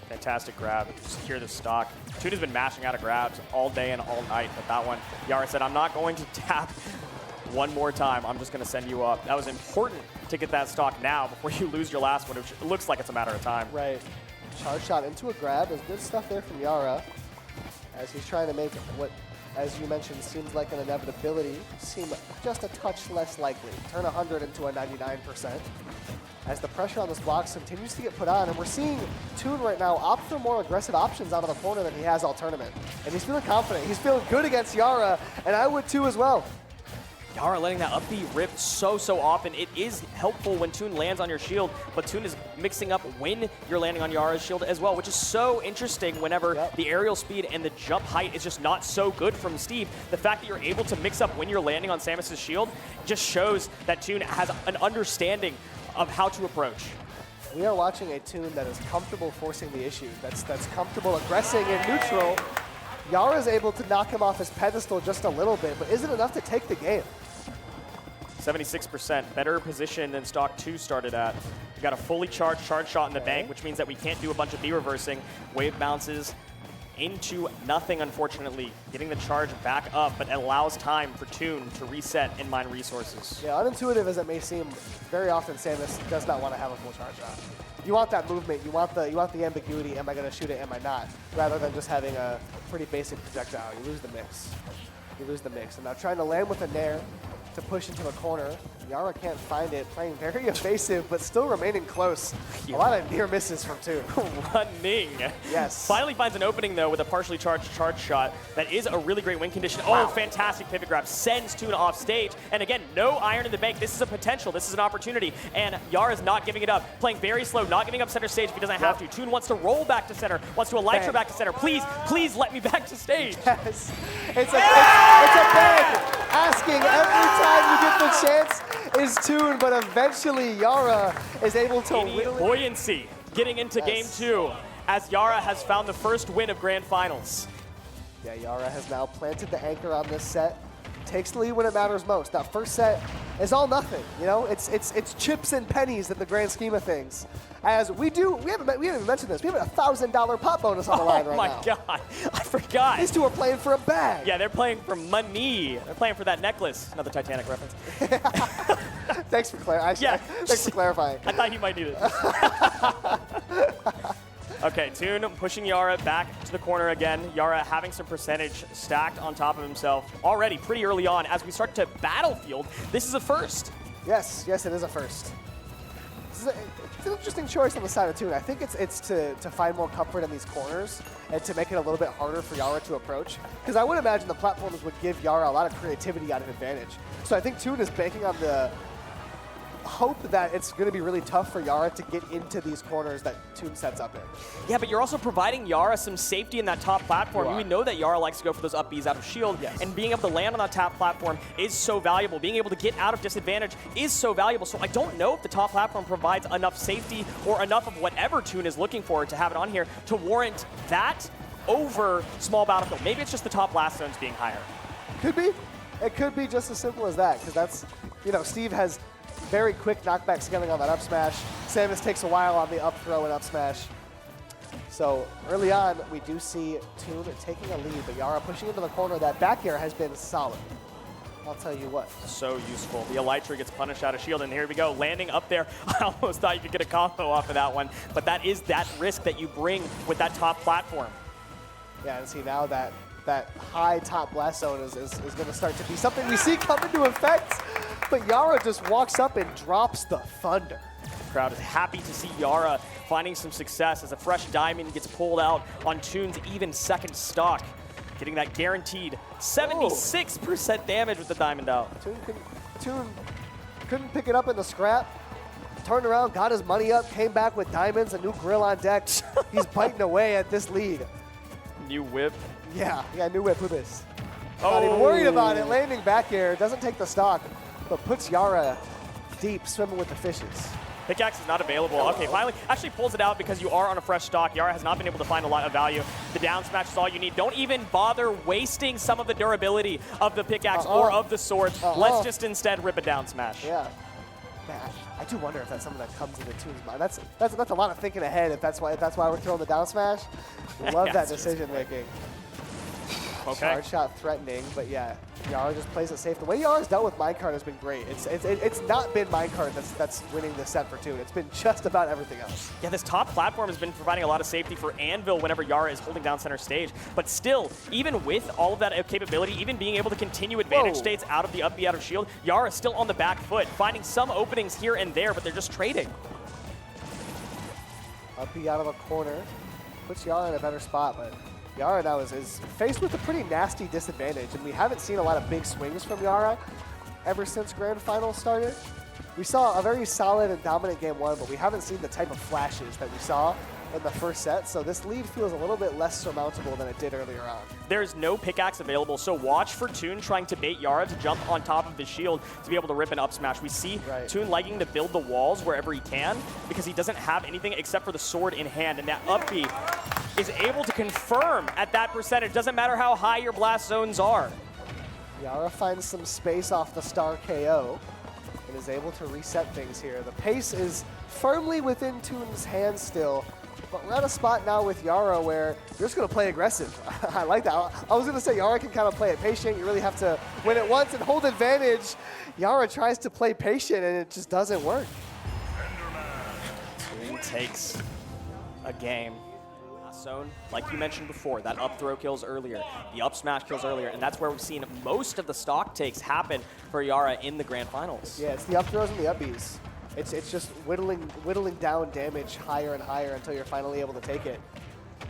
Speaker 2: Fantastic grab, secure the stock. Toon has been mashing out of grabs all day and all night, but that one, Yara said, I'm not going to tap one more time. I'm just going to send you up. That was important to get that stock now before you lose your last one, which it looks like it's a matter of time.
Speaker 7: Right. Charge shot into a grab is good stuff there from Yara, as he's trying to make what, as you mentioned, seems like an inevitability seem just a touch less likely. Turn 100 into a 99%. As the pressure on this block continues to get put on, and we're seeing Toon right now opt for more aggressive options out of the corner than he has all tournament. And he's feeling confident. He's feeling good against Yara, and I would too as well.
Speaker 2: Yara letting that up B rip so often. It is helpful when Toon lands on your shield, but Toon is mixing up when you're landing on Yara's shield as well, which is so interesting whenever the aerial speed and the jump height is just not so good from Steve. The fact that you're able to mix up when you're landing on Samus's shield just shows that Toon has an understanding of how to approach.
Speaker 7: We are watching a Toon that is comfortable forcing the issue, that's comfortable aggressing in neutral. Yara's able to knock him off his pedestal just a little bit, but isn't enough to take the game.
Speaker 2: 76%, better position than stock 2 started at. We got a fully charged charge shot in the bank, which means that we can't do a bunch of B reversing. Wave bounces, into nothing, unfortunately. Getting the charge back up, but it allows time for Toon to reset and mine resources.
Speaker 7: Yeah, unintuitive as it may seem, very often Samus does not want to have a full charge out. You want that movement, you want the ambiguity, am I going to shoot it, am I not, rather than just having a pretty basic projectile. You lose the mix. You lose the mix. And now trying to land with a nair to push into a corner. Yara can't find it, playing very evasive, but still remaining close.
Speaker 2: Yeah.
Speaker 7: A lot of near misses from Toon.
Speaker 2: Running.
Speaker 7: Yes.
Speaker 2: Finally finds an opening, though, with a partially charged charge shot. That is a really great win condition.
Speaker 7: Wow.
Speaker 2: Oh, fantastic pivot grab. Sends Toon off stage. And again, no iron in the bank. This is a potential. This is an opportunity. And Yara's not giving it up. Playing very slow, not giving up center stage if he doesn't have to. Toon wants to roll back to center, wants to elytra back to center. Please, please let me back to stage.
Speaker 7: Yes. It's a bang. Asking every time you get the chance is Toon, but eventually Yara is able to whittle it.
Speaker 2: Buoyancy getting into game 2 as Yara has found the first win of Grand Finals.
Speaker 7: Yeah, Yara has now planted the anchor on this set. Takes the lead when it matters most. That first set is all nothing. You know, it's chips and pennies in the grand scheme of things. As we haven't even mentioned this. We have a $1,000 pot bonus on the line right now.
Speaker 2: Oh my God, I forgot.
Speaker 7: These two are playing for a bag.
Speaker 2: Yeah, they're playing for money. They're playing for that necklace. Another Titanic reference.
Speaker 7: Thanks for thanks for clarifying.
Speaker 2: I thought you might need it. Okay, Toon pushing Yara back to the corner again. Yara having some percentage stacked on top of himself already pretty early on. As we start to battlefield, this is a first.
Speaker 7: Yes, it is a first. It's an interesting choice on the side of Toon. I think it's to find more comfort in these corners and to make it a little bit harder for Yara to approach. Because I would imagine the platforms would give Yara a lot of creativity out of advantage. So I think Toon is banking on the hope that it's going to be really tough for Yara to get into these corners that Toon sets up in.
Speaker 2: Yeah, but you're also providing Yara some safety in that top platform. We know that Yara likes to go for those up Bs out of shield, and being able to land on that top platform is so valuable. Being able to get out of disadvantage is so valuable. So I don't know if the top platform provides enough safety or enough of whatever Toon is looking for to have it on here to warrant that over small battlefield. Maybe it's just the top blast zones being higher.
Speaker 7: Could be. It could be just as simple as that, because that's, you know, Steve has very quick knockback scaling on that up smash. Samus takes a while on the up throw and up smash. So early on, we do see Toon taking a lead, but Yara pushing into the corner. That back air has been solid. I'll tell you what.
Speaker 2: So useful. The elytra gets punished out of shield, and here we go, landing up there. I almost thought you could get a combo off of that one, but that is that risk that you bring with that top platform.
Speaker 7: Yeah, and see now that high top blast zone is going to start to be something we see come into effect. But Yara just walks up and drops the thunder.
Speaker 2: The crowd is happy to see Yara finding some success as a fresh diamond gets pulled out on Toon's even second stock. Getting that guaranteed 76% damage with the diamond out.
Speaker 7: Toon couldn't pick it up in the scrap. Turned around, got his money up, came back with diamonds, a new grill on deck. He's biting away at this lead.
Speaker 2: New whip.
Speaker 7: Yeah, new whip with this. Not even worried about it. Landing back air, doesn't take the stock, but puts Yara deep, swimming with the fishes.
Speaker 2: Pickaxe is not available. Okay, finally, actually pulls it out because you are on a fresh stock. Yara has not been able to find a lot of value. The down smash is all you need. Don't even bother wasting some of the durability of the pickaxe or of the sword. Let's just instead rip a down smash.
Speaker 7: Yeah. Man, I do wonder if that's something that comes into Toon's mind. That's a lot of thinking ahead. If that's why we're throwing the down smash. Love that decision making.
Speaker 2: Okay.
Speaker 7: Charge shot threatening, but yeah, Yara just plays it safe. The way Yara's dealt with minecart has been great. It's not been minecart that's winning this set for Toon. It's been just about everything else.
Speaker 2: Yeah, this top platform has been providing a lot of safety for Anvil whenever Yara is holding down center stage. But still, even with all of that capability, even being able to continue advantage states out of the up B out of shield, Yara is still on the back foot, finding some openings here and there, but they're just trading.
Speaker 7: Up B out of a corner puts Yara in a better spot, but Yara now is faced with a pretty nasty disadvantage, and we haven't seen a lot of big swings from Yara ever since Grand Finals started. We saw a very solid and dominant game one, but we haven't seen the type of flashes that we saw in the first set, so this lead feels a little bit less surmountable than it did earlier on.
Speaker 2: There's no pickaxe available, so watch for Toon trying to bait Yara to jump on top of the shield to be able to rip an up smash. We see Toon liking to build the walls wherever he can because he doesn't have anything except for the sword in hand, and that up B is able to confirm at that percentage. Doesn't matter how high your blast zones are.
Speaker 7: Yara finds some space off the star KO and is able to reset things here. The pace is firmly within Toon's hands still, But we're at a spot now with Yara where you're just going to play aggressive. I like that. I was going to say Yara can kind of play it patient. You really have to win it once and hold advantage. Yara tries to play patient, and it just doesn't work.
Speaker 2: Toon takes a game. Zone, like you mentioned before, that up throw kills earlier, the up smash kills earlier, and that's where we've seen most of the stock takes happen for Yara in the grand finals.
Speaker 7: Yeah, it's the up throws and the up Bs. It's just whittling down damage higher and higher until you're finally able to take it.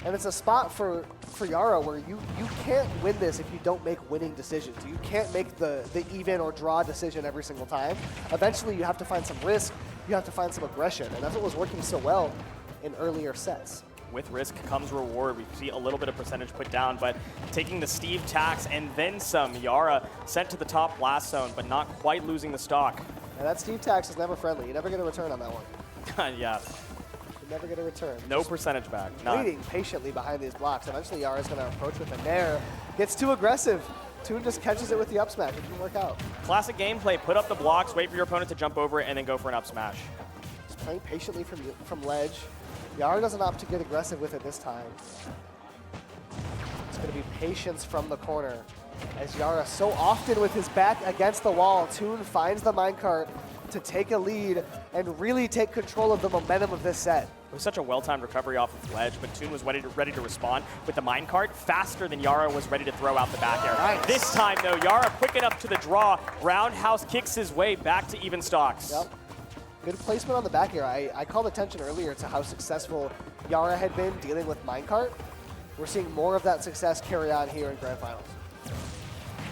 Speaker 7: And it's a spot for Yara where you can't win this if you don't make winning decisions. You can't make the even or draw decision every single time. Eventually you have to find some risk, you have to find some aggression, and that's what was working so well in earlier sets.
Speaker 2: With risk comes reward. We see a little bit of percentage put down, but taking the Steve tax and then some. Yara sent to the top blast zone, but not quite losing the stock.
Speaker 7: And that Steve tax is never friendly. You never get a return on that one.
Speaker 2: Yeah.
Speaker 7: You never get a return.
Speaker 2: No
Speaker 7: Just
Speaker 2: percentage back.
Speaker 7: waiting patiently behind these blocks. Eventually Yara's going to approach with a nair. Gets too aggressive. Toon just catches it with the up smash. It didn't work out.
Speaker 2: Classic gameplay. Put up the blocks, wait for your opponent to jump over it, and then go for an up smash.
Speaker 7: Just playing patiently from ledge. Yara doesn't opt to get aggressive with it this time. It's going to be patience from the corner. As Yara so often with his back against the wall, Toon finds the minecart to take a lead and really take control of the momentum of this set.
Speaker 2: It was such a well-timed recovery off of ledge, but Toon was ready to respond with the minecart faster than Yara was ready to throw out the back air.
Speaker 7: Nice.
Speaker 2: This time, though, Yara quick enough to the draw. Roundhouse kicks his way back to even stocks.
Speaker 7: Yep. Good placement on the back air. I called attention earlier to how successful Yara had been dealing with minecart. We're seeing more of that success carry on here in Grand Finals.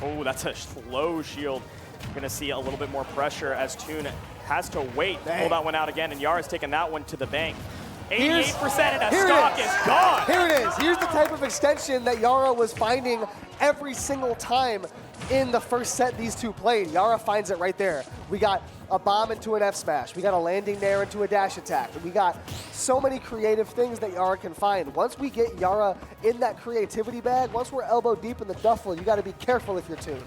Speaker 2: Oh, that's a slow shield. We're going to see a little bit more pressure as Toon has to wait to pull that one out again, and Yara's taking that one to the bank. 88% and a stock is gone.
Speaker 7: Here it is. Here's the type of extension that Yara was finding every single time in the first set these two played. Yara finds it right there. We got a bomb into an F smash. We got a landing nair into a dash attack. We got so many creative things that Yara can find. Once we get Yara in that creativity bag, once we're elbow deep in the duffel, you got to be careful if you're Toon.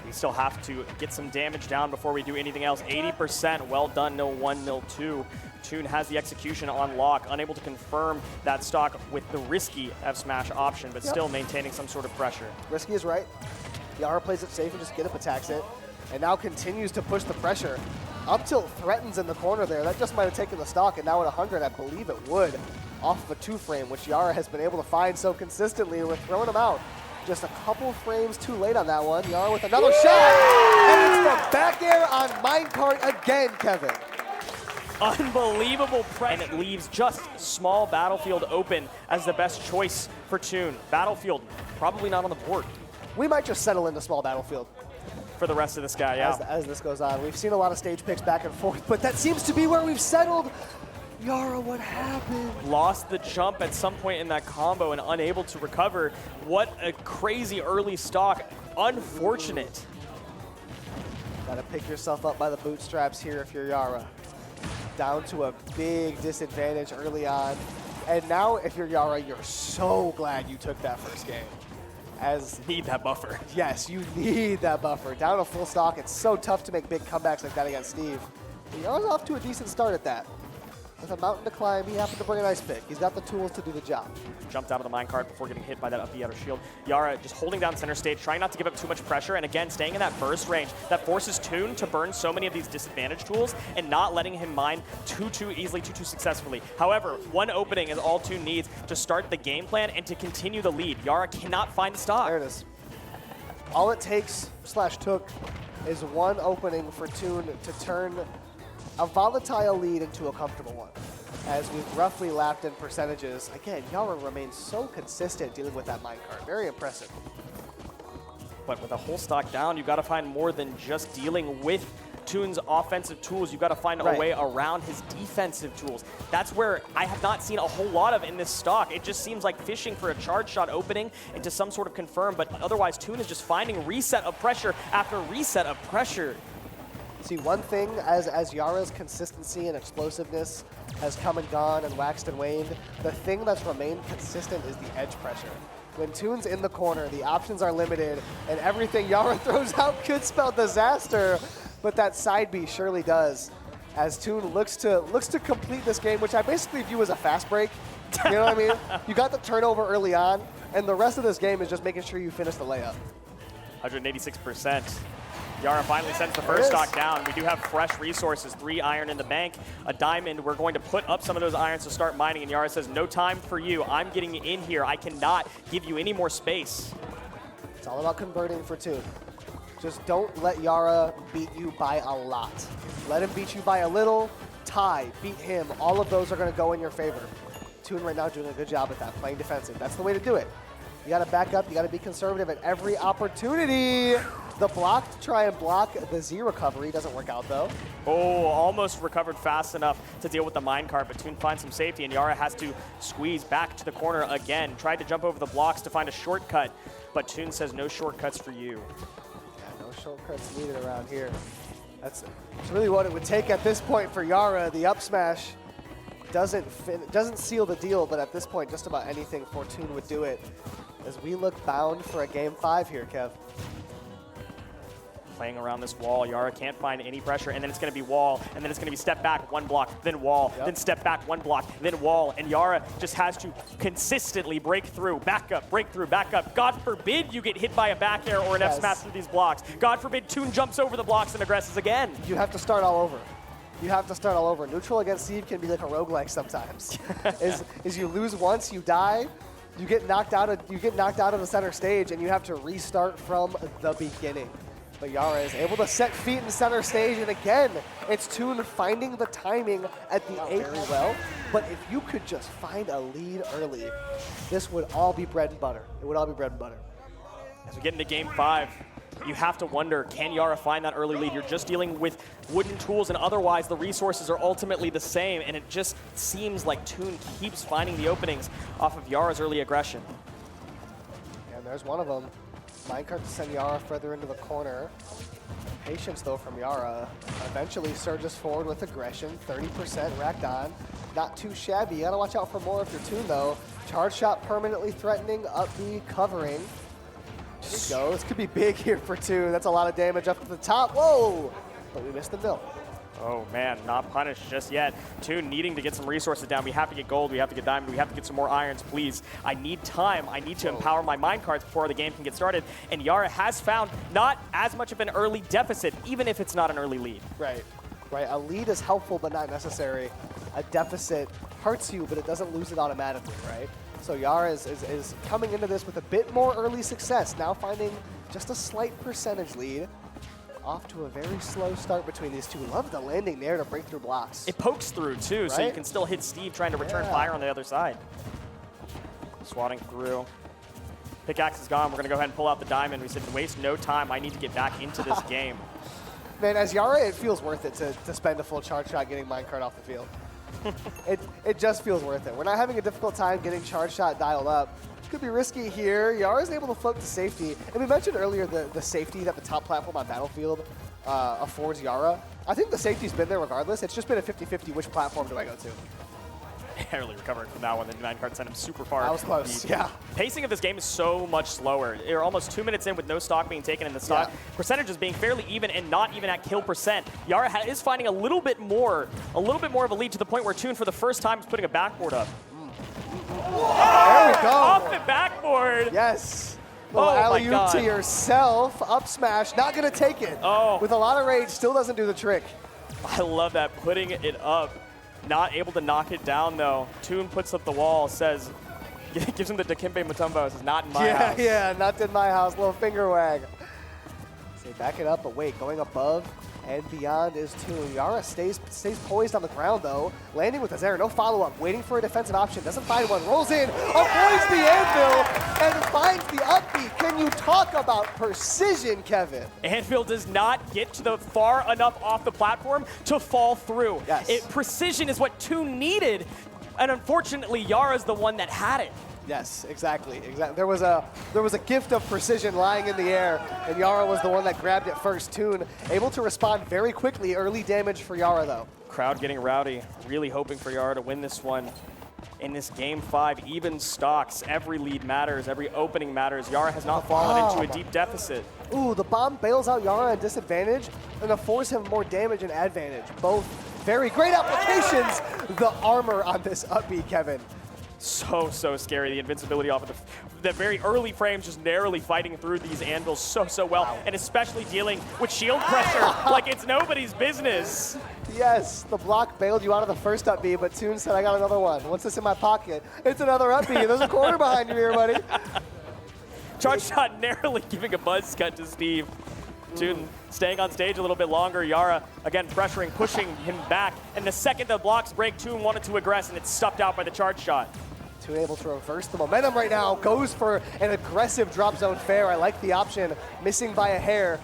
Speaker 2: We still have to get some damage down before we do anything else. 80%, well done, no 1, no 2. Toon has the execution on lock, unable to confirm that stock with the risky F smash option, but still maintaining some sort of pressure.
Speaker 7: Risky is right. Yara plays it safe and just get up attacks it, and now continues to push the pressure. Up tilt threatens in the corner there. That just might have taken the stock, and now at 100, I believe it would, off of a 2 frame, which Yara has been able to find so consistently, and we're throwing him out. Just a couple frames too late on that one. Yara with another shot, and it's the back air on minecart again, Kevin.
Speaker 2: Unbelievable pressure. And it leaves just small Battlefield open as the best choice for Toon. Battlefield, probably not on the board.
Speaker 7: We might just settle into small Battlefield
Speaker 2: for the rest of this guy, yeah.
Speaker 7: As this goes on. We've seen a lot of stage picks back and forth, but that seems to be where we've settled. Yara, what happened?
Speaker 2: Lost the jump at some point in that combo and unable to recover. What a crazy early stock. Unfortunate.
Speaker 7: Gotta pick yourself up by the bootstraps here if you're Yara. Down to a big disadvantage early on. And now if you're Yara, you're so glad you took that first game. As
Speaker 2: need that buffer.
Speaker 7: Yes, you need that buffer. Down to full stock, it's so tough to make big comebacks like that against Steve. Yara's off to a decent start at that. With a mountain to climb, he happened to bring a nice pick. He's got the tools to do the job.
Speaker 2: Jumped out of the minecart before getting hit by that up the outer shield. Yara just holding down center stage, trying not to give up too much pressure, and again, staying in that burst range that forces Toon to burn so many of these disadvantage tools and not letting him mine too easily, too successfully. However, one opening is all Toon needs to start the game plan and to continue the lead. Yara cannot find the stock.
Speaker 7: There it is. All it takes, / took, is one opening for Toon to turn a volatile lead into a comfortable one. As we've roughly lapped in percentages, again, Yara remains so consistent dealing with that minecart. Very impressive.
Speaker 2: But with a whole stock down, you've got to find more than just dealing with Toon's offensive tools. You've got to find a way around his defensive tools. That's where I have not seen a whole lot of in this stock. It just seems like fishing for a charge shot opening into some sort of confirm, but otherwise Toon is just finding reset of pressure after reset of pressure.
Speaker 7: See, one thing, as Yara's consistency and explosiveness has come and gone and waxed and waned, the thing that's remained consistent is the edge pressure. When Toon's in the corner, the options are limited, and everything Yara throws out could spell disaster, but that side B surely does. as Toon looks to complete this game, which I basically view as a fast break. You know what I mean? You got the turnover early on, and the rest of this game is just making sure you finish the layup.
Speaker 2: 186%. Yara finally sends the first stock down. We do have fresh resources, 3 iron in the bank, a diamond. We're going to put up some of those irons to start mining, and Yara says, no time for you. I'm getting in here. I cannot give you any more space.
Speaker 7: It's all about converting for Toon. Just don't let Yara beat you by a lot. Let him beat you by a little, tie, beat him. All of those are going to go in your favor. Toon right now doing a good job at that, playing defensive. That's the way to do it. You got to back up. You got to be conservative at every opportunity. The block to try and block the Z recovery doesn't work out, though.
Speaker 2: Oh, almost recovered fast enough to deal with the minecart, but Toon finds some safety, and Yara has to squeeze back to the corner again. Tried to jump over the blocks to find a shortcut, but Toon says no shortcuts for you.
Speaker 7: Yeah, no shortcuts needed around here. That's really what it would take at this point for Yara. The up smash doesn't seal the deal, but at this point, just about anything for Toon would do it. As we look bound for a game 5 here, Kev.
Speaker 2: Playing around this wall, Yara can't find any pressure, and then it's going to be wall, and then it's going to be step back, 1 block, then wall, then step back, 1 block, then wall, and Yara just has to consistently break through, back up, break through, back up. God forbid you get hit by a back air or an F smash through these blocks. God forbid Toon jumps over the blocks and aggresses again.
Speaker 7: You have to start all over. You have to start all over. Neutral against Steve can be like a roguelike sometimes. is you lose once, you die, you get knocked out of the center stage, and you have to restart from the beginning. But Yara is able to set feet in center stage, and again, it's Toon finding the timing at the 8 very well. But if you could just find a lead early, this would all be bread and butter. It would all be bread and butter.
Speaker 2: As we get into game 5, you have to wonder, can Yara find that early lead? You're just dealing with wooden tools, and otherwise the resources are ultimately the same, and it just seems like Toon keeps finding the openings off of Yara's early aggression.
Speaker 7: And there's one of them. Minecart to send Yara further into the corner. Patience, though, from Yara. Eventually surges forward with aggression. 30% racked on. Not too shabby. You gotta watch out for more if you're Toon, though. Charge shot permanently threatening, up B covering. There we go. This could be big here for Toon. That's a lot of damage up to the top. Whoa! But we missed the mill.
Speaker 2: Oh man, not punished just yet. Toon needing to get some resources down. We have to get gold, we have to get diamond, we have to get some more irons, please. I need time. I need to empower my minecarts before the game can get started. And Yara has found not as much of an early deficit, even if it's not an early lead.
Speaker 7: Right. Right. A lead is helpful but not necessary. A deficit hurts you, but it doesn't lose it automatically, right? So Yara is coming into this with a bit more early success, now finding just a slight percentage lead. Off to a very slow start between these two. Love the landing there to break through blocks.
Speaker 2: It pokes through too, so you can still hit Steve trying to return fire on the other side. Swatting through. Pickaxe is gone. We're going to go ahead and pull out the diamond. We said, waste no time. I need to get back into this game.
Speaker 7: Man, as Yara, it feels worth it to spend a full charge shot getting minecart off the field. It just feels worth it. We're not having a difficult time getting charge shot dialed up. Could be risky here. Yara's able to float to safety. And we mentioned earlier the safety that the top platform on Battlefield affords Yara. I think the safety's been there regardless. It's just been a 50-50 which platform do I go to.
Speaker 2: Barely recovering from that one. The minecart sent him super far.
Speaker 7: That was close, yeah.
Speaker 2: Pacing of this game is so much slower. You're almost 2 minutes in with no stock being taken, and the stock percentages being fairly even and not even at kill percent. Yara is finding a little bit more of a lead to the point where Toon for the first time is putting a backboard up.
Speaker 7: There we go.
Speaker 2: Off the backboard.
Speaker 7: Yes. Little alley-oop to yourself. Up smash. Not going to take it.
Speaker 2: Oh.
Speaker 7: With a lot of rage, still doesn't do the trick.
Speaker 2: I love that. Putting it up. Not able to knock it down, though. Toon puts up the wall, says, gives him the Dikembe Mutombo, says, not in my house.
Speaker 7: Yeah, not in my house. Little finger wag. Say, back it up, but wait, going above and beyond is Toon. Yara stays poised on the ground, though. Landing with his air, no follow-up. Waiting for a defensive option. Doesn't find one. Rolls in, avoids the anvil, and finds the upbeat. Can you talk about precision, Kevin?
Speaker 2: Anvil does not get to the far enough off the platform to fall through.
Speaker 7: Yes.
Speaker 2: Precision is what Toon needed, and unfortunately, Yara's the one that had it.
Speaker 7: Yes, exactly. There was a gift of precision lying in the air, and Yara was the one that grabbed it first. Toon able to respond very quickly. Early damage for Yara, though.
Speaker 2: Crowd getting rowdy, really hoping for Yara to win this one. In this game 5, even stocks, every lead matters, every opening matters. Yara has not fallen into a deep deficit.
Speaker 7: Ooh, the bomb bails out Yara at disadvantage and affords him more damage and advantage. Both very great applications. The armor on this up B, Kevin.
Speaker 2: So scary. The invincibility off of the very early frames, just narrowly fighting through these anvils so well, and especially dealing with shield pressure like it's nobody's business.
Speaker 7: Yes, the block bailed you out of the first up B, but Toon said, I got another one. What's this in my pocket? It's another up B. There's a corner behind you here, buddy.
Speaker 2: Charge shot narrowly giving a buzz cut to Steve. Toon staying on stage a little bit longer. Yara, again, pressuring, pushing him back. And the second the blocks break, Toon wanted to aggress, and it's stopped out by the charge shot.
Speaker 7: Toon able to reverse the momentum right now. Goes for an aggressive drop zone fair. I like the option. Missing by a hair.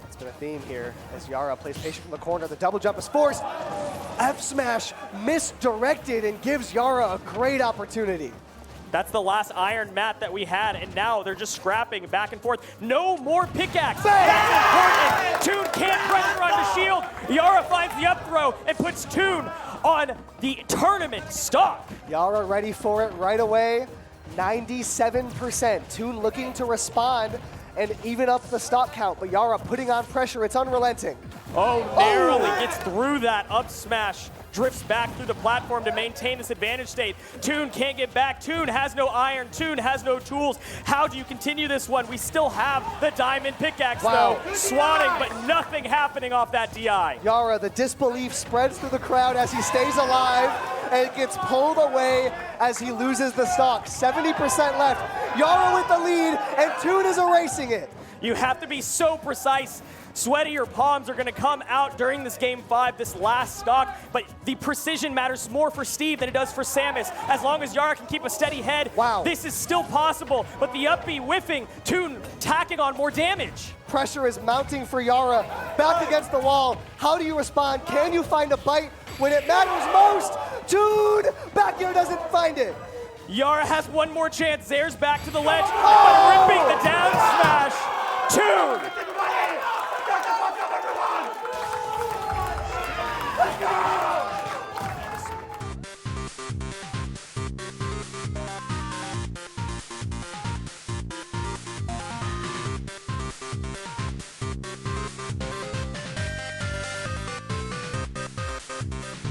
Speaker 7: That's been a theme here as Yara plays patient from the corner. The double jump is forced. F smash misdirected and gives Yara a great opportunity.
Speaker 2: That's the last iron mat that we had, and now they're just scrapping back and forth. No more pickaxe. That's important. Toon can't pressure on the shield. Yara finds the up throw and puts Toon on the tournament stock.
Speaker 7: Yara ready for it right away. 97%. Toon looking to respond and even up the stock count, but Yara putting on pressure. It's unrelenting.
Speaker 2: Oh, narrowly gets through that up smash. Drifts back through the platform to maintain this advantage state. Toon can't get back. Toon has no iron. Toon has no tools. How do you continue this one? We still have the diamond pickaxe, though. Swatting, but nothing happening off that DI.
Speaker 7: Yara, the disbelief spreads through the crowd as he stays alive and gets pulled away as he loses the stock. 70% left. Yara with the lead, and Toon is erasing it.
Speaker 2: You have to be so precise. Sweaty, your palms are going to come out during this Game 5, this last stock, but the precision matters more for Steve than it does for Samus. As long as Yara can keep a steady head, this is still possible, but the up B whiffing, Toon tacking on more damage.
Speaker 7: Pressure is mounting for Yara, back against the wall. How do you respond? Can you find a bite when it matters most? Toon, back here doesn't find it.
Speaker 2: Yara has one more chance. Zare's back to the ledge, but ripping the down smash. Toon